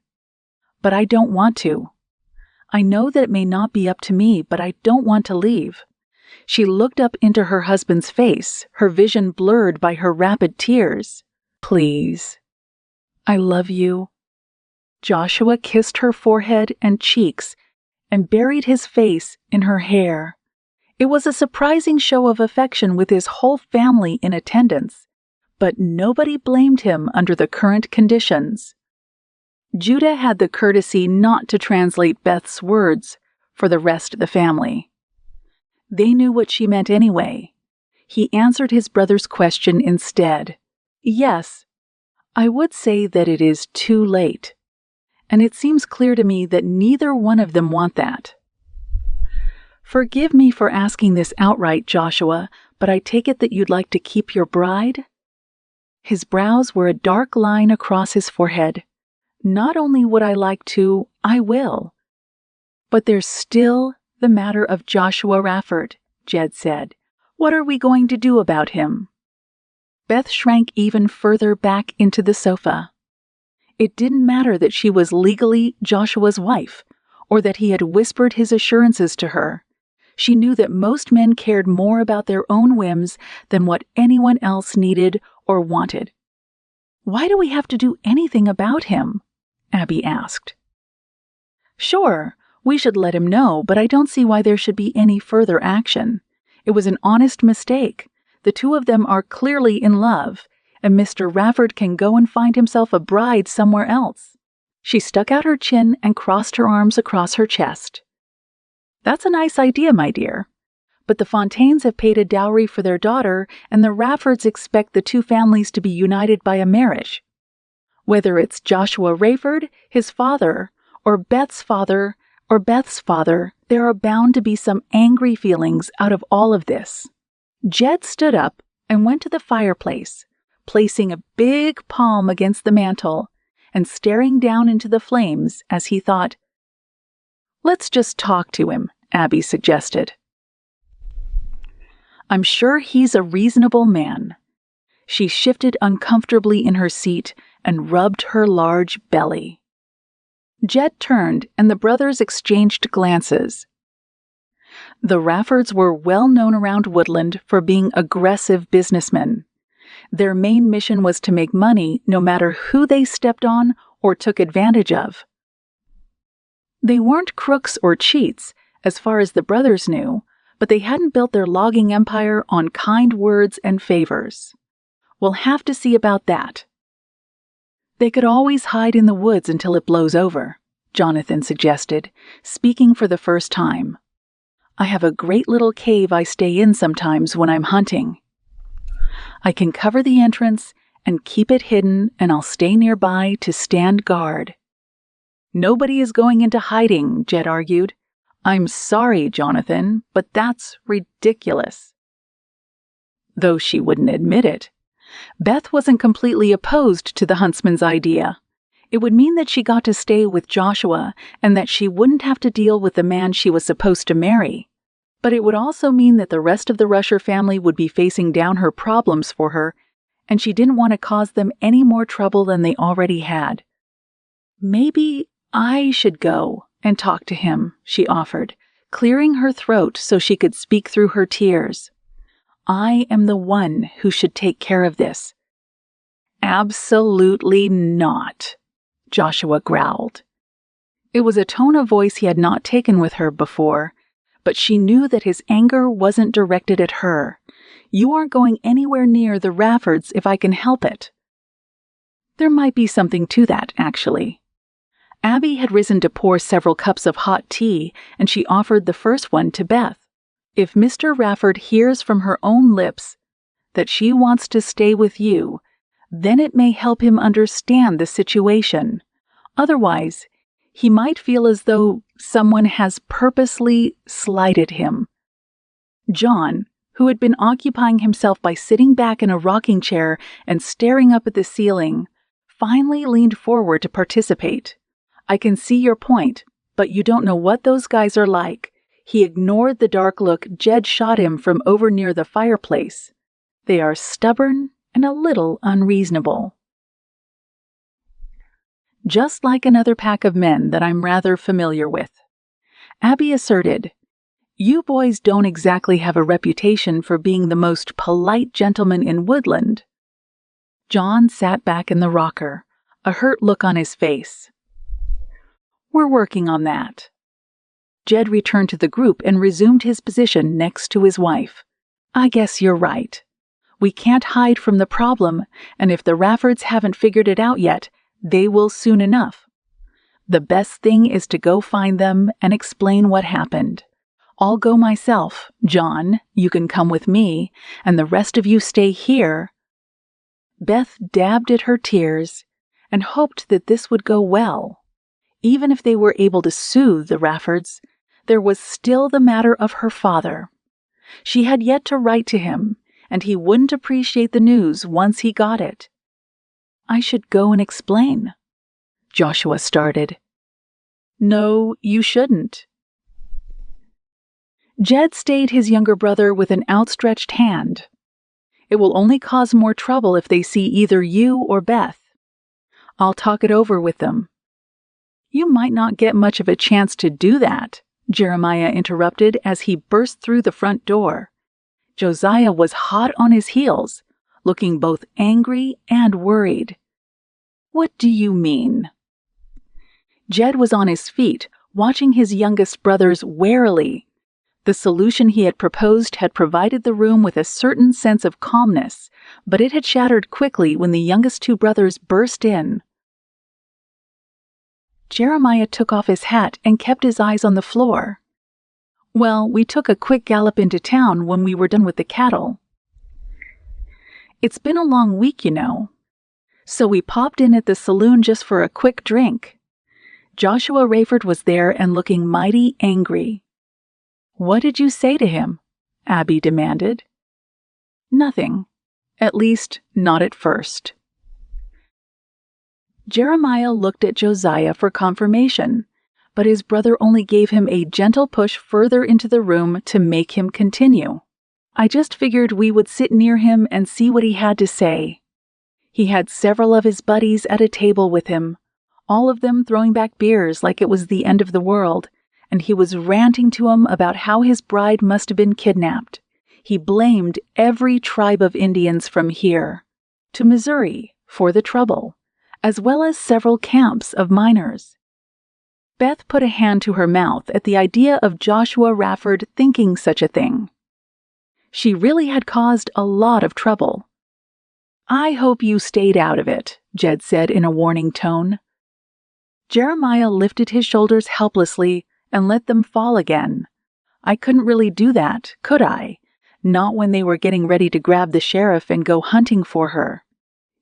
"But I don't want to. I know that it may not be up to me, but I don't want to leave." She looked up into her husband's face, her vision blurred by her rapid tears. "Please. I love you." Joshua kissed her forehead and cheeks and buried his face in her hair. It was a surprising show of affection with his whole family in attendance, but nobody blamed him under the current conditions. Judah had the courtesy not to translate Beth's words for the rest of the family. They knew what she meant anyway. He answered his brother's question instead. "Yes, I would say that it is too late, and it seems clear to me that neither one of them want that." "Forgive me for asking this outright, Joshua, but I take it that you'd like to keep your bride?" His brows were a dark line across his forehead. "Not only would I like to, I will. But there's still the matter of Joshua Rafford," Jed said. "What are we going to do about him?" Beth shrank even further back into the sofa. It didn't matter that she was legally Joshua's wife, or that he had whispered his assurances to her. She knew that most men cared more about their own whims than what anyone else needed or wanted. "Why do we have to do anything about him?" Abby asked. "Sure, we should let him know, but I don't see why there should be any further action. It was an honest mistake. The two of them are clearly in love, and Mr. Rafford can go and find himself a bride somewhere else." She stuck out her chin and crossed her arms across her chest. "That's a nice idea, my dear. But the Fontaines have paid a dowry for their daughter, and the Raffords expect the two families to be united by a marriage. Whether it's Joshua Rafford, his father, or Beth's father, there are bound to be some angry feelings out of all of this." Jed stood up and went to the fireplace, placing a big palm against the mantel and staring down into the flames as he thought. "Let's just talk to him," Abby suggested. "I'm sure he's a reasonable man." She shifted uncomfortably in her seat and rubbed her large belly. Jed turned, and the brothers exchanged glances. The Raffords were well known around Woodland for being aggressive businessmen. Their main mission was to make money no matter who they stepped on or took advantage of. They weren't crooks or cheats, as far as the brothers knew, but they hadn't built their logging empire on kind words and favors. "We'll have to see about that." "They could always hide in the woods until it blows over," Jonathan suggested, speaking for the first time. "I have a great little cave I stay in sometimes when I'm hunting. I can cover the entrance and keep it hidden, and I'll stay nearby to stand guard." "Nobody is going into hiding," Jed argued. "I'm sorry, Jonathan, but that's ridiculous." Though she wouldn't admit it, Beth wasn't completely opposed to the huntsman's idea. It would mean that she got to stay with Joshua and that she wouldn't have to deal with the man she was supposed to marry. But it would also mean that the rest of the Rusher family would be facing down her problems for her, and she didn't want to cause them any more trouble than they already had. "Maybe I should go and talk to him," she offered, clearing her throat so she could speak through her tears. I am the one who should take care of this. Absolutely not, Joshua growled. It was a tone of voice he had not taken with her before, but she knew that his anger wasn't directed at her. You aren't going anywhere near the Raffords if I can help it. There might be something to that, actually. Abby had risen to pour several cups of hot tea, and she offered the first one to Beth. If Mr. Rafford hears from her own lips that she wants to stay with you, then it may help him understand the situation. Otherwise, he might feel as though someone has purposely slighted him. John, who had been occupying himself by sitting back in a rocking chair and staring up at the ceiling, finally leaned forward to participate. I can see your point, but you don't know what those guys are like. He ignored the dark look Jed shot him from over near the fireplace. They are stubborn and a little unreasonable. Just like another pack of men that I'm rather familiar with. Abby asserted, You boys don't exactly have a reputation for being the most polite gentlemen in Woodland. John sat back in the rocker, a hurt look on his face. We're working on that. Jed returned to the group and resumed his position next to his wife. I guess you're right. We can't hide from the problem, and if the Raffords haven't figured it out yet, they will soon enough. The best thing is to go find them and explain what happened. I'll go myself. John, you can come with me, and the rest of you stay here. Beth dabbed at her tears and hoped that this would go well. Even if they were able to soothe the Raffords, there was still the matter of her father. She had yet to write to him, and he wouldn't appreciate the news once he got it. I should go and explain. Joshua started. No, you shouldn't. Jed stayed his younger brother with an outstretched hand. It will only cause more trouble if they see either you or Beth. I'll talk it over with them. You might not get much of a chance to do that, Jeremiah interrupted as he burst through the front door. Josiah was hot on his heels, looking both angry and worried. What do you mean? Jed was on his feet, watching his youngest brothers warily. The solution he had proposed had provided the room with a certain sense of calmness, but it had shattered quickly when the youngest two brothers burst in. Jeremiah took off his hat and kept his eyes on the floor. Well, we took a quick gallop into town when we were done with the cattle. It's been a long week, you know. So we popped in at the saloon just for a quick drink. Joshua Rayford was there and looking mighty angry. What did you say to him? Abby demanded. Nothing. At least, not at first. Jeremiah looked at Josiah for confirmation, but his brother only gave him a gentle push further into the room to make him continue. I just figured we would sit near him and see what he had to say. He had several of his buddies at a table with him, all of them throwing back beers like it was the end of the world, and he was ranting to him about how his bride must have been kidnapped. He blamed every tribe of Indians from here to Missouri for the trouble, as well as several camps of miners. Beth put a hand to her mouth at the idea of Joshua Rafford thinking such a thing. She really had caused a lot of trouble. I hope you stayed out of it, Jed said in a warning tone. Jeremiah lifted his shoulders helplessly and let them fall again. I couldn't really do that, could I? Not when they were getting ready to grab the sheriff and go hunting for her.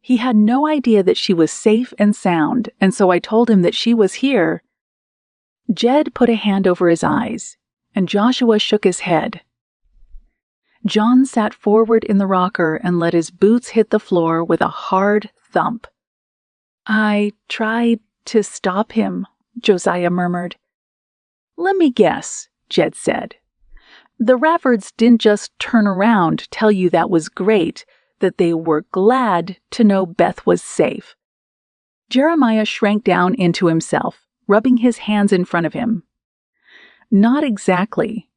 He had no idea that she was safe and sound, and so I told him that she was here. Jed put a hand over his eyes, and Joshua shook his head. John sat forward in the rocker and let his boots hit the floor with a hard thump. I tried to stop him, Josiah murmured. Let me guess, Jed said. The Raffords didn't just turn around, tell you that was great, that they were glad to know Beth was safe. Jeremiah shrank down into himself, rubbing his hands in front of him. Not exactly.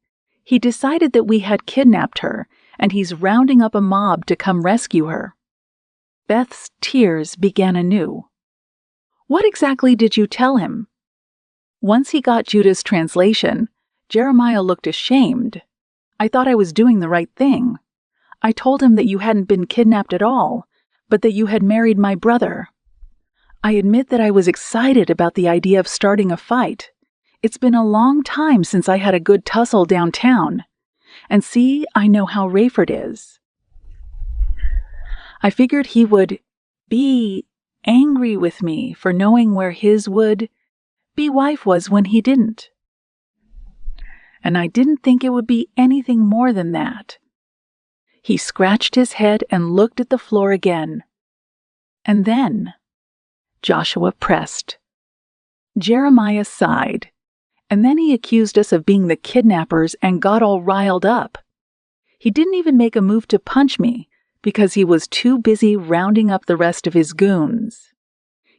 He decided that we had kidnapped her, and he's rounding up a mob to come rescue her. Beth's tears began anew. What exactly did you tell him? Once he got Judah's translation, Jeremiah looked ashamed. I thought I was doing the right thing. I told him that you hadn't been kidnapped at all, but that you had married my brother. I admit that I was excited about the idea of starting a fight. It's been a long time since I had a good tussle downtown. And see, I know how Rayford is. I figured he would be angry with me for knowing where his would-be wife was when he didn't. And I didn't think it would be anything more than that. He scratched his head and looked at the floor again. And then Joshua pressed. Jeremiah sighed, and then he accused us of being the kidnappers and got all riled up. He didn't even make a move to punch me because he was too busy rounding up the rest of his goons.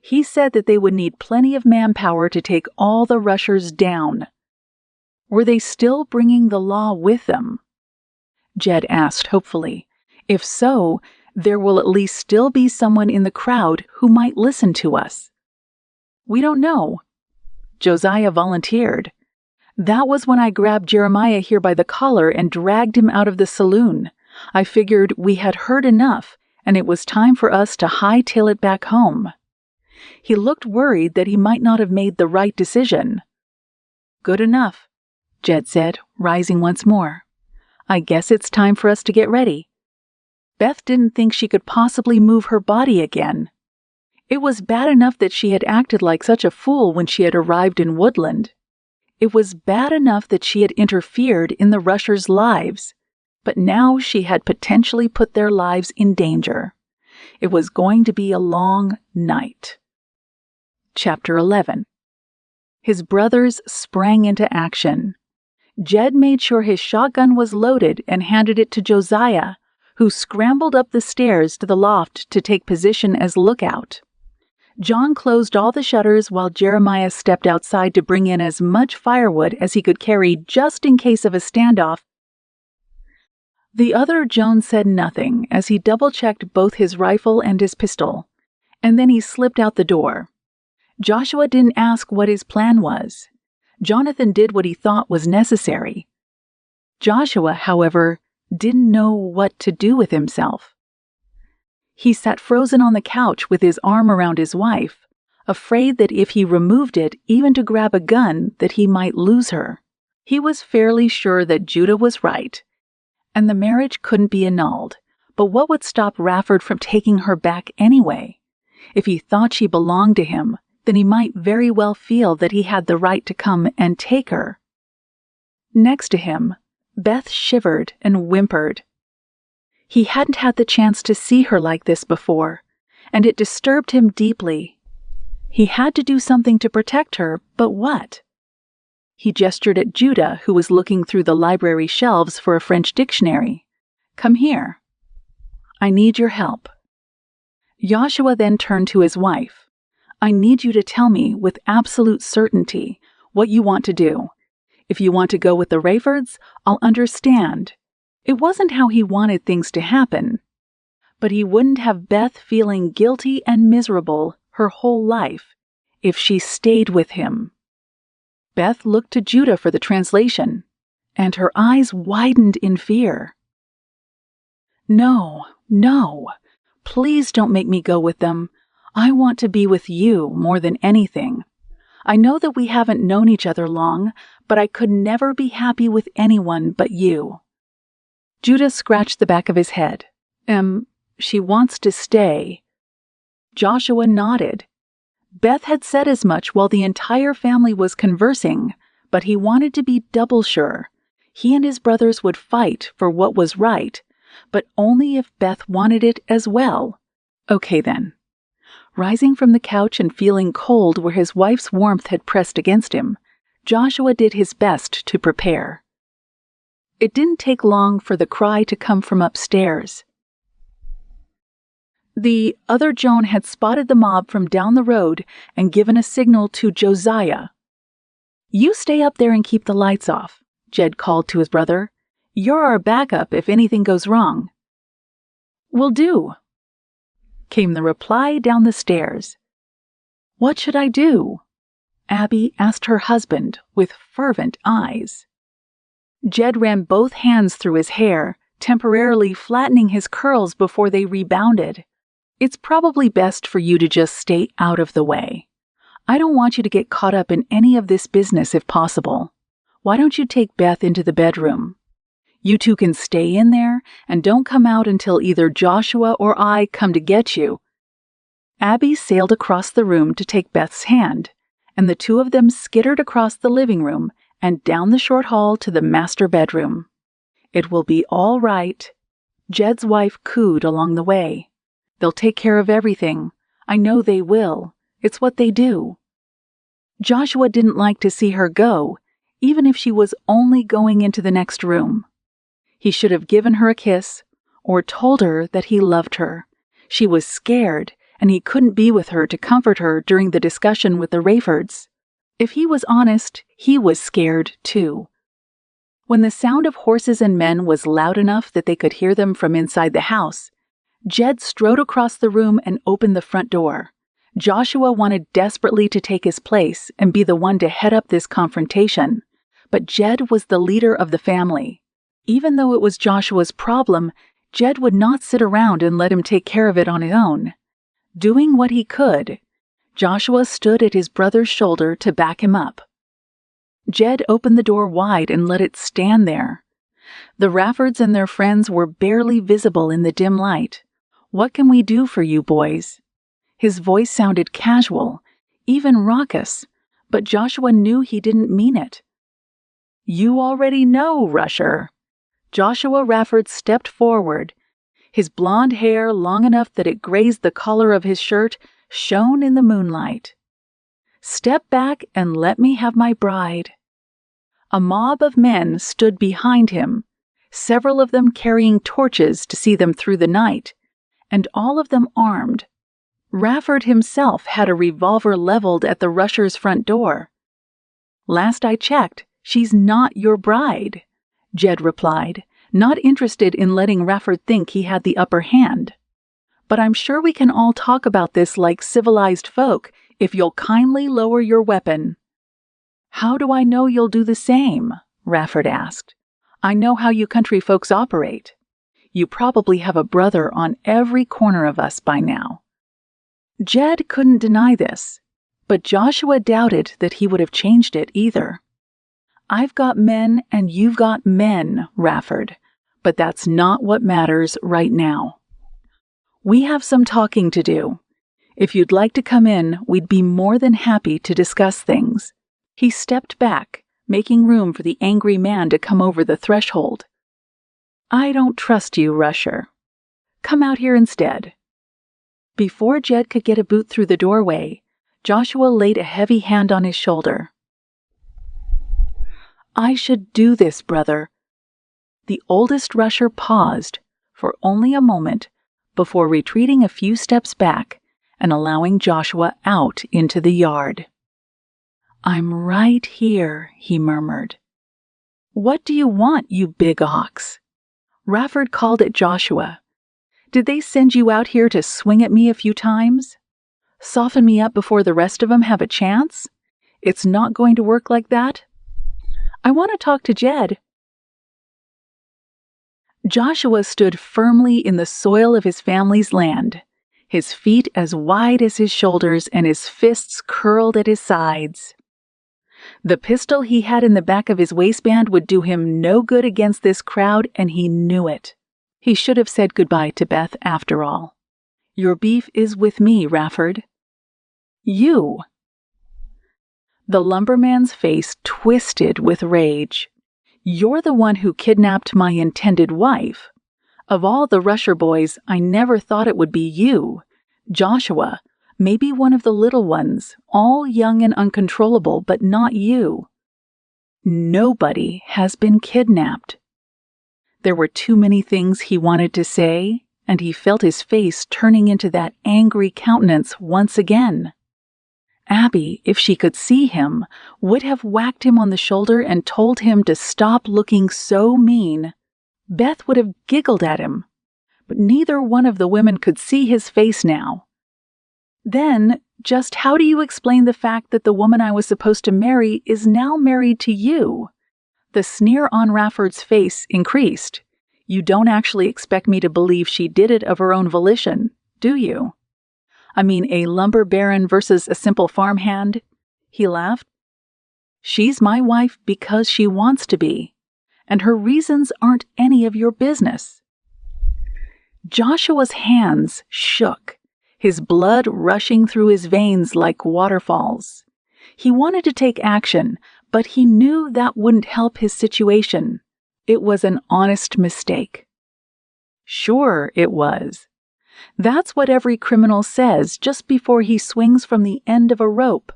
He said that they would need plenty of manpower to take all the rushers down. Were they still bringing the law with them? Jed asked hopefully. If so, there will at least still be someone in the crowd who might listen to us. We don't know. Josiah volunteered. That was when I grabbed Jeremiah here by the collar and dragged him out of the saloon. I figured we had heard enough, and it was time for us to hightail it back home. He looked worried that he might not have made the right decision. Good enough, Jed said, rising once more. I guess it's time for us to get ready. Beth didn't think she could possibly move her body again. It was bad enough that she had acted like such a fool when she had arrived in Woodland. It was bad enough that she had interfered in the rushers' lives, but now she had potentially put their lives in danger. It was going to be a long night. Chapter 11. His brothers sprang into action. Jed made sure his shotgun was loaded and handed it to Josiah, who scrambled up the stairs to the loft to take position as lookout. John closed all the shutters while Jeremiah stepped outside to bring in as much firewood as he could carry just in case of a standoff. The other Joan said nothing as he double-checked both his rifle and his pistol, and then he slipped out the door. Joshua didn't ask what his plan was. Jonathan did what he thought was necessary. Joshua, however, didn't know what to do with himself. He sat frozen on the couch with his arm around his wife, afraid that if he removed it even to grab a gun that he might lose her. He was fairly sure that Judah was right, and the marriage couldn't be annulled, but what would stop Rafford from taking her back anyway? If he thought she belonged to him, then he might very well feel that he had the right to come and take her. Next to him, Beth shivered and whimpered. He hadn't had the chance to see her like this before, and it disturbed him deeply. He had to do something to protect her, but what? He gestured at Judah, who was looking through the library shelves for a French dictionary. Come here. I need your help. Joshua then turned to his wife. I need you to tell me with absolute certainty what you want to do. If you want to go with the Rayfords, I'll understand. It wasn't how he wanted things to happen, but he wouldn't have Beth feeling guilty and miserable her whole life if she stayed with him. Beth looked to Judah for the translation, and her eyes widened in fear. No, please don't make me go with them. I want to be with you more than anything. I know that we haven't known each other long, but I could never be happy with anyone but you. Judah scratched the back of his head. She wants to stay. Joshua nodded. Beth had said as much while the entire family was conversing, but he wanted to be double sure. He and his brothers would fight for what was right, but only if Beth wanted it as well. Okay then. Rising from the couch and feeling cold where his wife's warmth had pressed against him, Joshua did his best to prepare. It didn't take long for the cry to come from upstairs. The other Joan had spotted the mob from down the road and given a signal to Josiah. "You stay up there and keep the lights off," Jed called to his brother. "You're our backup if anything goes wrong." "Will do," came the reply down the stairs. "What should I do?" Abby asked her husband with fervent eyes. Jed ran both hands through his hair, temporarily flattening his curls before they rebounded. "It's probably best for you to just stay out of the way. I don't want you to get caught up in any of this business if possible. Why don't you take Beth into the bedroom? You two can stay in there and don't come out until either Joshua or I come to get you." Abby sailed across the room to take Beth's hand, and the two of them skittered across the living room and down the short hall to the master bedroom. "It will be all right," Jed's wife cooed along the way. "They'll take care of everything. I know they will. It's what they do." Joshua didn't like to see her go, even if she was only going into the next room. He should have given her a kiss or told her that he loved her. She was scared, and he couldn't be with her to comfort her during the discussion with the Rayfords. If he was honest, he was scared too. When the sound of horses and men was loud enough that they could hear them from inside the house, Jed strode across the room and opened the front door. Joshua wanted desperately to take his place and be the one to head up this confrontation, but Jed was the leader of the family. Even though it was Joshua's problem, Jed would not sit around and let him take care of it on his own. Doing what he could, Joshua stood at his brother's shoulder to back him up. Jed opened the door wide and let it stand there. The Raffords and their friends were barely visible in the dim light. "What can we do for you, boys?" His voice sounded casual, even raucous, but Joshua knew he didn't mean it. "You already know, Rusher." Joshua Rafford stepped forward. His blonde hair, long enough that it grazed the collar of his shirt, shone in the moonlight. "Step back and let me have my bride." A mob of men stood behind him, several of them carrying torches to see them through the night, and all of them armed. Rafford himself had a revolver leveled at the Rusher's front door. "Last I checked, she's not your bride," Jed replied, not interested in letting Rafford think he had the upper hand. "But I'm sure we can all talk about this like civilized folk if you'll kindly lower your weapon." "How do I know you'll do the same?" Rafford asked. "I know how you country folks operate. You probably have a brother on every corner of us by now." Jed couldn't deny this, but Joshua doubted that he would have changed it either. "I've got men and you've got men, Rafford, but that's not what matters right now. We have some talking to do. If you'd like to come in, we'd be more than happy to discuss things." He stepped back, making room for the angry man to come over the threshold. "I don't trust you, Rusher. Come out here instead." Before Jed could get a boot through the doorway, Joshua laid a heavy hand on his shoulder. "I should do this, brother." The oldest Rusher paused for only a moment before retreating a few steps back and allowing Joshua out into the yard. "I'm right here," he murmured. "What do you want, you big ox?" Rafford called at Joshua. "Did they send you out here to swing at me a few times? Soften me up before the rest of them have a chance? It's not going to work like that. I want to talk to Jed." Joshua stood firmly in the soil of his family's land, his feet as wide as his shoulders and his fists curled at his sides. The pistol he had in the back of his waistband would do him no good against this crowd, and he knew it. He should have said goodbye to Beth after all. "Your beef is with me, Rafford." "You?" The lumberman's face twisted with rage. "You're the one who kidnapped my intended wife. Of all the Rusher boys, I never thought it would be you. Joshua, maybe one of the little ones, all young and uncontrollable, but not you. Nobody has been kidnapped." There were too many things he wanted to say, and he felt his face turning into that angry countenance once again. Abby, if she could see him, would have whacked him on the shoulder and told him to stop looking so mean. Beth would have giggled at him, but neither one of the women could see his face now. Then, just how do you explain the fact that the woman I was supposed to marry is now married to you? The sneer on Rafford's face increased. You don't actually expect me to believe she did it of her own volition, do you? I mean, a lumber baron versus a simple farmhand? He laughed. She's my wife because she wants to be, and her reasons aren't any of your business. Joshua's hands shook, his blood rushing through his veins like waterfalls. He wanted to take action, but he knew that wouldn't help his situation. It was an honest mistake. Sure, it was. That's what every criminal says just before he swings from the end of a rope.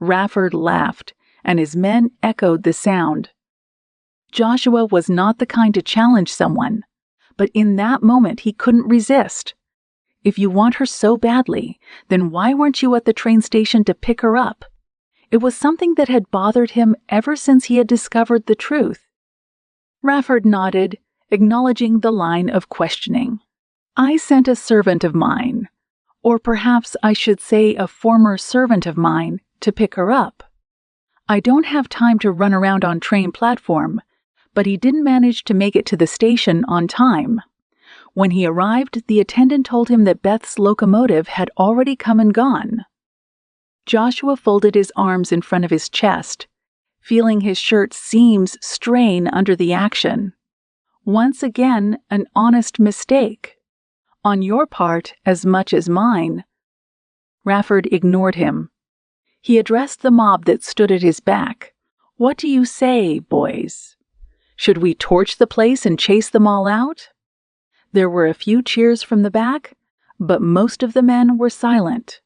Rafford laughed, and his men echoed the sound. Joshua was not the kind to challenge someone, but in that moment he couldn't resist. If you want her so badly, then why weren't you at the train station to pick her up? It was something that had bothered him ever since he had discovered the truth. Rafford nodded, acknowledging the line of questioning. I sent a servant of mine, or perhaps I should say a former servant of mine, to pick her up. I don't have time to run around on train platform, but he didn't manage to make it to the station on time. When he arrived, the attendant told him that Beth's locomotive had already come and gone. Joshua folded his arms in front of his chest, feeling his shirt's seams strain under the action. Once again, an honest mistake. On your part as much as mine. Rafford ignored him. He addressed the mob that stood at his back. What do you say, boys? Should we torch the place and chase them all out? There were a few cheers from the back, but most of the men were silent.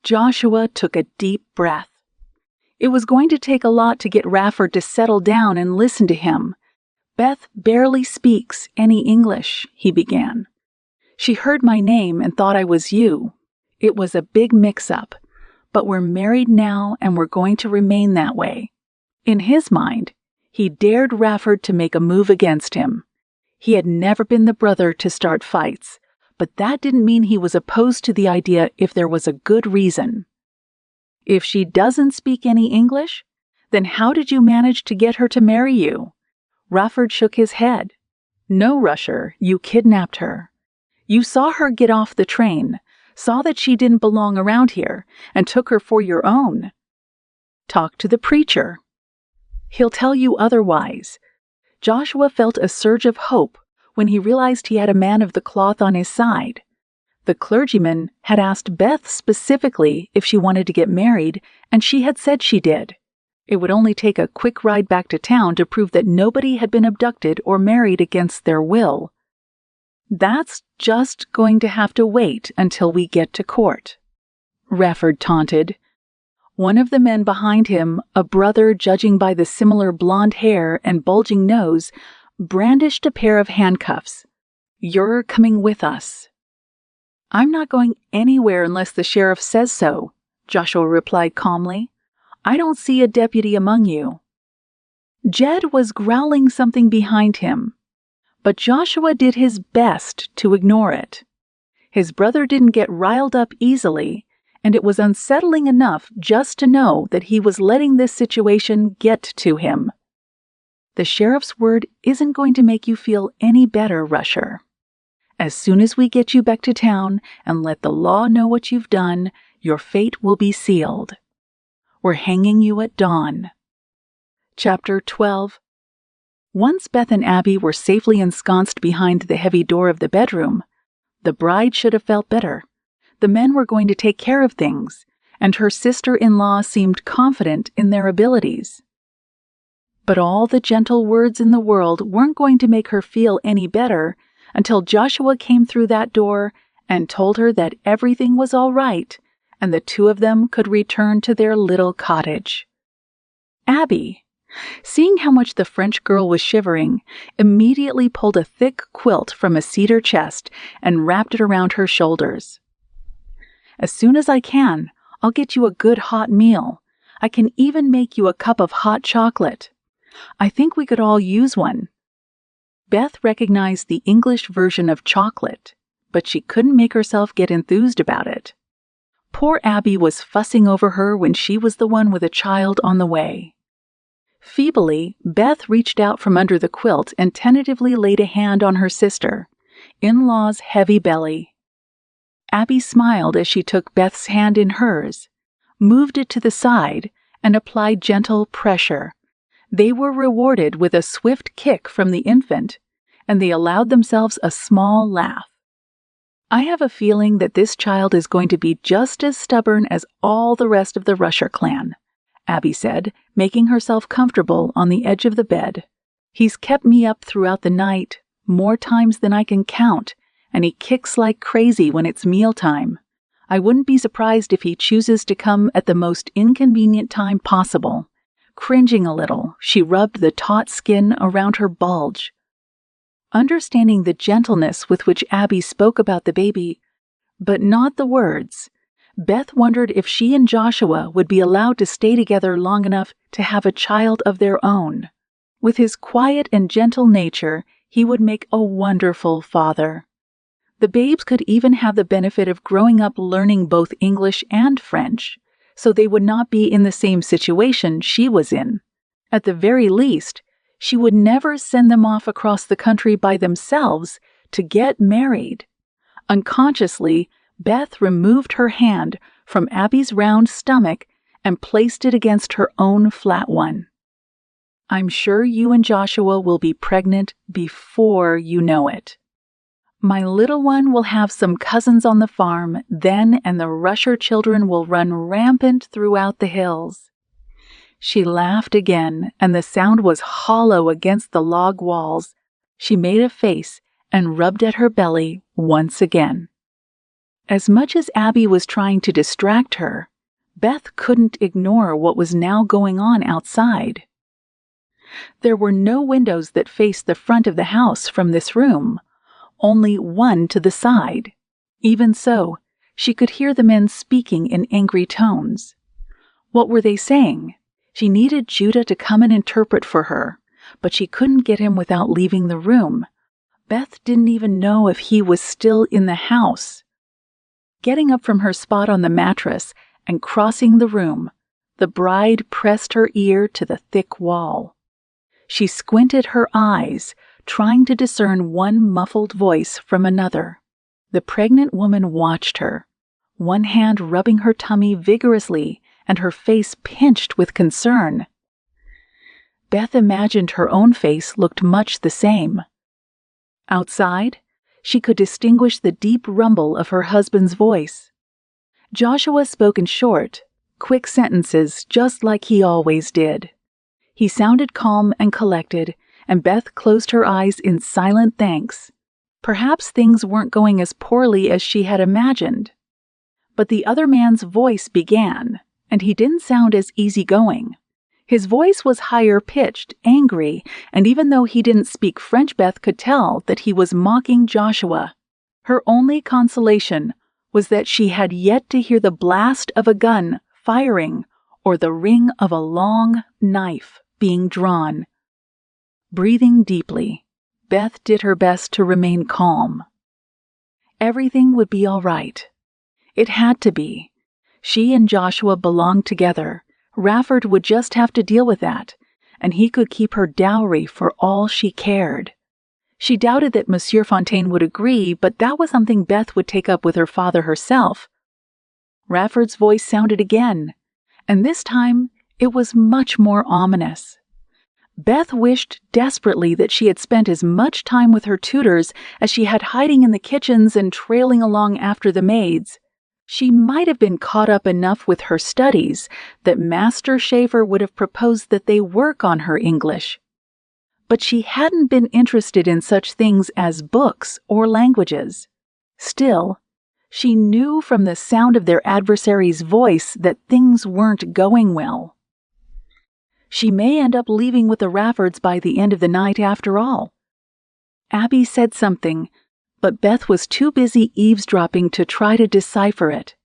Joshua took a deep breath. It was going to take a lot to get Rafford to settle down and listen to him. Beth barely speaks any English, he began. She heard my name and thought I was you. It was a big mix-up, but we're married now and we're going to remain that way. In his mind, he dared Rafford to make a move against him. He had never been the brother to start fights, but that didn't mean he was opposed to the idea if there was a good reason. If she doesn't speak any English, then how did you manage to get her to marry you? Rafford shook his head. No, Rusher, you kidnapped her. You saw her get off the train, saw that she didn't belong around here, and took her for your own. Talk to the preacher. He'll tell you otherwise. Joshua felt a surge of hope when he realized he had a man of the cloth on his side. The clergyman had asked Beth specifically if she wanted to get married, and she had said she did. It would only take a quick ride back to town to prove that nobody had been abducted or married against their will. That's just going to have to wait until we get to court, Rafford taunted. One of the men behind him, a brother judging by the similar blonde hair and bulging nose, brandished a pair of handcuffs. You're coming with us. I'm not going anywhere unless the sheriff says so, Joshua replied calmly. I don't see a deputy among you. Jed was growling something behind him, but Joshua did his best to ignore it. His brother didn't get riled up easily, and it was unsettling enough just to know that he was letting this situation get to him. The sheriff's word isn't going to make you feel any better, Rusher. As soon as we get you back to town and let the law know what you've done, your fate will be sealed. We're hanging you at dawn. Chapter 12. Once Beth and Abby were safely ensconced behind the heavy door of the bedroom, the bride should have felt better. The men were going to take care of things, and her sister-in-law seemed confident in their abilities. But all the gentle words in the world weren't going to make her feel any better until Joshua came through that door and told her that everything was all right, and the two of them could return to their little cottage. Abby, seeing how much the French girl was shivering, immediately pulled a thick quilt from a cedar chest and wrapped it around her shoulders. As soon as I can, I'll get you a good hot meal. I can even make you a cup of hot chocolate. I think we could all use one." Beth recognized the English version of chocolate, but she couldn't make herself get enthused about it. Poor Abby was fussing over her when she was the one with a child on the way. Feebly, Beth reached out from under the quilt and tentatively laid a hand on her sister, in-law's heavy belly. Abby smiled as she took Beth's hand in hers, moved it to the side, and applied gentle pressure. They were rewarded with a swift kick from the infant, and they allowed themselves a small laugh. "I have a feeling that this child is going to be just as stubborn as all the rest of the Rusher clan," Abby said, making herself comfortable on the edge of the bed. "He's kept me up throughout the night, more times than I can count, and he kicks like crazy when it's mealtime. I wouldn't be surprised if he chooses to come at the most inconvenient time possible." Cringing a little, she rubbed the taut skin around her bulge. Understanding the gentleness with which Abby spoke about the baby, but not the words, Beth wondered if she and Joshua would be allowed to stay together long enough to have a child of their own. With his quiet and gentle nature, he would make a wonderful father. The babes could even have the benefit of growing up learning both English and French, so they would not be in the same situation she was in. At the very least, she would never send them off across the country by themselves to get married. Unconsciously, Beth removed her hand from Abby's round stomach and placed it against her own flat one. "I'm sure you and Joshua will be pregnant before you know it. My little one will have some cousins on the farm then, and the Rusher children will run rampant throughout the hills." She laughed again, and the sound was hollow against the log walls. She made a face and rubbed at her belly once again. As much as Abby was trying to distract her, Beth couldn't ignore what was now going on outside. There were no windows that faced the front of the house from this room, only one to the side. Even so, she could hear the men speaking in angry tones. What were they saying? She needed Judah to come and interpret for her, but she couldn't get him without leaving the room. Beth didn't even know if he was still in the house. Getting up from her spot on the mattress and crossing the room, the bride pressed her ear to the thick wall. She squinted her eyes, trying to discern one muffled voice from another. The pregnant woman watched her, one hand rubbing her tummy vigorously and her face pinched with concern. Beth imagined her own face looked much the same. Outside, she could distinguish the deep rumble of her husband's voice. Joshua spoke in short, quick sentences just like he always did. He sounded calm and collected, and Beth closed her eyes in silent thanks. Perhaps things weren't going as poorly as she had imagined. But the other man's voice began, and he didn't sound as easygoing. His voice was higher-pitched, angry, and even though he didn't speak French, Beth could tell that he was mocking Joshua. Her only consolation was that she had yet to hear the blast of a gun firing or the ring of a long knife being drawn. Breathing deeply, Beth did her best to remain calm. Everything would be all right. It had to be. She and Joshua belonged together. Rafford would just have to deal with that, and he could keep her dowry for all she cared. She doubted that Monsieur Fontaine would agree, but that was something Beth would take up with her father herself. Rafford's voice sounded again, and this time it was much more ominous. Beth wished desperately that she had spent as much time with her tutors as she had hiding in the kitchens and trailing along after the maids. She might have been caught up enough with her studies that Master Shaver would have proposed that they work on her English. But she hadn't been interested in such things as books or languages. Still, she knew from the sound of their adversary's voice that things weren't going well. She may end up leaving with the Raffords by the end of the night after all. Abby said something, but Beth was too busy eavesdropping to try to decipher it.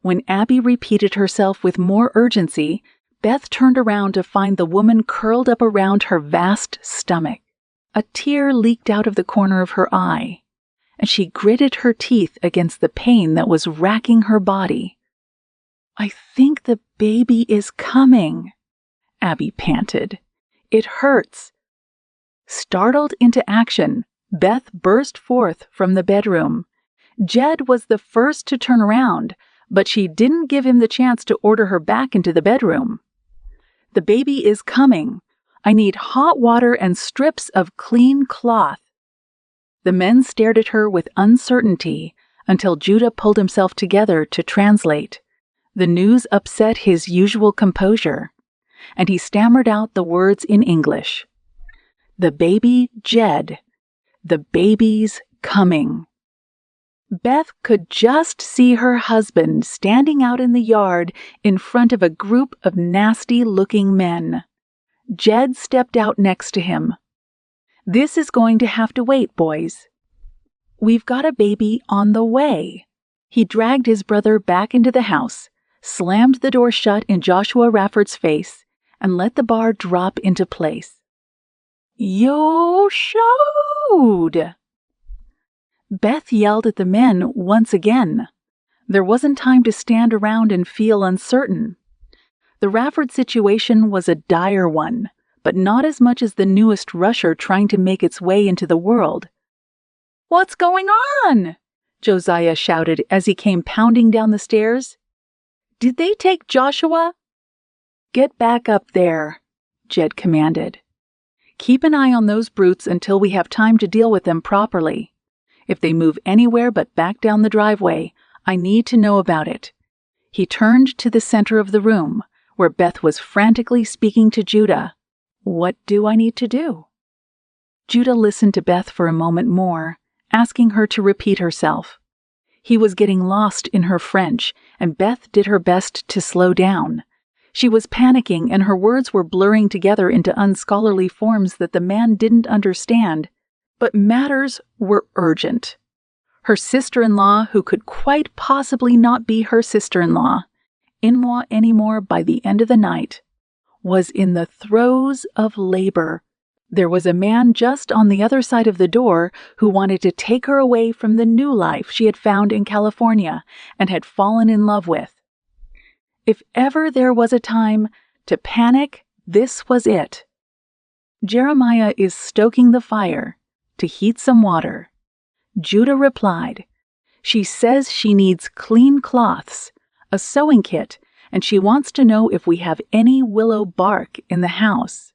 When Abby repeated herself with more urgency, Beth turned around to find the woman curled up around her vast stomach. A tear leaked out of the corner of her eye, and she gritted her teeth against the pain that was racking her body. "I think the baby is coming," Abby panted. "It hurts." Startled into action, Beth burst forth from the bedroom. Jed was the first to turn around, but she didn't give him the chance to order her back into the bedroom. "The baby is coming. I need hot water and strips of clean cloth." The men stared at her with uncertainty until Judah pulled himself together to translate. The news upset his usual composure, and he stammered out the words in English. "The baby, Jed. The baby's coming." Beth could just see her husband standing out in the yard in front of a group of nasty-looking men. Jed stepped out next to him. "This is going to have to wait, boys. We've got a baby on the way." He dragged his brother back into the house, slammed the door shut in Joshua Rafford's face, and let the bar drop into place. "You showed!" Beth yelled at the men once again. There wasn't time to stand around and feel uncertain. The Rafford situation was a dire one, but not as much as the newest rusher trying to make its way into the world. "What's going on?" Josiah shouted as he came pounding down the stairs. "Did they take Joshua?" "Get back up there," Jed commanded. "Keep an eye on those brutes until we have time to deal with them properly. If they move anywhere but back down the driveway, I need to know about it." He turned to the center of the room, where Beth was frantically speaking to Judah. "What do I need to do?" Judah listened to Beth for a moment more, asking her to repeat herself. He was getting lost in her French, and Beth did her best to slow down. She was panicking, and her words were blurring together into unscholarly forms that the man didn't understand. But matters were urgent. Her sister-in-law, who could quite possibly not be her sister-in-law anymore by the end of the night, was in the throes of labor. There was a man just on the other side of the door who wanted to take her away from the new life she had found in California and had fallen in love with. If ever there was a time to panic, this was it. Jeremiah is stoking the fire to heat some water. Judah replied, "She says she needs clean cloths, a sewing kit, and she wants to know if we have any willow bark in the house."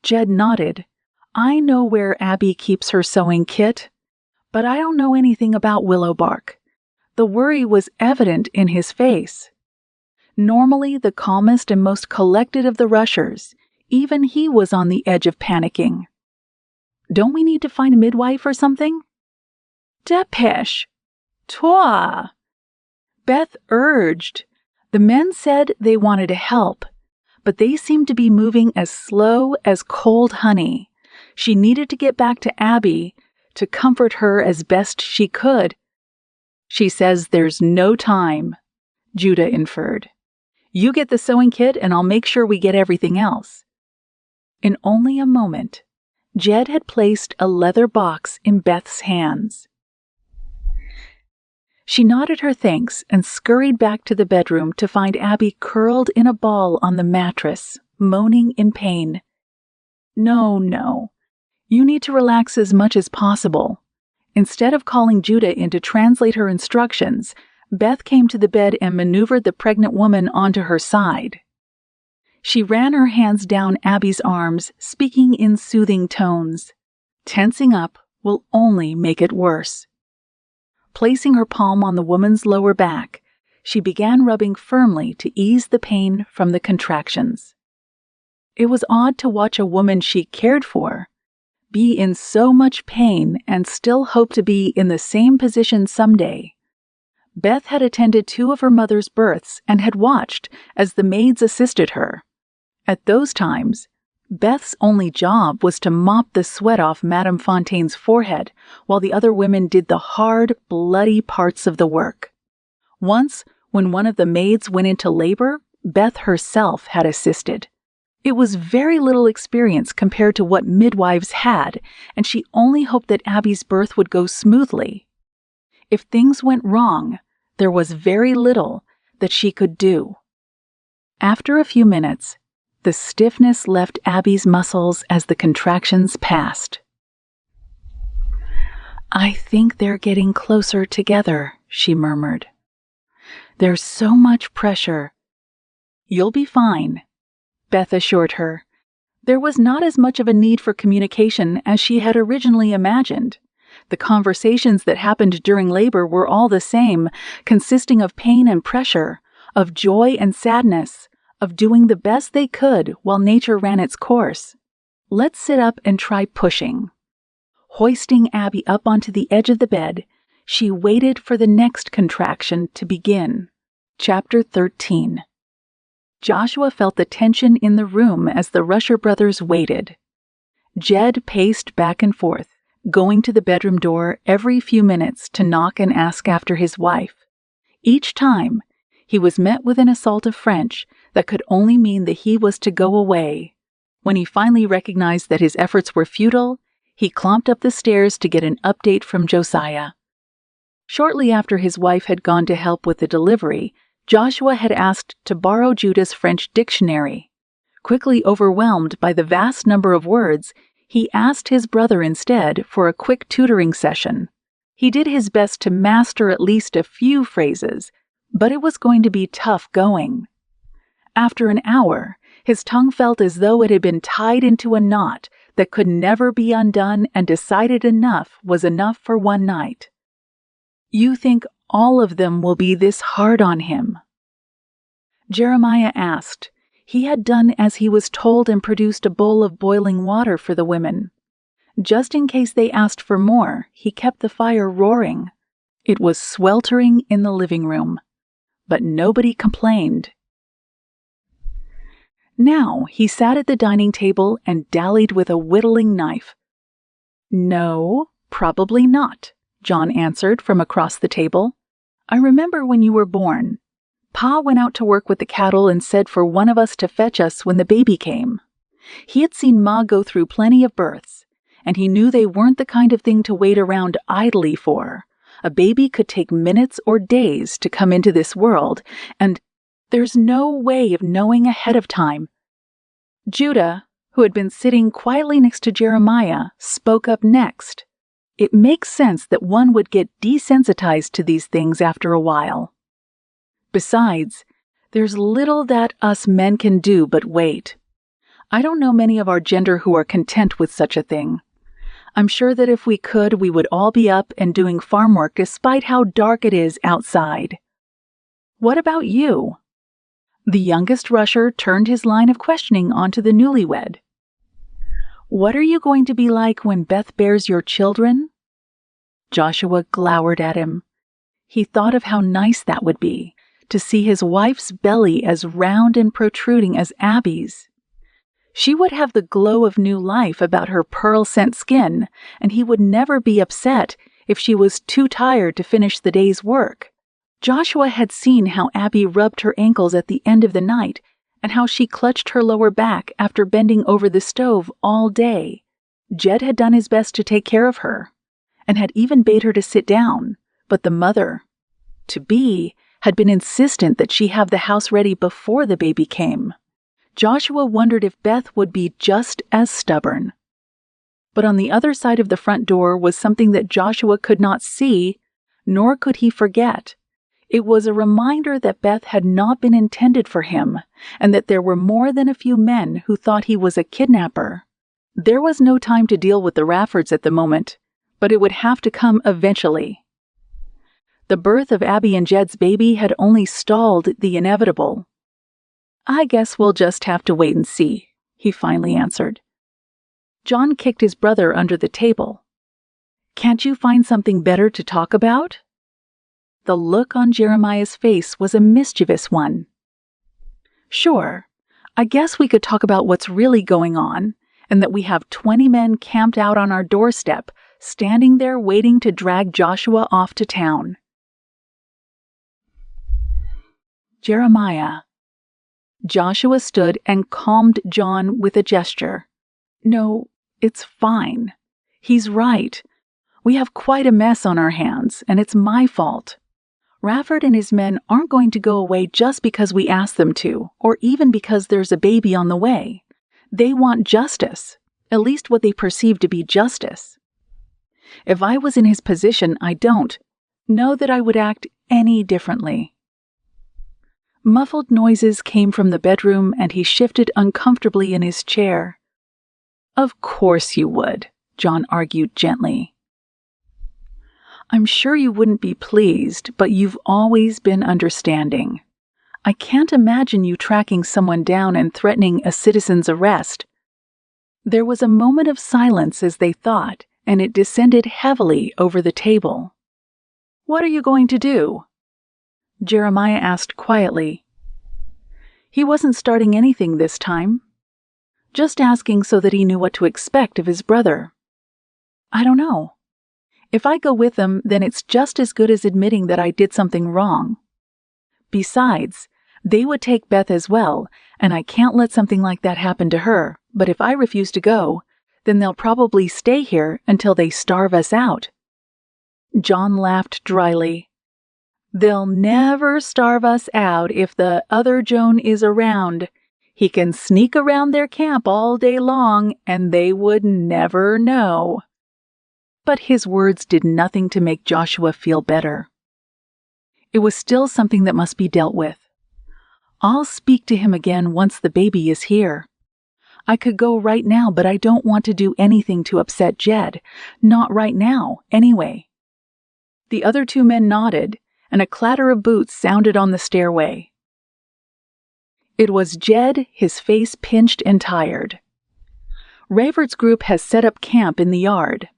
Jed nodded. "I know where Abby keeps her sewing kit, but I don't know anything about willow bark." The worry was evident in his face. Normally the calmest and most collected of the rushers, even he was on the edge of panicking. "Don't we need to find a midwife or something?" "Dépêche toi," Beth urged. The men said they wanted to help, but they seemed to be moving as slow as cold honey. She needed to get back to Abby to comfort her as best she could. "She says there's no time," Judah inferred. "You get the sewing kit and I'll make sure we get everything else." In only a moment, Jed had placed a leather box in Beth's hands. She nodded her thanks and scurried back to the bedroom to find Abby curled in a ball on the mattress, moaning in pain. No. You need to relax as much as possible." Instead of calling Judah in to translate her instructions, Beth came to the bed and maneuvered the pregnant woman onto her side. She ran her hands down Abby's arms, speaking in soothing tones. "Tensing up will only make it worse." Placing her palm on the woman's lower back, she began rubbing firmly to ease the pain from the contractions. It was odd to watch a woman she cared for be in so much pain and still hope to be in the same position someday. Beth had attended 2 of her mother's births and had watched as the maids assisted her. At those times, Beth's only job was to mop the sweat off Madame Fontaine's forehead while the other women did the hard, bloody parts of the work. Once, When one of the maids went into labor, Beth herself had assisted. It was very little experience compared to what midwives had, and she only hoped that Abby's birth would go smoothly. If things went wrong, there was very little that she could do. After a few minutes, the stiffness left Abby's muscles as the contractions passed. "I think they're getting closer together," she murmured. "There's so much pressure." "You'll be fine," Beth assured her. There was not as much of a need for communication as she had originally imagined. The conversations that happened during labor were all the same, consisting of pain and pressure, of joy and sadness, of doing the best they could while nature ran its course. "Let's sit up and try pushing." Hoisting Abby up onto the edge of the bed, she waited for the next contraction to begin. Chapter 13. Joshua felt the tension in the room as the Rusher brothers waited. Jed paced back and forth, going to the bedroom door every few minutes to knock and ask after his wife. Each time, he was met with an assault of French that could only mean that he was to go away. When he finally recognized that his efforts were futile, he clomped up the stairs to get an update from Josiah. Shortly after his wife had gone to help with the delivery, Joshua had asked to borrow Judah's French dictionary. Quickly overwhelmed by the vast number of words, he asked his brother instead for a quick tutoring session. He did his best to master at least a few phrases, but it was going to be tough going. After an hour, his tongue felt as though it had been tied into a knot that could never be undone, and decided enough was enough for one night. "You think all of them will be this hard on him?" Jeremiah asked. He had done as he was told and produced a bowl of boiling water for the women. Just in case they asked for more, he kept the fire roaring. It was sweltering in the living room, but nobody complained. Now he sat at the dining table and dallied with a whittling knife. "No, probably not," John answered from across the table. "I remember when you were born. Pa went out to work with the cattle and said for one of us to fetch us when the baby came. He had seen Ma go through plenty of births, and he knew they weren't the kind of thing to wait around idly for. A baby could take minutes or days to come into this world, and there's no way of knowing ahead of time." Judah, who had been sitting quietly next to Jeremiah, spoke up next. "It makes sense that one would get desensitized to these things after a while. Besides, there's little that us men can do but wait. I don't know many of our gender who are content with such a thing. I'm sure that if we could, we would all be up and doing farm work despite how dark it is outside. What about you?" The youngest Rusher turned his line of questioning onto the newlywed. "What are you going to be like when Beth bears your children?" Joshua glowered at him. He thought of how nice that would be, to see his wife's belly as round and protruding as Abby's. She would have the glow of new life about her pearl-scent skin, and he would never be upset if she was too tired to finish the day's work. Joshua had seen how Abby rubbed her ankles at the end of the night, and how she clutched her lower back after bending over the stove all day. Jed had done his best to take care of her, and had even bade her to sit down, but the mother-to-be had been insistent that she have the house ready before the baby came. Joshua wondered if Beth would be just as stubborn. But on the other side of the front door was something that Joshua could not see, nor could he forget. It was a reminder that Beth had not been intended for him, and that there were more than a few men who thought he was a kidnapper. There was no time to deal with the Raffords at the moment, but it would have to come eventually. The birth of Abby and Jed's baby had only stalled the inevitable. "I guess we'll just have to wait and see," he finally answered. John kicked his brother under the table. "Can't you find something better to talk about?" The look on Jeremiah's face was a mischievous one. "Sure. I guess we could talk about what's really going on, and that we have 20 men camped out on our doorstep, standing there waiting to drag Joshua off to town." Jeremiah. Joshua stood and calmed John with a gesture. No, it's fine. He's right. We have quite a mess on our hands, and it's my fault. Rafford and his men aren't going to go away just because we ask them to, or even because there's a baby on the way. They want justice, at least what they perceive to be justice. If I was in his position, I don't know that I would act any differently. Muffled noises came from the bedroom, and he shifted uncomfortably in his chair. Of course you would, John argued gently. I'm sure you wouldn't be pleased, but you've always been understanding. I can't imagine you tracking someone down and threatening a citizen's arrest. There was a moment of silence as they thought, and it descended heavily over the table. What are you going to do? Jeremiah asked quietly. He wasn't starting anything this time. Just asking so that he knew what to expect of his brother. I don't know. If I go with them, then it's just as good as admitting that I did something wrong. Besides, they would take Beth as well, and I can't let something like that happen to her. But if I refuse to go, then they'll probably stay here until they starve us out. John laughed dryly. They'll never starve us out if the other Joan is around. He can sneak around their camp all day long, and they would never know. But his words did nothing to make Joshua feel better. It was still something that must be dealt with. I'll speak to him again once the baby is here. I could go right now, but I don't want to do anything to upset Jed. Not right now, anyway. The other two men nodded, and a clatter of boots sounded on the stairway. It was Jed, his face pinched and tired. Ravert's group has set up camp in the yard.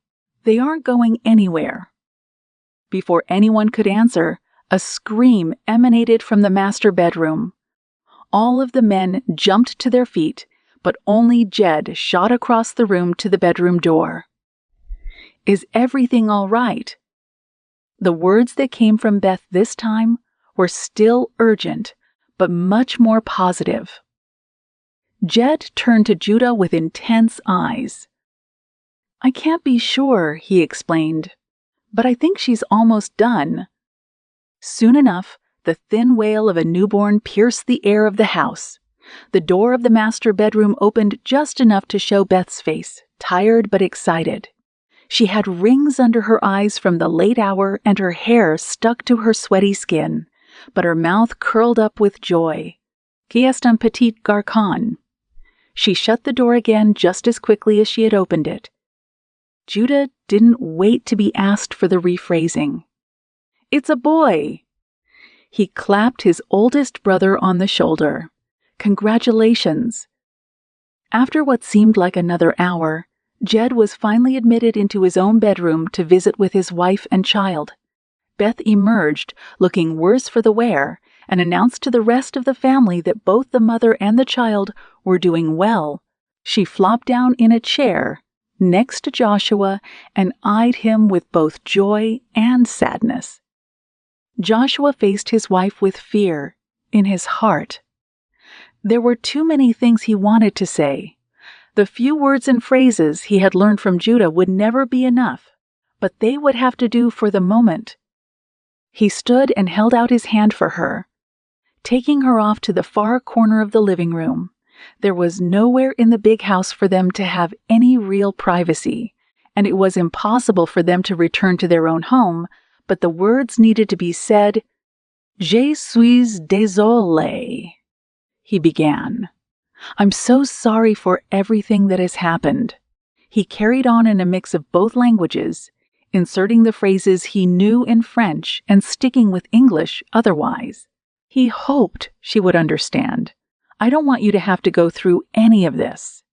They aren't going anywhere. Before anyone could answer, a scream emanated from the master bedroom. All of the men jumped to their feet, but only Jed shot across the room to the bedroom door. Is everything all right? The words that came from Beth this time were still urgent, but much more positive. Jed turned to Judah with intense eyes. I can't be sure, he explained, but I think she's almost done. Soon enough, the thin wail of a newborn pierced the air of the house. The door of the master bedroom opened just enough to show Beth's face, tired but excited. She had rings under her eyes from the late hour, and her hair stuck to her sweaty skin, but her mouth curled up with joy. Qui est un petit garçon? She shut the door again just as quickly as she had opened it. Judah didn't wait to be asked for the rephrasing. It's a boy. He clapped his oldest brother on the shoulder. Congratulations. After what seemed like another hour, Jed was finally admitted into his own bedroom to visit with his wife and child. Beth emerged, looking worse for the wear, and announced to the rest of the family that both the mother and the child were doing well. She flopped down in a chair next to Joshua and eyed him with both joy and sadness. Joshua faced his wife with fear in his heart. There were too many things he wanted to say. The few words and phrases he had learned from Judah would never be enough, but they would have to do for the moment. He stood and held out his hand for her, taking her off to the far corner of the living room. There was nowhere in the big house for them to have any real privacy, and it was impossible for them to return to their own home, but the words needed to be said. Je suis désolé, he began. I'm so sorry for everything that has happened. He carried on in a mix of both languages, inserting the phrases he knew in French and sticking with English otherwise. He hoped she would understand. I don't want you to have to go through any of this.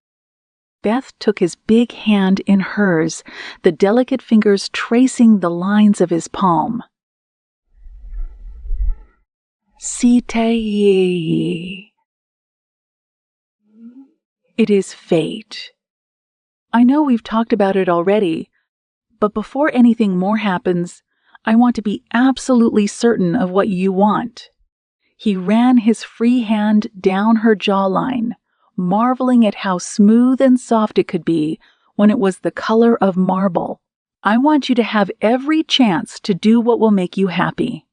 Beth took his big hand in hers, the delicate fingers tracing the lines of his palm. C'était. It is fate. I know we've talked about it already, but before anything more happens, I want to be absolutely certain of what you want. He ran his free hand down her jawline, marveling at how smooth and soft it could be when it was the color of marble. I want you to have every chance to do what will make you happy.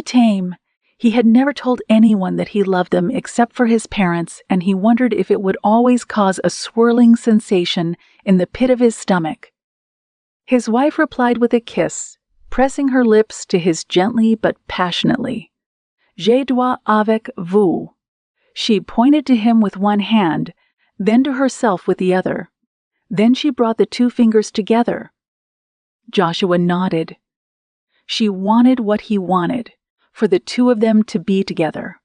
Tame. He had never told anyone that he loved them except for his parents, and he wondered if it would always cause a swirling sensation in the pit of his stomach. His wife replied with a kiss, pressing her lips to his gently but passionately. Je dois avec vous. She pointed to him with one hand, then to herself with the other. Then she brought the two fingers together. Joshua nodded. She wanted what he wanted, for the two of them to be together.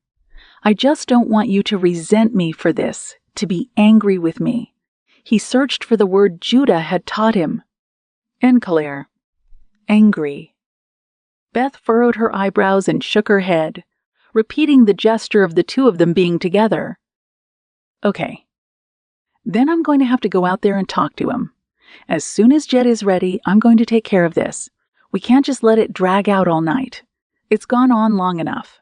I just don't want you to resent me for this, to be angry with me. He searched for the word Judah had taught him. Encolère. Angry. Beth furrowed her eyebrows and shook her head, repeating the gesture of the two of them being together. Okay. Then I'm going to have to go out there and talk to him. As soon as Jed is ready, I'm going to take care of this. We can't just let it drag out all night. It's gone on long enough.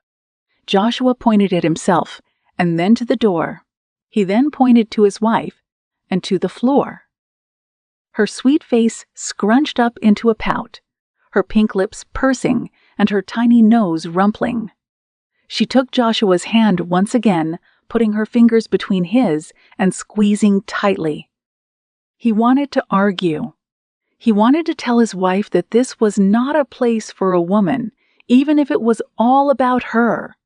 Joshua pointed at himself, and then to the door. He then pointed to his wife, and to the floor. Her sweet face scrunched up into a pout, her pink lips pursing, and her tiny nose rumpling. She took Joshua's hand once again, putting her fingers between his and squeezing tightly. He wanted to argue. He wanted to tell his wife that this was not a place for a woman, even if it was all about her.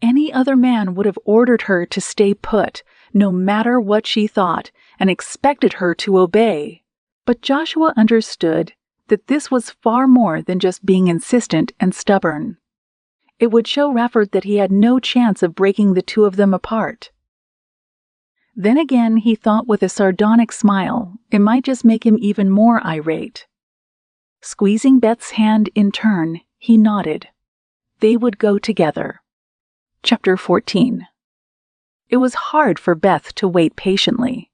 Any other man would have ordered her to stay put, no matter what she thought, and expected her to obey. But Joshua understood that this was far more than just being insistent and stubborn. It would show Rafford that he had no chance of breaking the two of them apart. Then again, he thought with a sardonic smile, it might just make him even more irate. Squeezing Beth's hand in turn, he nodded. They would go together. Chapter 14. It was hard for Beth to wait patiently.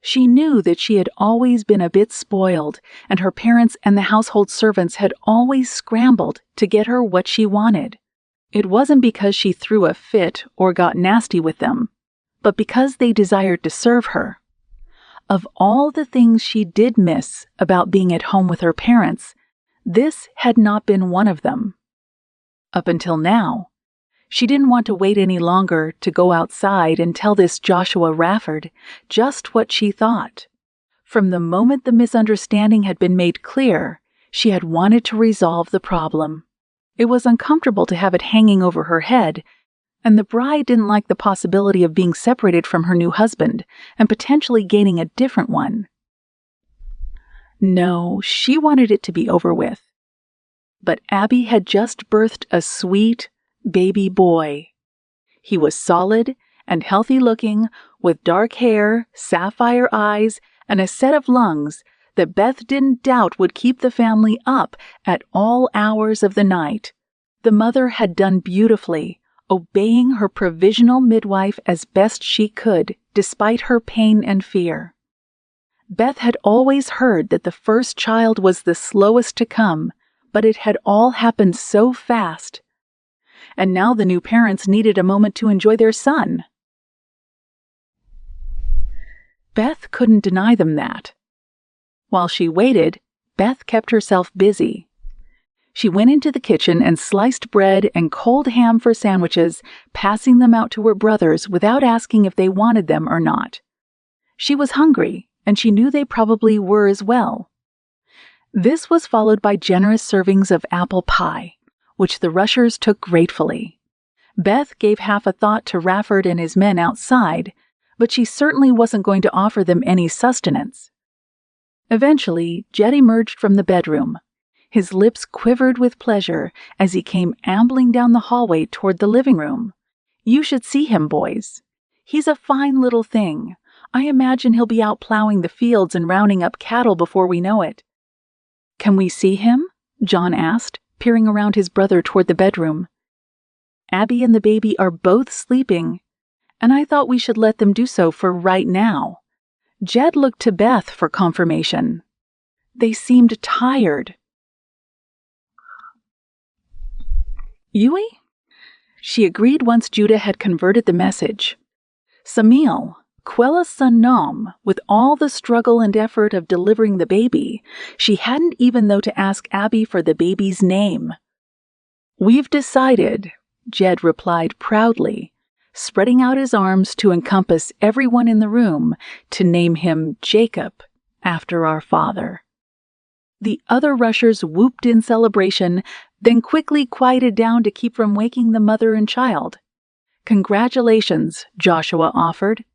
She knew that she had always been a bit spoiled, and her parents and the household servants had always scrambled to get her what she wanted. It wasn't because she threw a fit or got nasty with them, but because they desired to serve her. Of all the things she did miss about being at home with her parents, this had not been one of them. Up until now, she didn't want to wait any longer to go outside and tell this Joshua Rafford just what she thought. From the moment the misunderstanding had been made clear, she had wanted to resolve the problem. It was uncomfortable to have it hanging over her head, and the bride didn't like the possibility of being separated from her new husband and potentially gaining a different one. No, she wanted it to be over with. But Abby had just birthed a sweet baby boy. He was solid and healthy-looking, with dark hair, sapphire eyes, and a set of lungs that Beth didn't doubt would keep the family up at all hours of the night. The mother had done beautifully, obeying her provisional midwife as best she could, despite her pain and fear. Beth had always heard that the first child was the slowest to come, but it had all happened so fast. And now the new parents needed a moment to enjoy their son. Beth couldn't deny them that. While she waited, Beth kept herself busy. She went into the kitchen and sliced bread and cold ham for sandwiches, passing them out to her brothers without asking if they wanted them or not. She was hungry, and she knew they probably were as well. This was followed by generous servings of apple pie, which the rushers took gratefully. Beth gave half a thought to Rafford and his men outside, but she certainly wasn't going to offer them any sustenance. Eventually, Jed emerged from the bedroom. His lips quivered with pleasure as he came ambling down the hallway toward the living room. You should see him, boys. He's a fine little thing. I imagine he'll be out plowing the fields and rounding up cattle before we know it. Can we see him? John asked, peering around his brother toward the bedroom. Abby and the baby are both sleeping, and I thought we should let them do so for right now. Jed looked to Beth for confirmation. They seemed tired. Yui? She agreed once Judah had converted the message. Samil, quella son nom, with all the struggle and effort of delivering the baby, she hadn't even though to ask Abby for the baby's name. "We've decided," Jed replied proudly, spreading out his arms to encompass everyone in the room, to name him Jacob, after our father. The other rushers whooped in celebration, then quickly quieted down to keep from waking the mother and child. "Congratulations," Joshua offered,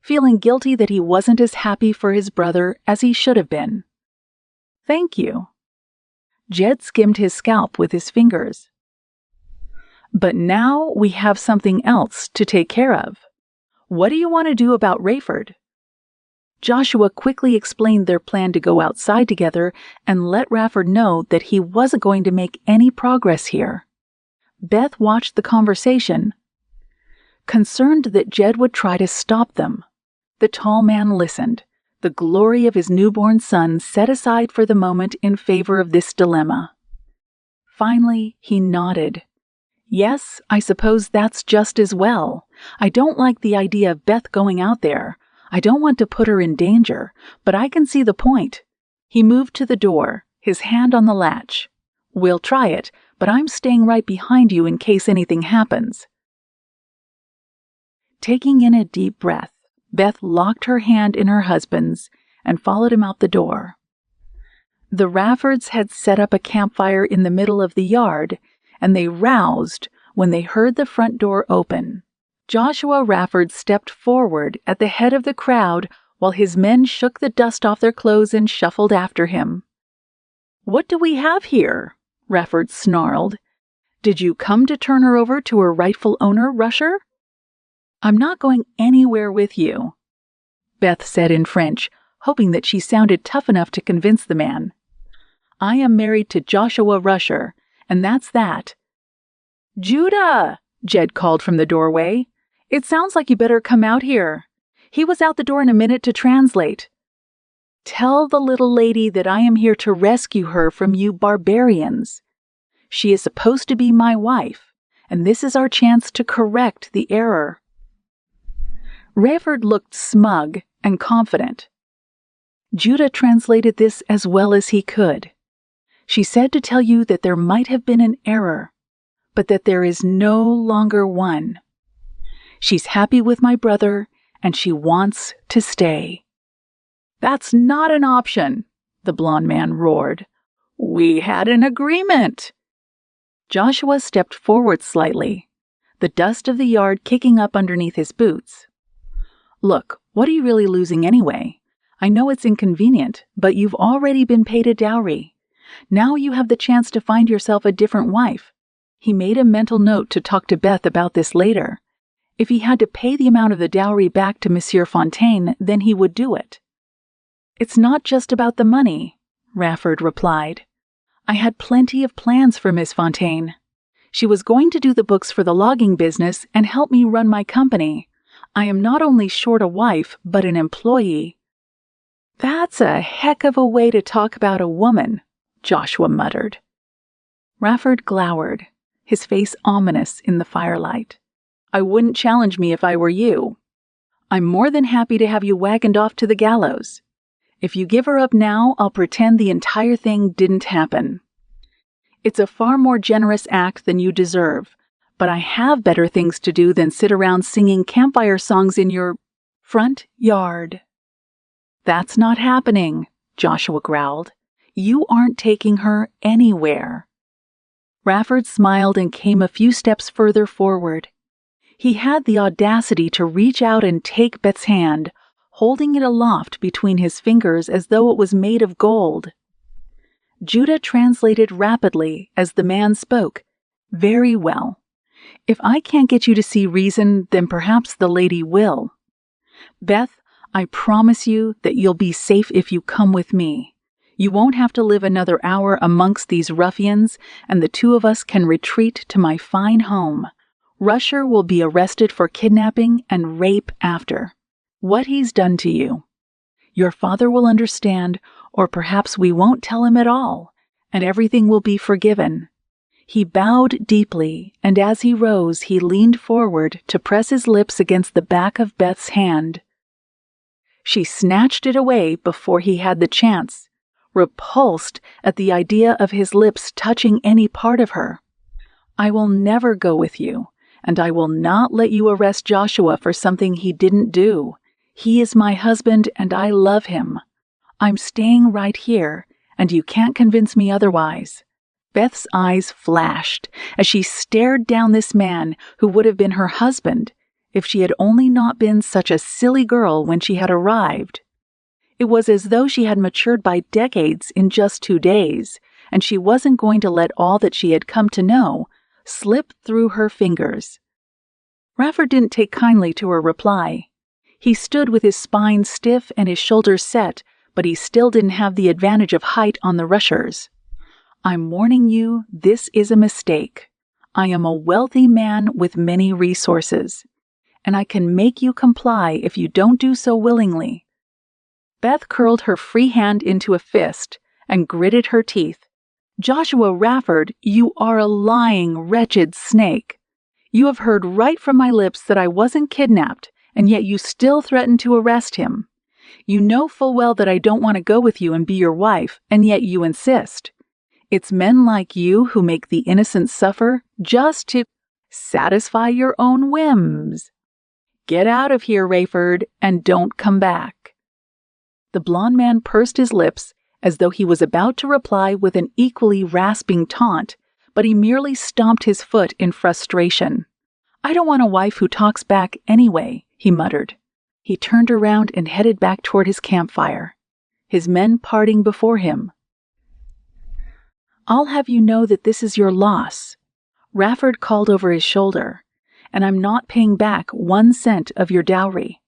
feeling guilty that he wasn't as happy for his brother as he should have been. "Thank you." Jed skimmed his scalp with his fingers. "But now we have something else to take care of. What do you want to do about Rayford?" Joshua quickly explained their plan to go outside together and let Rafford know that he wasn't going to make any progress here. Beth watched the conversation, concerned that Jed would try to stop them. The tall man listened, the glory of his newborn son set aside for the moment in favor of this dilemma. Finally, he nodded. "Yes, I suppose that's just as well. I don't like the idea of Beth going out there. I don't want to put her in danger, but I can see the point." He moved to the door, his hand on the latch. "We'll try it, but I'm staying right behind you in case anything happens." Taking in a deep breath, Beth locked her hand in her husband's and followed him out the door. The Raffords had set up a campfire in the middle of the yard, and they roused when they heard the front door open. Joshua Rafford stepped forward at the head of the crowd while his men shook the dust off their clothes and shuffled after him. "What do we have here?" Rafford snarled. "Did you come to turn her over to her rightful owner, Rusher?" "I'm not going anywhere with you," Beth said in French, hoping that she sounded tough enough to convince the man. "I am married to Joshua Rusher, and that's that." "Judah!" Jed called from the doorway. "It sounds like you better come out here." He was out the door in a minute to translate. "Tell the little lady that I am here to rescue her from you barbarians. She is supposed to be my wife, and this is our chance to correct the error." Rayford looked smug and confident. Judah translated this as well as he could. "She said to tell you that there might have been an error, but that there is no longer one. She's happy with my brother, and she wants to stay." "That's not an option," the blond man roared. "We had an agreement." Joshua stepped forward slightly, the dust of the yard kicking up underneath his boots. "Look, what are you really losing anyway? I know it's inconvenient, but you've already been paid a dowry. Now you have the chance to find yourself a different wife." He made a mental note to talk to Beth about this later. If he had to pay the amount of the dowry back to Monsieur Fontaine, then he would do it. "It's not just about the money," Rafford replied. "I had plenty of plans for Miss Fontaine. She was going to do the books for the logging business and help me run my company. I am not only short a wife, but an employee." "That's a heck of a way to talk about a woman," Joshua muttered. Rafford glowered, his face ominous in the firelight. "I wouldn't challenge me if I were you. I'm more than happy to have you wagoned off to the gallows. If you give her up now, I'll pretend the entire thing didn't happen. It's a far more generous act than you deserve, but I have better things to do than sit around singing campfire songs in your front yard." "That's not happening," Joshua growled. "You aren't taking her anywhere." Rafford smiled and came a few steps further forward. He had the audacity to reach out and take Beth's hand, holding it aloft between his fingers as though it was made of gold. Judah translated rapidly as the man spoke. "Very well. If I can't get you to see reason, then perhaps the lady will. Beth, I promise you that you'll be safe if you come with me. You won't have to live another hour amongst these ruffians, and the two of us can retreat to my fine home. Rusher will be arrested for kidnapping and rape after what he's done to you. Your father will understand, or perhaps we won't tell him at all, and everything will be forgiven. He bowed deeply, and as he rose, he leaned forward to press his lips against the back of Beth's hand. She snatched it away before he had the chance, repulsed at the idea of his lips touching any part of her. "I will never go with you, and I will not let you arrest Joshua for something he didn't do. He is my husband, and I love him. I'm staying right here, and you can't convince me otherwise." Beth's eyes flashed as she stared down this man who would have been her husband if she had only not been such a silly girl when she had arrived. It was as though she had matured by decades in just 2 days, and she wasn't going to let all that she had come to know slip through her fingers. Rafford didn't take kindly to her reply. He stood with his spine stiff and his shoulders set, but he still didn't have the advantage of height on the rushers. "I'm warning you, this is a mistake. I am a wealthy man with many resources, and I can make you comply if you don't do so willingly." Beth curled her free hand into a fist and gritted her teeth. "Joshua Rafford, you are a lying, wretched snake. You have heard right from my lips that I wasn't kidnapped, and yet you still threaten to arrest him. You know full well that I don't want to go with you and be your wife, and yet you insist. It's men like you who make the innocent suffer just to satisfy your own whims. Get out of here, Rafford, and don't come back." The blond man pursed his lips as though he was about to reply with an equally rasping taunt, but he merely stomped his foot in frustration. "I don't want a wife who talks back anyway," he muttered. He turned around and headed back toward his campfire, his men parting before him. "I'll have you know that this is your loss," Rafford called over his shoulder, "and I'm not paying back 1 cent of your dowry."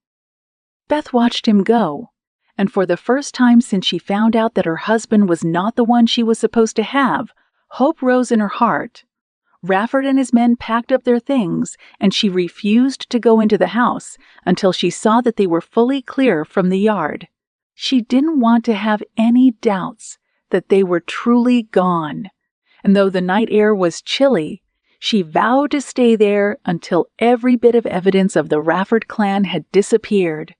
Beth watched him go, and for the first time since she found out that her husband was not the one she was supposed to have, hope rose in her heart. Rafford and his men packed up their things, and she refused to go into the house until she saw that they were fully clear from the yard. She didn't want to have any doubts that they were truly gone, and though the night air was chilly, she vowed to stay there until every bit of evidence of the Rafford clan had disappeared.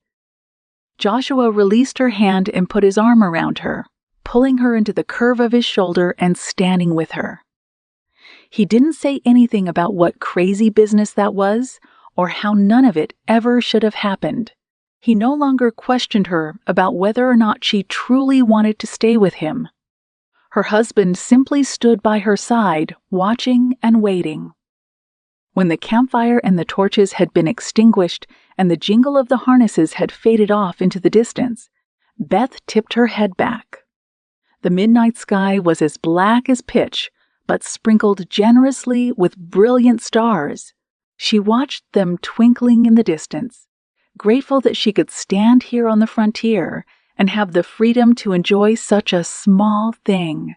Joshua released her hand and put his arm around her, pulling her into the curve of his shoulder and standing with her. He didn't say anything about what crazy business that was, or how none of it ever should have happened. He no longer questioned her about whether or not she truly wanted to stay with him. Her husband simply stood by her side, watching and waiting. When the campfire and the torches had been extinguished and the jingle of the harnesses had faded off into the distance, Beth tipped her head back. The midnight sky was as black as pitch, but sprinkled generously with brilliant stars. She watched them twinkling in the distance, grateful that she could stand here on the frontier and have the freedom to enjoy such a small thing.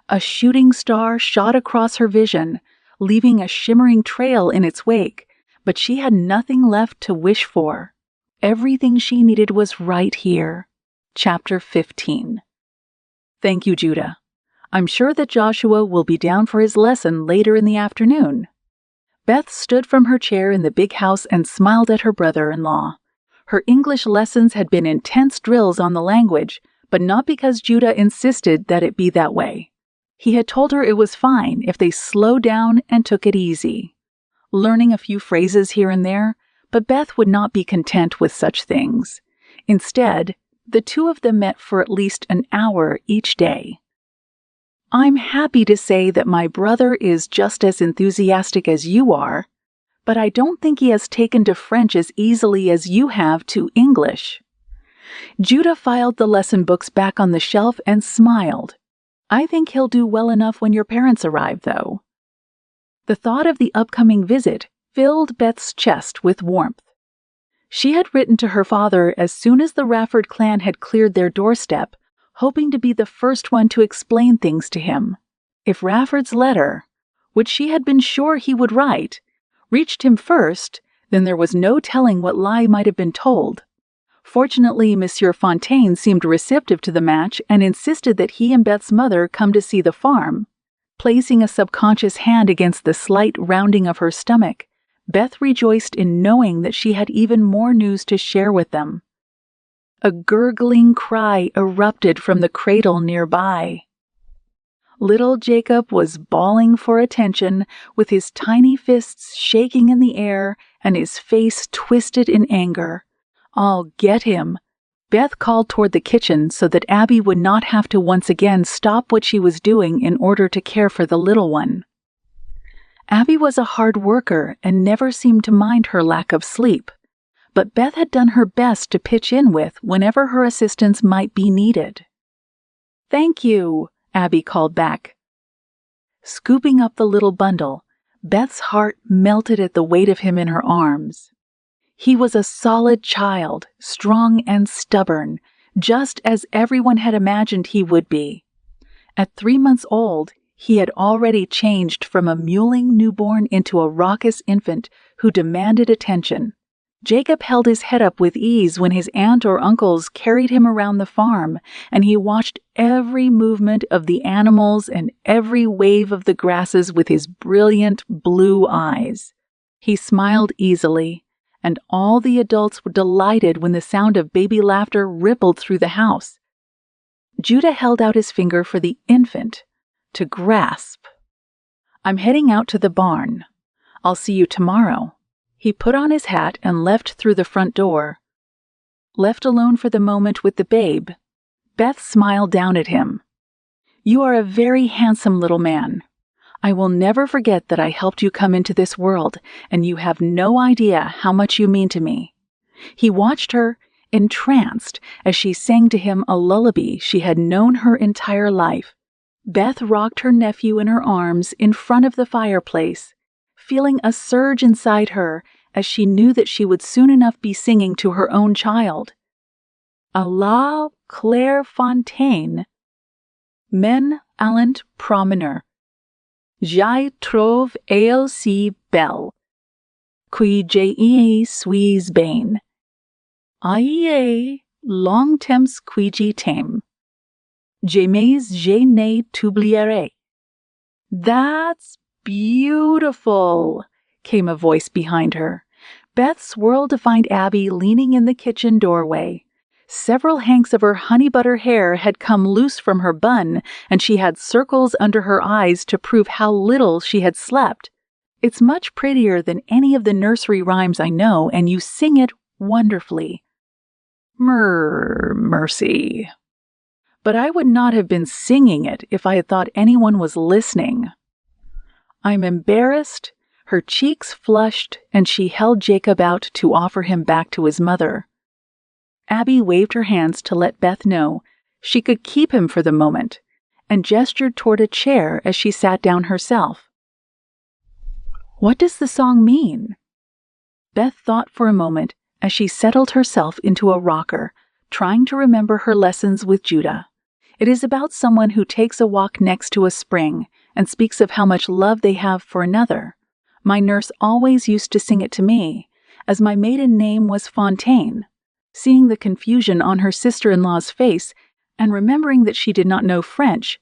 A shooting star shot across her vision, leaving a shimmering trail in its wake, but she had nothing left to wish for. Everything she needed was right here. Chapter 15. Thank you, Judah. I'm sure that Joshua will be down for his lesson later in the afternoon. Beth stood from her chair in the big house and smiled at her brother-in-law. Her English lessons had been intense drills on the language, but not because Judah insisted that it be that way. He had told her it was fine if they slowed down and took it easy. Learning a few phrases here and there, but Beth would not be content with such things. Instead, the two of them met for at least an hour each day. "I'm happy to say that my brother is just as enthusiastic as you are, but I don't think he has taken to French as easily as you have to English." Judah filed the lesson books back on the shelf and smiled. "I think he'll do well enough when your parents arrive, though." The thought of the upcoming visit filled Beth's chest with warmth. She had written to her father as soon as the Rafford clan had cleared their doorstep, hoping to be the first one to explain things to him. If Rafford's letter, which she had been sure he would write, reached him first, then there was no telling what lie might have been told. Fortunately, Monsieur Fontaine seemed receptive to the match and insisted that he and Beth's mother come to see the farm. Placing a subconscious hand against the slight rounding of her stomach, Beth rejoiced in knowing that she had even more news to share with them. A gurgling cry erupted from the cradle nearby. Little Jacob was bawling for attention, with his tiny fists shaking in the air and his face twisted in anger. "I'll get him." Beth called toward the kitchen so that Abby would not have to once again stop what she was doing in order to care for the little one. Abby was a hard worker and never seemed to mind her lack of sleep, but Beth had done her best to pitch in with whenever her assistance might be needed. "Thank you," Abby called back. Scooping up the little bundle, Beth's heart melted at the weight of him in her arms. He was a solid child, strong and stubborn, just as everyone had imagined he would be. At 3 months old, he had already changed from a mewling newborn into a raucous infant who demanded attention. Jacob held his head up with ease when his aunt or uncles carried him around the farm, and he watched every movement of the animals and every wave of the grasses with his brilliant blue eyes. He smiled easily, and all the adults were delighted when the sound of baby laughter rippled through the house. Judah held out his finger for the infant to grasp. "I'm heading out to the barn. I'll see you tomorrow." He put on his hat and left through the front door. Left alone for the moment with the babe, Beth smiled down at him. "You are a very handsome little man. I will never forget that I helped you come into this world, and you have no idea how much you mean to me." He watched her, entranced, as she sang to him a lullaby she had known her entire life. Beth rocked her nephew in her arms in front of the fireplace, feeling a surge inside her as she knew that she would soon enough be singing to her own child. "À la Claire Fontaine, men allant promener. J'y trouve elle si belle, que j'y suis bene. Aïe, long temps que j'y t'aime. Jamais je ne t'oublierai." "That's beautiful," came a voice behind her. Beth swirled to find Abby leaning in the kitchen doorway. Several hanks of her honey butter hair had come loose from her bun, and she had circles under her eyes to prove how little she had slept. "It's much prettier than any of the nursery rhymes I know, and you sing it wonderfully." Mercy. But I would not have been singing it if I had thought anyone was listening. I'm embarrassed. Her cheeks flushed, and she held Jacob out to offer him back to his mother. Abby waved her hands to let Beth know she could keep him for the moment, and gestured toward a chair as she sat down herself. "What does the song mean?" Beth thought for a moment as she settled herself into a rocker, trying to remember her lessons with Judah. It is about someone who takes a walk next to a spring and speaks of how much love they have for another. My nurse always used to sing it to me, as my maiden name was Fontaine. Seeing the confusion on her sister-in-law's face and remembering that she did not know French,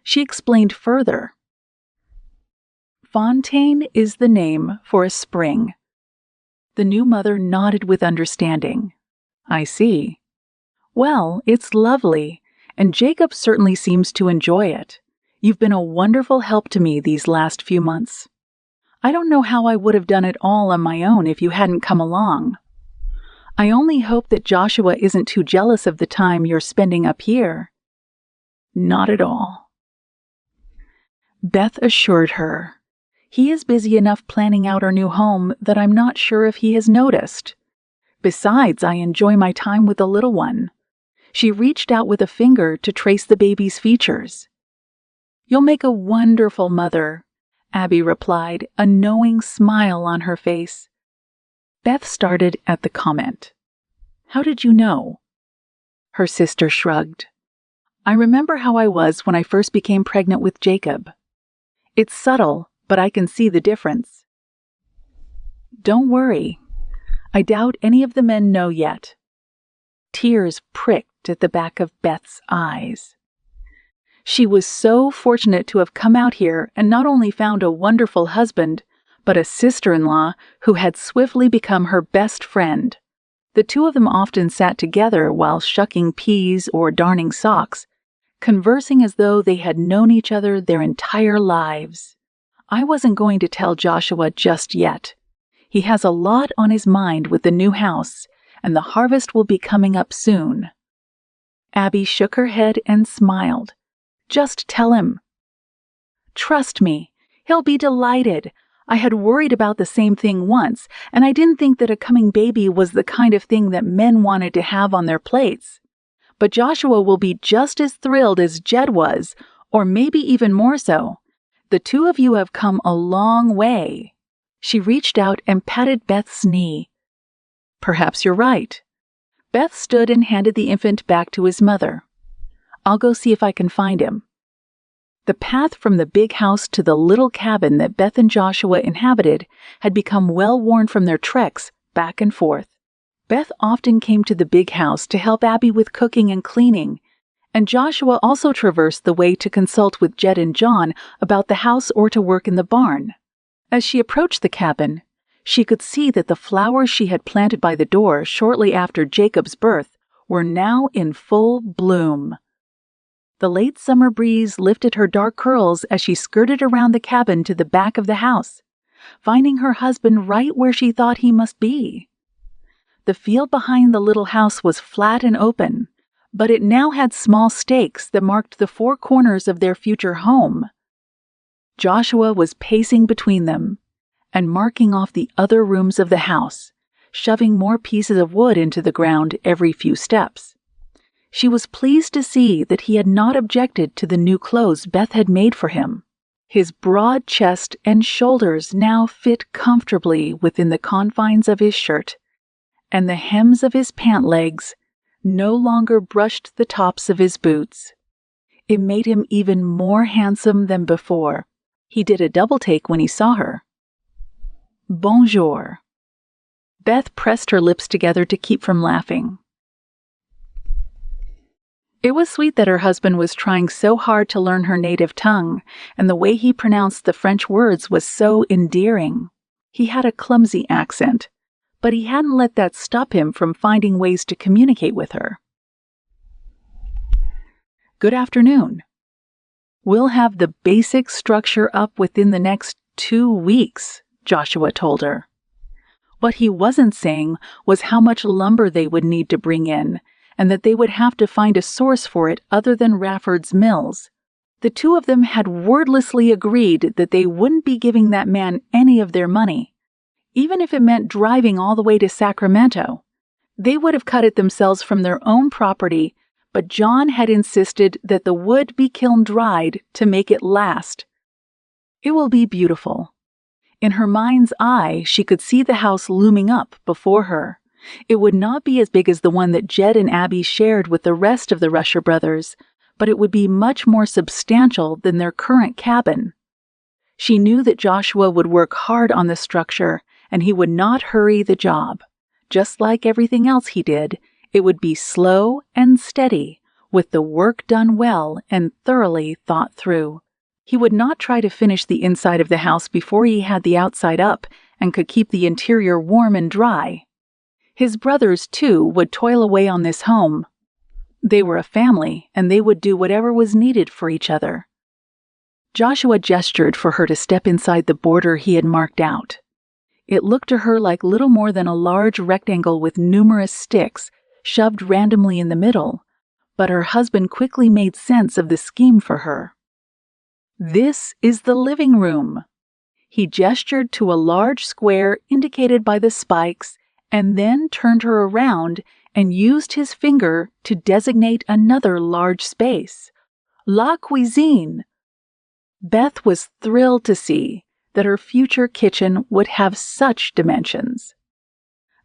she explained further. Fontaine is the name for a spring. The new mother nodded with understanding. "I see. Well, it's lovely, and Jacob certainly seems to enjoy it. You've been a wonderful help to me these last few months. I don't know how I would have done it all on my own if you hadn't come along. I only hope that Joshua isn't too jealous of the time you're spending up here." "Not at all," Beth assured her. "He is busy enough planning out our new home that I'm not sure if he has noticed. Besides, I enjoy my time with the little one." She reached out with a finger to trace the baby's features. "You'll make a wonderful mother," Abby replied, a knowing smile on her face. Beth started at the comment. "How did you know?" Her sister shrugged. "I remember how I was when I first became pregnant with Jacob. It's subtle, but I can see the difference." "Don't worry. I doubt any of the men know yet." Tears pricked at the back of Beth's eyes. She was so fortunate to have come out here and not only found a wonderful husband, but a sister-in-law who had swiftly become her best friend. The two of them often sat together while shucking peas or darning socks, conversing as though they had known each other their entire lives. I wasn't going to tell Joshua just yet. He has a lot on his mind with the new house, and the harvest will be coming up soon. Abby shook her head and smiled. Just tell him. Trust me, he'll be delighted. I had worried about the same thing once, and I didn't think that a coming baby was the kind of thing that men wanted to have on their plates. But Joshua will be just as thrilled as Jed was, or maybe even more so. The two of you have come a long way. She reached out and patted Beth's knee. Perhaps you're right. Beth stood and handed the infant back to his mother. I'll go see if I can find him. The path from the big house to the little cabin that Beth and Joshua inhabited had become well worn from their treks back and forth. Beth often came to the big house to help Abby with cooking and cleaning, and Joshua also traversed the way to consult with Jed and John about the house or to work in the barn. As she approached the cabin, she could see that the flowers she had planted by the door shortly after Jacob's birth were now in full bloom. The late summer breeze lifted her dark curls as she skirted around the cabin to the back of the house, finding her husband right where she thought he must be. The field behind the little house was flat and open, but it now had small stakes that marked the four corners of their future home. Joshua was pacing between them and marking off the other rooms of the house, shoving more pieces of wood into the ground every few steps. She was pleased to see that he had not objected to the new clothes Beth had made for him. His broad chest and shoulders now fit comfortably within the confines of his shirt, and the hems of his pant legs no longer brushed the tops of his boots. It made him even more handsome than before. He did a double take when he saw her. Bonjour. Beth pressed her lips together to keep from laughing. It was sweet that her husband was trying so hard to learn her native tongue, and the way he pronounced the French words was so endearing. He had a clumsy accent, but he hadn't let that stop him from finding ways to communicate with her. Good afternoon. We'll have the basic structure up within the next 2 weeks, Joshua told her. What he wasn't saying was how much lumber they would need to bring in, and that they would have to find a source for it other than Rafford's Mills. The two of them had wordlessly agreed that they wouldn't be giving that man any of their money, even if it meant driving all the way to Sacramento. They would have cut it themselves from their own property, but John had insisted that the wood be kiln-dried to make it last. It will be beautiful. In her mind's eye, she could see the house looming up before her. It would not be as big as the one that Jed and Abby shared with the rest of the Rusher brothers, but it would be much more substantial than their current cabin. She knew that Joshua would work hard on the structure, and he would not hurry the job. Just like everything else he did, it would be slow and steady, with the work done well and thoroughly thought through. He would not try to finish the inside of the house before he had the outside up and could keep the interior warm and dry. His brothers, too, would toil away on this home. They were a family, and they would do whatever was needed for each other. Joshua gestured for her to step inside the border he had marked out. It looked to her like little more than a large rectangle with numerous sticks shoved randomly in the middle, but her husband quickly made sense of the scheme for her. This is the living room. He gestured to a large square indicated by the spikes, and then turned her around and used his finger to designate another large space. La cuisine. Beth was thrilled to see that her future kitchen would have such dimensions.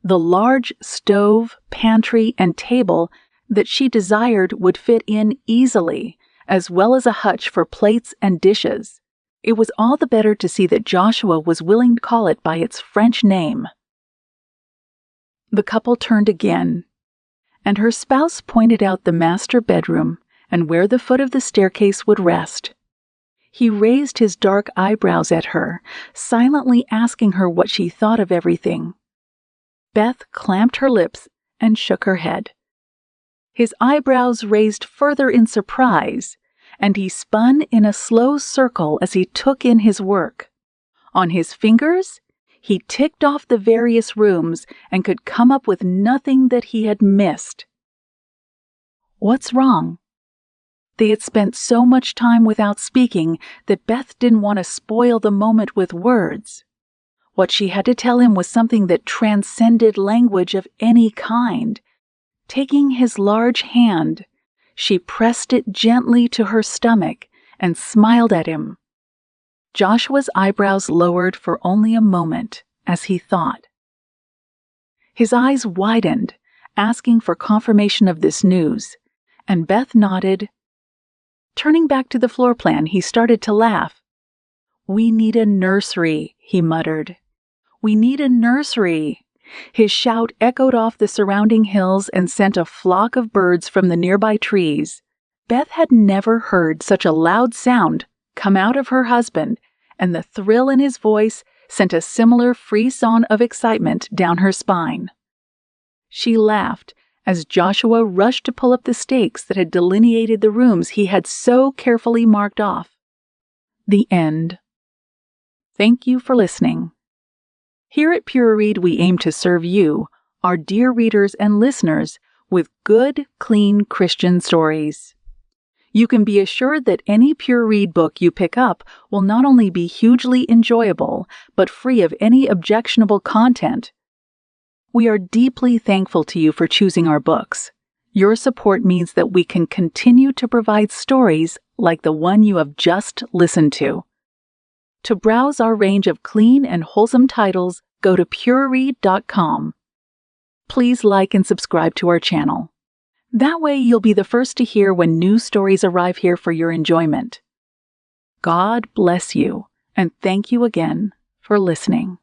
The large stove, pantry, and table that she desired would fit in easily, as well as a hutch for plates and dishes. It was all the better to see that Joshua was willing to call it by its French name. The couple turned again, and her spouse pointed out the master bedroom and where the foot of the staircase would rest. He raised his dark eyebrows at her, silently asking her what she thought of everything. Beth clamped her lips and shook her head. His eyebrows raised further in surprise, and he spun in a slow circle as he took in his work. On his fingers, he ticked off the various rooms and could come up with nothing that he had missed. "What's wrong?" They had spent so much time without speaking that Beth didn't want to spoil the moment with words. What she had to tell him was something that transcended language of any kind. Taking his large hand, she pressed it gently to her stomach and smiled at him. Joshua's eyebrows lowered for only a moment as he thought. His eyes widened, asking for confirmation of this news, and Beth nodded. Turning back to the floor plan, he started to laugh. "We need a nursery," he muttered. "We need a nursery." His shout echoed off the surrounding hills and sent a flock of birds from the nearby trees. Beth had never heard such a loud sound come out of her husband, and the thrill in his voice sent a similar frisson of excitement down her spine. She laughed as Joshua rushed to pull up the stakes that had delineated the rooms he had so carefully marked off. The end. Thank you for listening. Here at PureRead, we aim to serve you, our dear readers and listeners, with good, clean Christian stories. You can be assured that any PureRead book you pick up will not only be hugely enjoyable, but free of any objectionable content. We are deeply thankful to you for choosing our books. Your support means that we can continue to provide stories like the one you have just listened to. To browse our range of clean and wholesome titles, go to pureread.com. Please like and subscribe to our channel. That way you'll be the first to hear when new stories arrive here for your enjoyment. God bless you, and thank you again for listening.